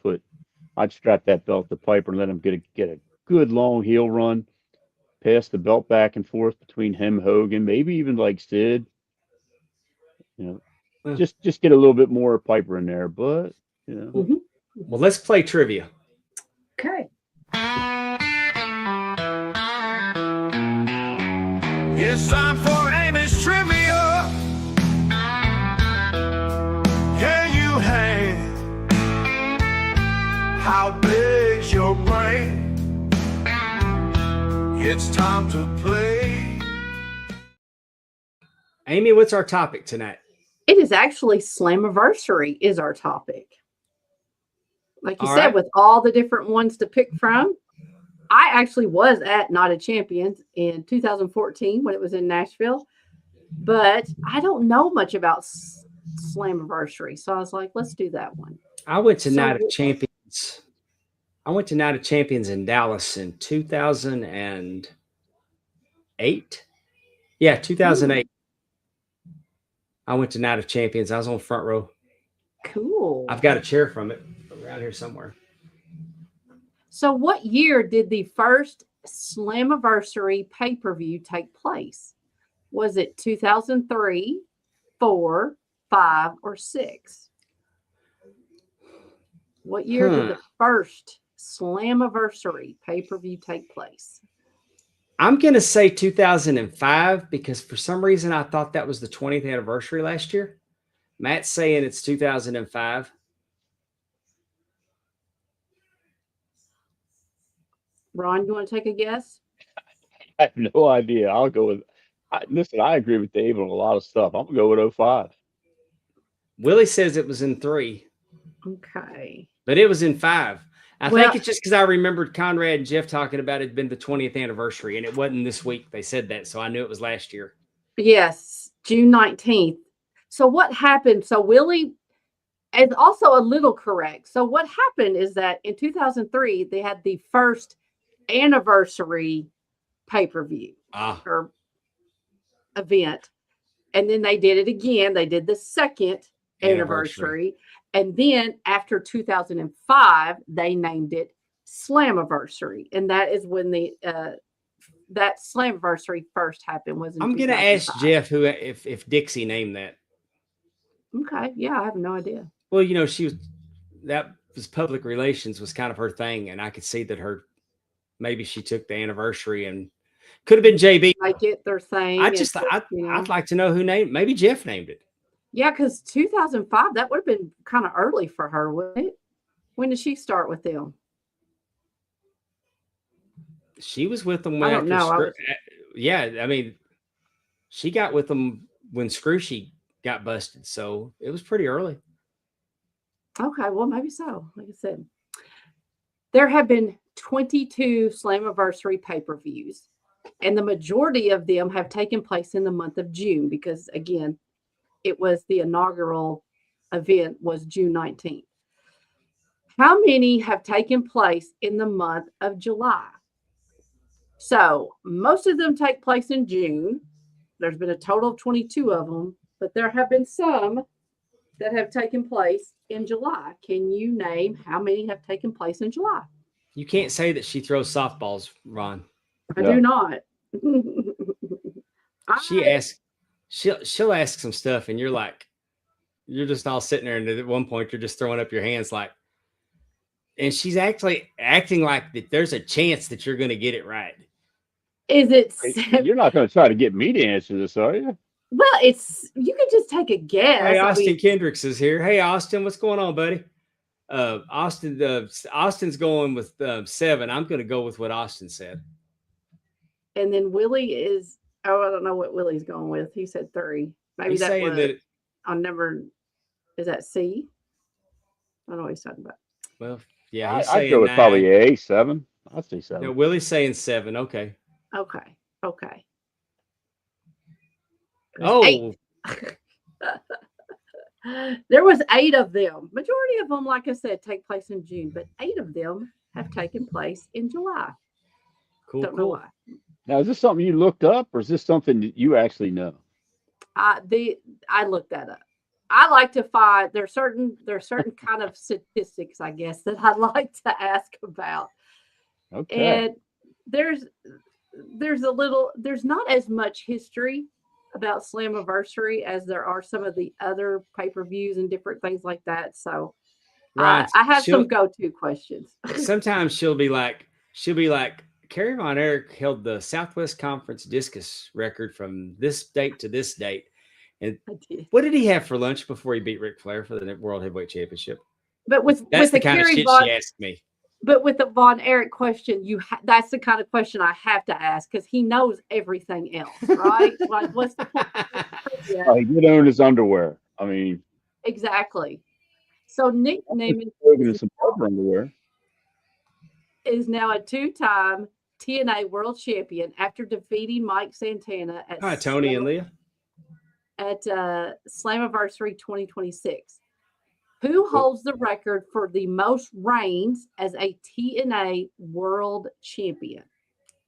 strap that belt to Piper and let him get a good long heel run, pass the belt back and forth between him, Hogan, maybe even like Sid. You know, Uh, just get a little bit more Piper in there, but you know, Mhm. well, let's play trivia. Okay. It's time for Amy's trivia. Can you hang? How big's your brain? It's time to play. Amy, what's our topic tonight? It is actually Slammiversary is our topic. Like you All said, right. with all the different ones to pick from. I actually was at Not a Champions in 2014 when it was in Nashville, but I don't know much about Slammiversary. So I was like, let's do that one. I went to So- Night of Champions. I went to Night of Champions in Dallas in 2008. Yeah, 2008. I went to Night of Champions. I was on front row. Cool. I've got a chair from it around here somewhere. So what year did the first Slammiversary pay-per-view take place? Was it 2003, 4, 5, or 6? What year did the first Slammiversary pay-per-view take place? I'm going to say 2005 because for some reason I thought that was the 20th anniversary last year. Matt's saying it's 2005. Ron, you want to take a guess? I have no idea. I'll go with. Listen, I agree with Dave on a lot of stuff. I'm gonna go with 05. Willie says it was in 3, Okay. but it was in 5. I Well- think it's just because I remembered Conrad and Jeff talking about it had been the 20th anniversary, and it wasn't this week. They said that, so I knew it was last year. Yes, June 19th. So what happened? So Willie is also a little correct. So what happened is that in 2003, they had the first anniversary pay-per-view Ah, or event. And then they did it again. They did the second anniversary. And then after 2005, they named it Slammiversary. And that is when the that Slammiversary first happened was in I'm going to ask 2005. Jeff if Dixie named that. Okay. Yeah, I have no idea. Well, you know, she was that public relations was kind of her thing, and I could see that maybe she took the anniversary and could have been JB. Make it their thing. I'd like to know who named. Maybe Jeff named it. Yeah, because 2005, that would have been kind of early for her, wouldn't it? when did she start with them? She was with them I don't know. Yeah, I mean, she got with them when Scroochie got busted, so it was pretty early. Okay, well, maybe so. Like I said, there have been 22 Slammiversary pay-per-views, and the majority of them have taken place in the month of June because, again, it was the inaugural event was June 19th. How many have taken place in the month of July? So most of them take place in June. There's been a total of 22 of them, but there have been some that have taken place in July. Can you name how many have taken place in July? You can't say that she throws softballs, Ron. I do not. She'll ask some stuff, and you're just all sitting there, and at one point you're just throwing up your hands and she's actually acting like that there's a chance that you're going to get it right. Is it? You're not going to try to get me to answer this, are you? Well, you could just take a guess. Hey, Austin Kendricks is here. Hey, Austin, what's going on, buddy? Austin's going with 7. I'm going to go with what Austin said. And then Willie is. Oh, I don't know what Willie's going with. He said 3. Maybe He's saying that. I'll never. Is that C? I don't know what he's talking about. Well, yeah, he's I'd go with 9. probably A, 7. I'd say 7. No, Willie's saying 7. Okay. Okay. Oh. There was 8 of them. Majority of them, like I said, take place in June, but 8 of them have taken place in July. Cool. Don't know why. Now, is this something you looked up, or is this something that you actually know? I looked that up. I like to find there's certain kind of statistics, I guess, that I like to ask about. Okay. And there's not as much history about Slammiversary as there are some of the other pay-per-views and different things like that. So Right. I have some go-to questions. Sometimes she'll be like, Kerry Von Erich held the Southwest Conference discus record from this date to this date. And what did he have for lunch before he beat Ric Flair for the World Heavyweight Championship? But That's the kind of shit she asked me. But with the Von Erich question, that's the kind of question I have to ask because he knows everything else, right? Like, what's the point? He did own his underwear. I mean, exactly. So nicknaming some underwear is now a 2-time TNA World Champion after defeating Mike Santana at Hi, Tony and Leah. At Slammiversary 2026. Who holds the record for the most reigns as a TNA World Champion?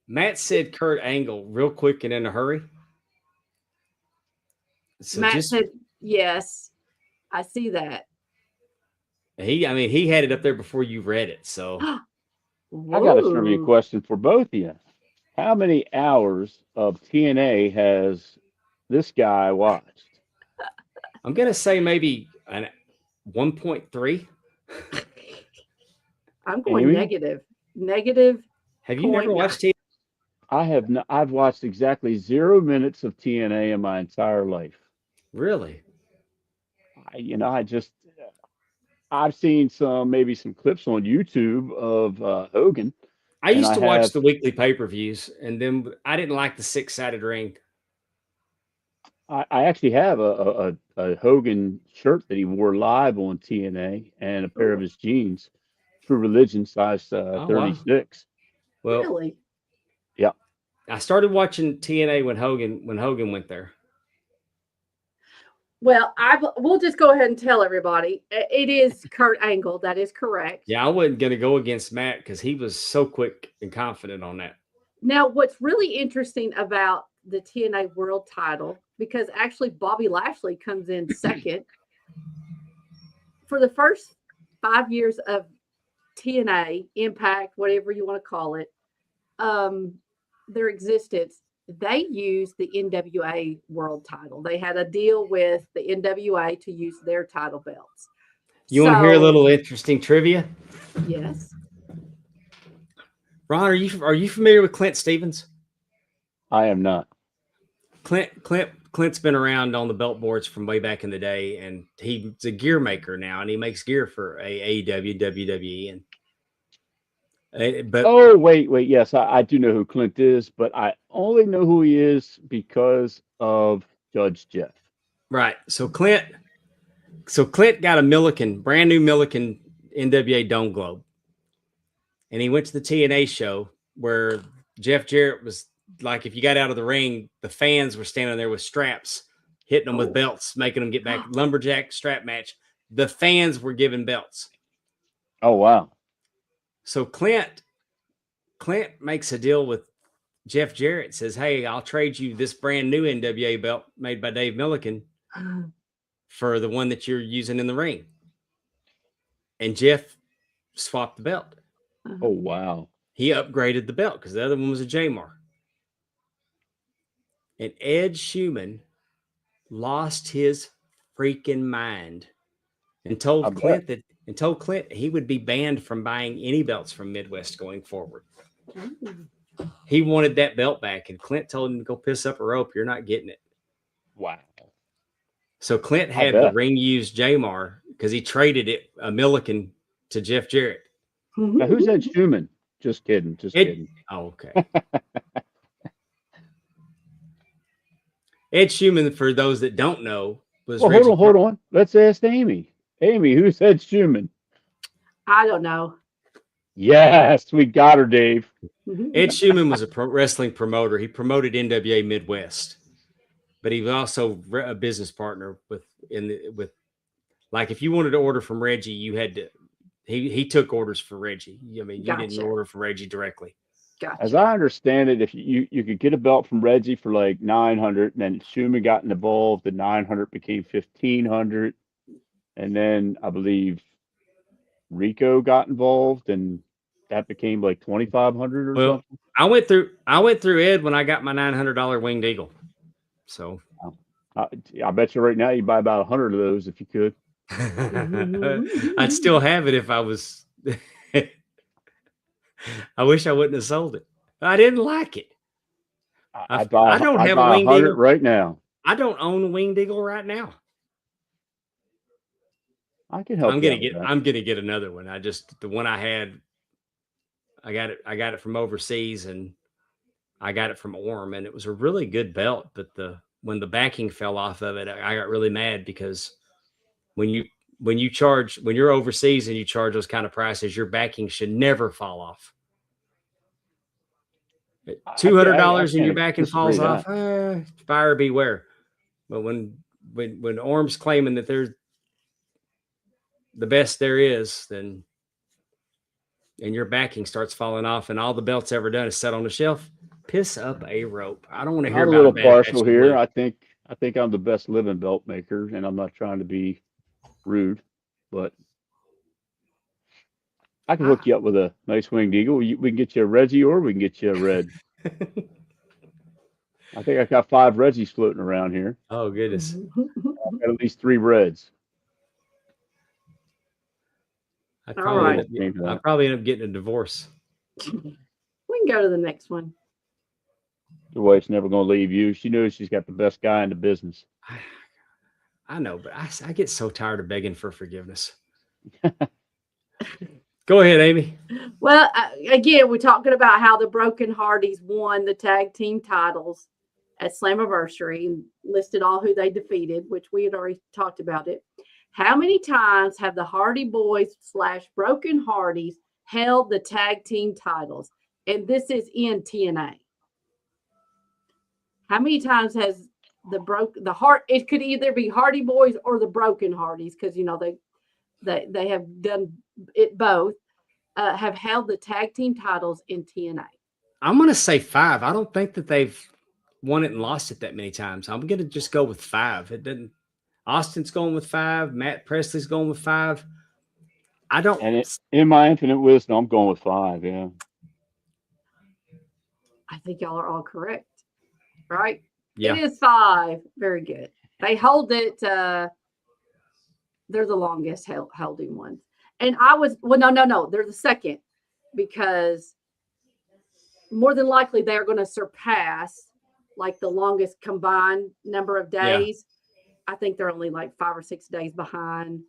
Matt said Kurt Angle real quick and in a hurry. So Matt said yes. I see that. He had it up there before you read it. So I got a trivia question for both of you. How many hours of TNA has this guy watched? I'm gonna say maybe 1.3. I'm going negative. Negative. Have you never watched TNA? I have not. I've watched exactly 0 minutes of TNA in my entire life. Really? I've seen maybe some clips on YouTube of Hogan. I used to watch the weekly pay-per-views, and then I didn't like the 6-sided ring. I actually have a Hogan shirt that he wore live on TNA and a pair of his jeans, True Religion size 36. Wow. Well, really? Yeah. I started watching TNA when Hogan went there. Well, we'll just go ahead and tell everybody it is Kurt Angle. That is correct. Yeah, I wasn't going to go against Matt because he was so quick and confident on that. Now, what's really interesting about the TNA World Title, because actually Bobby Lashley comes in second. For the first 5 years of TNA, Impact, whatever you want to call it, their existence, they used the NWA World Title. They had a deal with the NWA to use their title belts. You want to hear a So, little interesting trivia? Yes. Ron, are you familiar with Clint Stevens? I am not. Clint's been around on the belt boards from way back in the day, and he's a gear maker now, and he makes gear for AEW, WWE, but Oh, wait. Yes, I do know who Clint is, but I only know who he is because of Judge Jeff. right. So Clint got a brand new Milliken NWA Dome Globe, and he went to the TNA show where Jeff Jarrett was like, if you got out of the ring, the fans were standing there with straps, hitting them with belts, making them get back. Lumberjack strap match. The fans were giving belts. Oh, wow. So Clint makes a deal with Jeff Jarrett, says, hey, I'll trade you this brand new NWA belt made by Dave Milliken for the one that you're using in the ring. And Jeff swapped the belt. Oh, wow. He upgraded the belt because the other one was a J-Mar. And Ed Schumann lost his freaking mind and told Clint he would be banned from buying any belts from Midwest going forward. He wanted that belt back, and Clint told him to go piss up a rope. You're not getting it. Wow. So Clint had the ring used J-Mar because he traded it a Milliken to Jeff Jarrett. Now, who's Ed Schumann? Just kidding. Kidding. Oh, okay. Ed Schumann, for those that don't know, was hold on. Let's ask Amy. Amy, who's Ed Schumann? I don't know. Yes, we got her, Dave. Ed Schumann was a pro wrestling promoter. He promoted NWA Midwest, but he was also a business partner with like if you wanted to order from Reggie, you had to. He took orders for Reggie. I mean, you didn't order from Reggie directly. Gotcha. As I understand it, if you could get a belt from Reggie for like $900, and then Schumann got involved, the $900 became $1,500, and then I believe Rico got involved, and that became like $2,500 or something. I went through Ed when I got my $900 Winged Eagle. So I bet you right now you buy about 100 of those if you could. I'd still have it if I was. I wish I wouldn't have sold it. I didn't like it. I don't have a Winged Eagle right now. I don't own a Winged Eagle right now. I can help. I'm gonna get another one. The one I had, I got it from overseas, and I got it from Orm, and it was a really good belt. But when the backing fell off of it, I got really mad because when you're overseas and you charge those kind of prices, your backing should never fall off. $200 and your backing falls off, buyer beware. But when Orm's claiming that they're the best there is, then and your backing starts falling off, and all the belt's ever done is set on the shelf, piss up a rope. I don't want to hear about a little partial here. I think I'm the best living belt maker, and I'm not trying to be rude, but I can hook you up with a nice Winged Eagle. We can get you a Reggie, or we can get you a red. I think I got 5 Reggies floating around here. Oh goodness! I've got at least 3 reds. I'd probably end up getting a divorce. We can go to the next one. Your wife's never going to leave you. She knows she's got the best guy in the business. I know, but I get so tired of begging for forgiveness. Go ahead, Amy. Well, again, we're talking about how the Broken Hardys won the tag team titles at Slammiversary and listed all who they defeated, which we had already talked about it. How many times have the Hardy Boys / Broken Hardys held the tag team titles? And this is in TNA. How many times has it could either be Hardy Boys or the Broken Hardys, because they have done it both, have held the tag team titles in TNA. I'm going to say 5. I don't think that they've won it and lost it that many times. I'm going to just go with 5. It didn't. Austin's going with 5. Matt Presley's going with 5. I don't. And in my infinite wisdom, I'm going with 5. Yeah. I think y'all are all correct. Right? Yeah. It is 5. Very good. They hold it They're the longest holding ones. And I was, well, no. They're the second because more than likely they are going to surpass like the longest combined number of days. I think they're only like 5 or 6 days behind.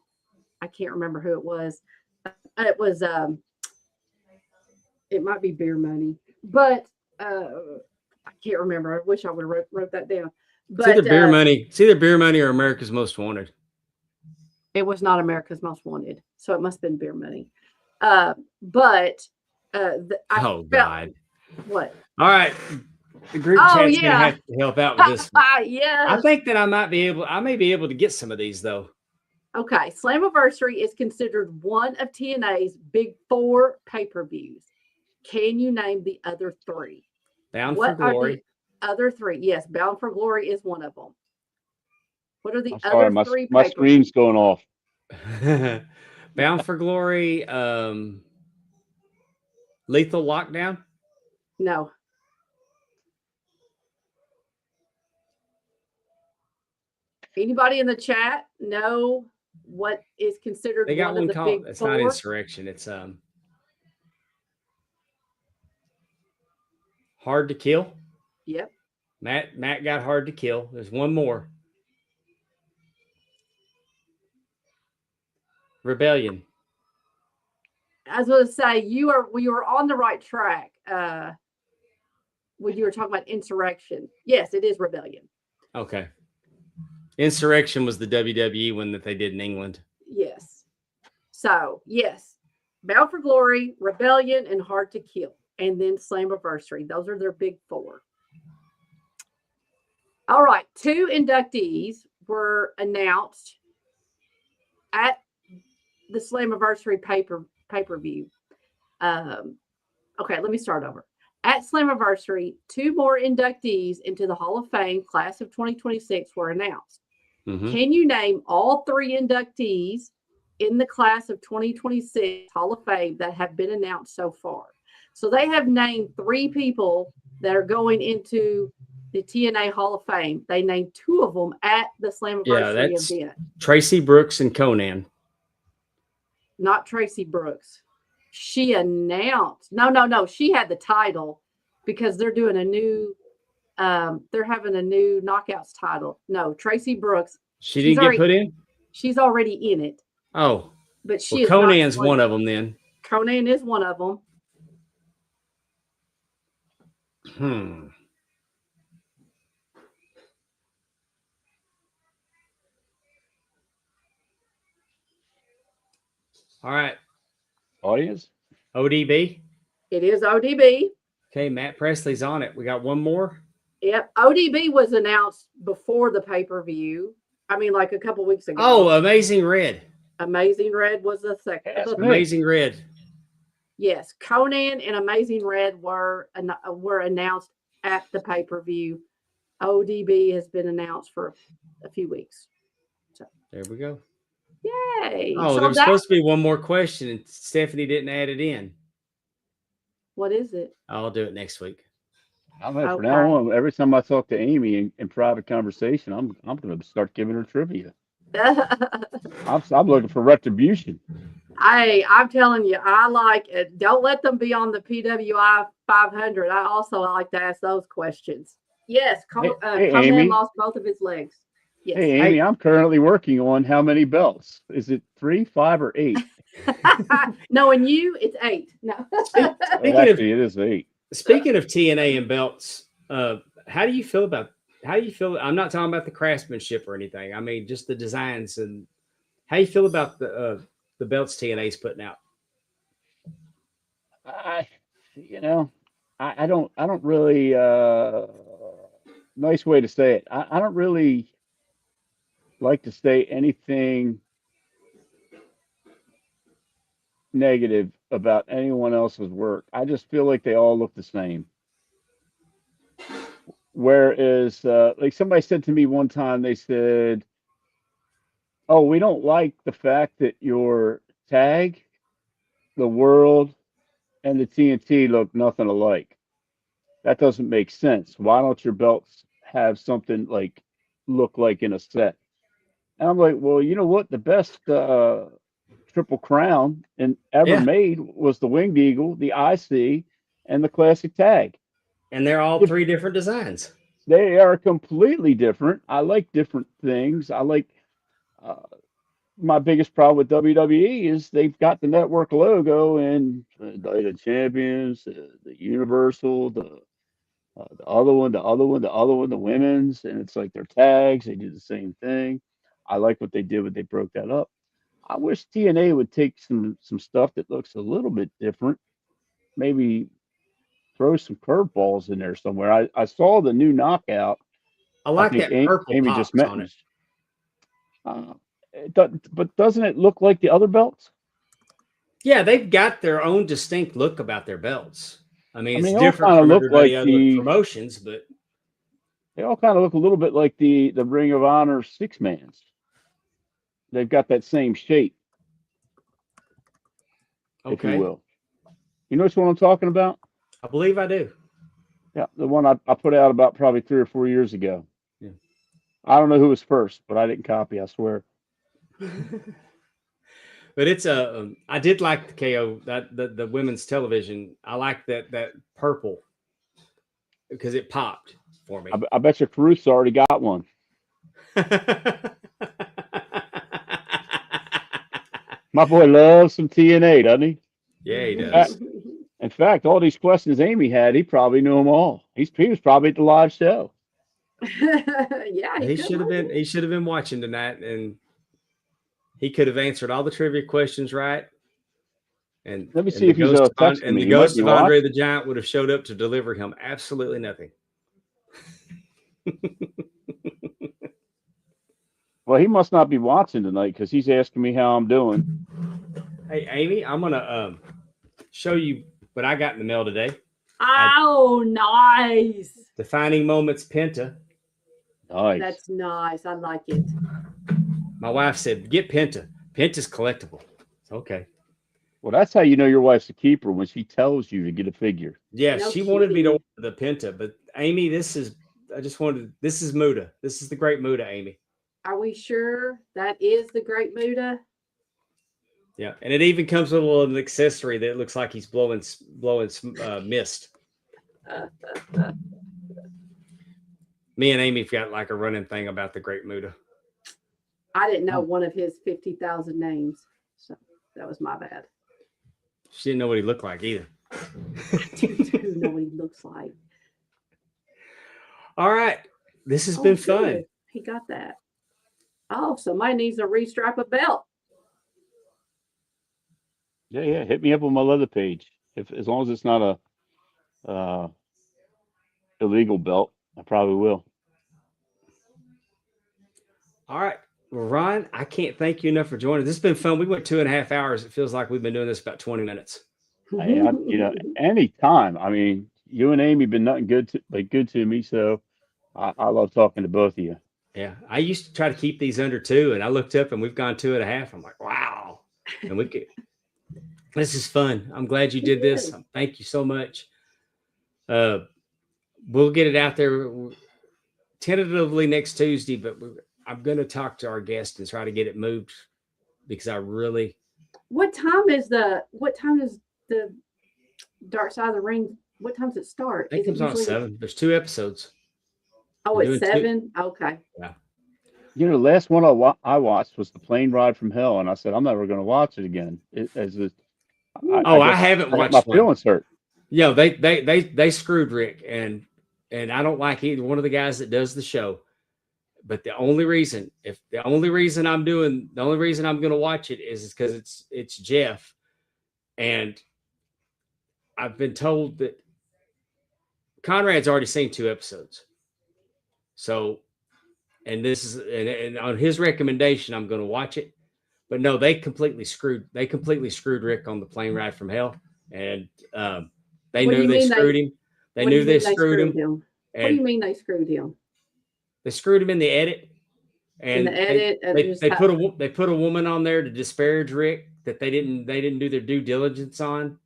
I can't remember who it was. It was, it might be Beer Money, but I can't remember. I wish I would have wrote that down. But it's either Beer Money or America's Most Wanted. It was not America's Most Wanted, so it must have been Beer Money. God. What? All right. The group chat's gonna have to help out with this one. Yeah. I think that I may be able to get some of these though. Okay. Slammiversary is considered one of TNA's big 4 pay-per-views. Can you name the other 3? Bound for Glory. Other 3. Yes, Bound for Glory is one of them. What are the other 3? My screen's going off. Bound for Glory, Lethal Lockdown? No. Anybody in the chat know what is considered they got one of the called, big it's 4? Not Insurrection. It's Hard to Kill. Yep. Matt got Hard to Kill. There's one more. Rebellion. I was going to say we were on the right track when you were talking about Insurrection. Yes, it is Rebellion. Okay. Insurrection was the WWE one that they did in England. Yes. So, yes. Bound for Glory, Rebellion, and Hard to Kill. And then Slammiversary. Those are their big 4. All right. 2 inductees were announced at the Slammiversary pay-per-view. Okay, let me start over. At Slammiversary, 2 more inductees into the Hall of Fame class of 2026 were announced. Mm-hmm. Can you name all 3 inductees in the class of 2026 Hall of Fame that have been announced so far? So they have named 3 people that are going into the TNA Hall of Fame. They named 2 of them at the Slammiversary event. Tracy Brooks and Conan. Not Tracy Brooks. She announced. No. She had the title because they're doing a new. They're having a new Knockouts title. No, Tracy Brooks. She didn't get put in. She's already in it. Oh, but she. Conan's one of them. Then Conan is one of them. All right. Audience? ODB? It is ODB. Okay, Matt Presley's on it. We got one more? Yep. ODB was announced before the pay-per-view. I mean, like a couple weeks ago. Oh, Amazing Red. Amazing Red was the second. Amazing Red. Yes. Conan and Amazing Red were announced at the pay-per-view. ODB has been announced for a few weeks. So there we go. Yay. Oh, so there was supposed to be one more question, and Stephanie didn't add it in. What is it? I'll do it next week. From now on, every time I talk to Amy in private conversation, I'm going to start giving her trivia. I'm looking for retribution. I'm telling you, I like it. Don't let them be on the PWI 500. I also like to ask those questions. Yes, Conan lost both of his legs. Yes. Hey, Amy, I'm currently working on how many belts? Is it 3, 5, or 8? No, and it's 8. No. It is 8. Speaking of TNA and belts, how do you feel? I'm not talking about the craftsmanship or anything. I mean, just the designs and how you feel about the belts TNA's putting out. I don't really. Nice way to say it. I don't really like to say anything negative about anyone else's work. I just feel like they all look the same. Whereas, like somebody said to me one time, they said, "Oh, we don't like the fact that your tag, the world, and the TNT look nothing alike. That doesn't make sense. Why don't your belts have something like look like in a set?" And I'm like, well, you know what? The best Triple Crown and ever Yeah. made was the Winged Eagle, the IC, and the Classic Tag. And they're all three different designs. They are completely different. I like different things. I like uh, my biggest problem with WWE is they've got the network logo and the champions, the Universal, the other one, the other one, the other one, the women's, and it's like their tags. They do the same thing. I like what they did when they broke that up. I wish TNA would take some stuff that looks a little bit different. Maybe throw some curveballs in there somewhere. I saw the new knockout. I like think that purple Amy pops just met on it. But doesn't it look like the other belts? Yeah, they've got their own distinct look about their belts. I mean, it's they all different kind of from look everybody like other promotions, but they all kind of look a little bit like the Ring of Honor six mans. They've got that same shape, if you okay. will. You know what I'm talking about? I believe I do. Yeah, the one I put out about probably 3 or 4 years ago. Yeah. I don't know who was first, but I didn't copy, I swear. But it's I did like the KO that the women's television. I like that purple because it popped for me. I bet you Caruso already got one. My boy loves some TNA, doesn't he? Yeah, he does. In fact, all these questions Amy had, he probably knew them all. He was probably at the live show. Yeah, He should have been. He should have been watching tonight, and he could have answered all the trivia questions right. And let me see if he's texting me. The ghost of Andre the Giant would have showed up to deliver him absolutely nothing. Well, he must not be watching tonight because he's asking me how I'm doing. Hey, Amy, I'm gonna show you what I got in the mail today. Oh, nice! Defining Moments Penta. Nice. That's nice. I like it. My wife said, "Get Penta. Penta's collectible." Okay. Well, that's how you know your wife's a keeper when she tells you to get a figure. Yeah, No she wanted me to kidding. order the Penta, but Amy, this is Muda. This is the Great Muda, Amy. Are we sure that is the Great Muda? Yeah, and it even comes with a little accessory that looks like he's blowing mist. Me and Amy got like a running thing about the Great Muda. I didn't know one of his 50,000 names, so that was my bad. She didn't know what he looked like either. I do know what he looks like. All right, this has been fun. Good. He got that. Oh, somebody needs to restrap a belt. Yeah. Hit me up on my leather page. As long as it's not a illegal belt, I probably will. All right. Well, Ron, I can't thank you enough for joining. This has been fun. We went 2.5 hours. It feels like we've been doing this about 20 minutes. Anytime. I mean, you and Amy been nothing good to me, so I love talking to both of you. Yeah, I used to try to keep these under 2, and I looked up and we've gone 2.5. I'm like, wow. And this is fun. I'm glad you did this. Thank you so much. We'll get it out there tentatively next Tuesday, but I'm going to talk to our guest and try to get it moved because I really. What time is the Dark Side of the Ring? What time does it start? I think it comes on at 7. There's 2 episodes. Oh, it's 7? Okay. Yeah. The last one I watched was The Plane Ride from Hell, and I said I'm never going to watch it again. I haven't watched my feelings hurt. Yeah, they screwed Rick, and I don't like either one of the guys that does the show. But the only reason I'm going to watch it is because it's Jeff, and I've been told that Conrad's already seen 2 episodes. So, and this is and on his recommendation, I'm going to watch it. But no, they completely screwed Rick on The Plane Ride from Hell, and they knew they screwed him. They knew they screwed him. What do you mean they screwed him? They screwed him in the edit. And they put a woman on there to disparage Rick that they didn't do their due diligence on.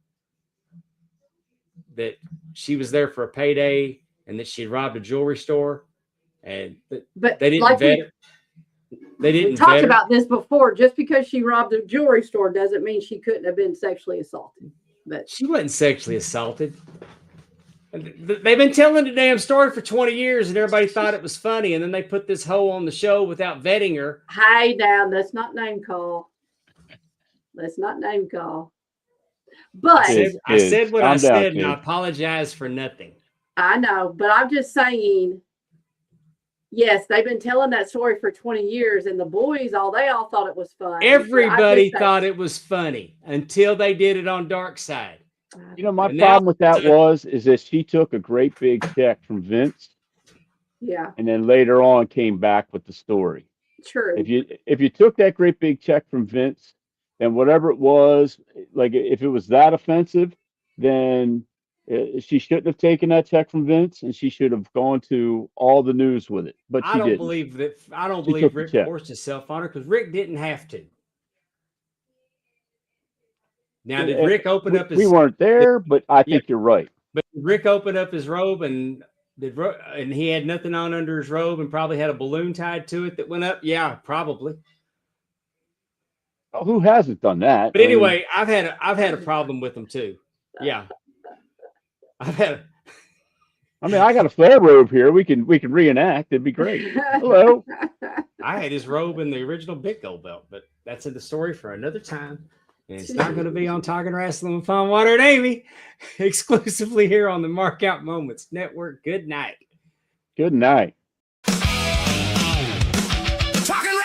That she was there for a payday and that she had robbed a jewelry store, and but they didn't vet it. They didn't We talked vet her. about this before. Just because she robbed a jewelry store doesn't mean she couldn't have been sexually assaulted. But She wasn't sexually assaulted. They've been telling the damn story for 20 years and everybody thought it was funny. And then they put this hoe on the show without vetting her. hey, now that's not name call. That's not name call. But I said what I calm down, said, and kid. I apologize for nothing. I know, but I'm just saying, yes, they've been telling that story for 20 years, and the boys, they all thought it was fun. Everybody thought it was funny until they did it on Dark Side. You know, my And now- problem with that is that she took a great big check from Vince, Yeah, and then later on came back with the story. true. If you took that great big check from Vince, then whatever it was, like if it was that offensive, then she shouldn't have taken that check from Vince, and she should have gone to all the news with it. But I she don't didn't. believe that. I don't She believe took the Rick check. forced himself on her because Rick didn't have to. Now, did Rick open up his? We weren't there, but I think you're right. But did Rick opened up his robe and he had nothing on under his robe and probably had a balloon tied to it that went up. Yeah, probably. Oh, who hasn't done that? But anyway, I've had a problem with them too. Yeah, I got a flare robe here. We can reenact. It'd be great. Hello. I had his robe in the original Big Gold Belt, but that's in the story for another time. And it's not going to be on Talking Rasslin with Pondwater Amy, exclusively here on the Markout Moments Network. Good night. Good night. Talking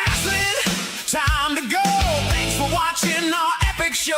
Rasslin, time to go. Thanks for watching our epic show.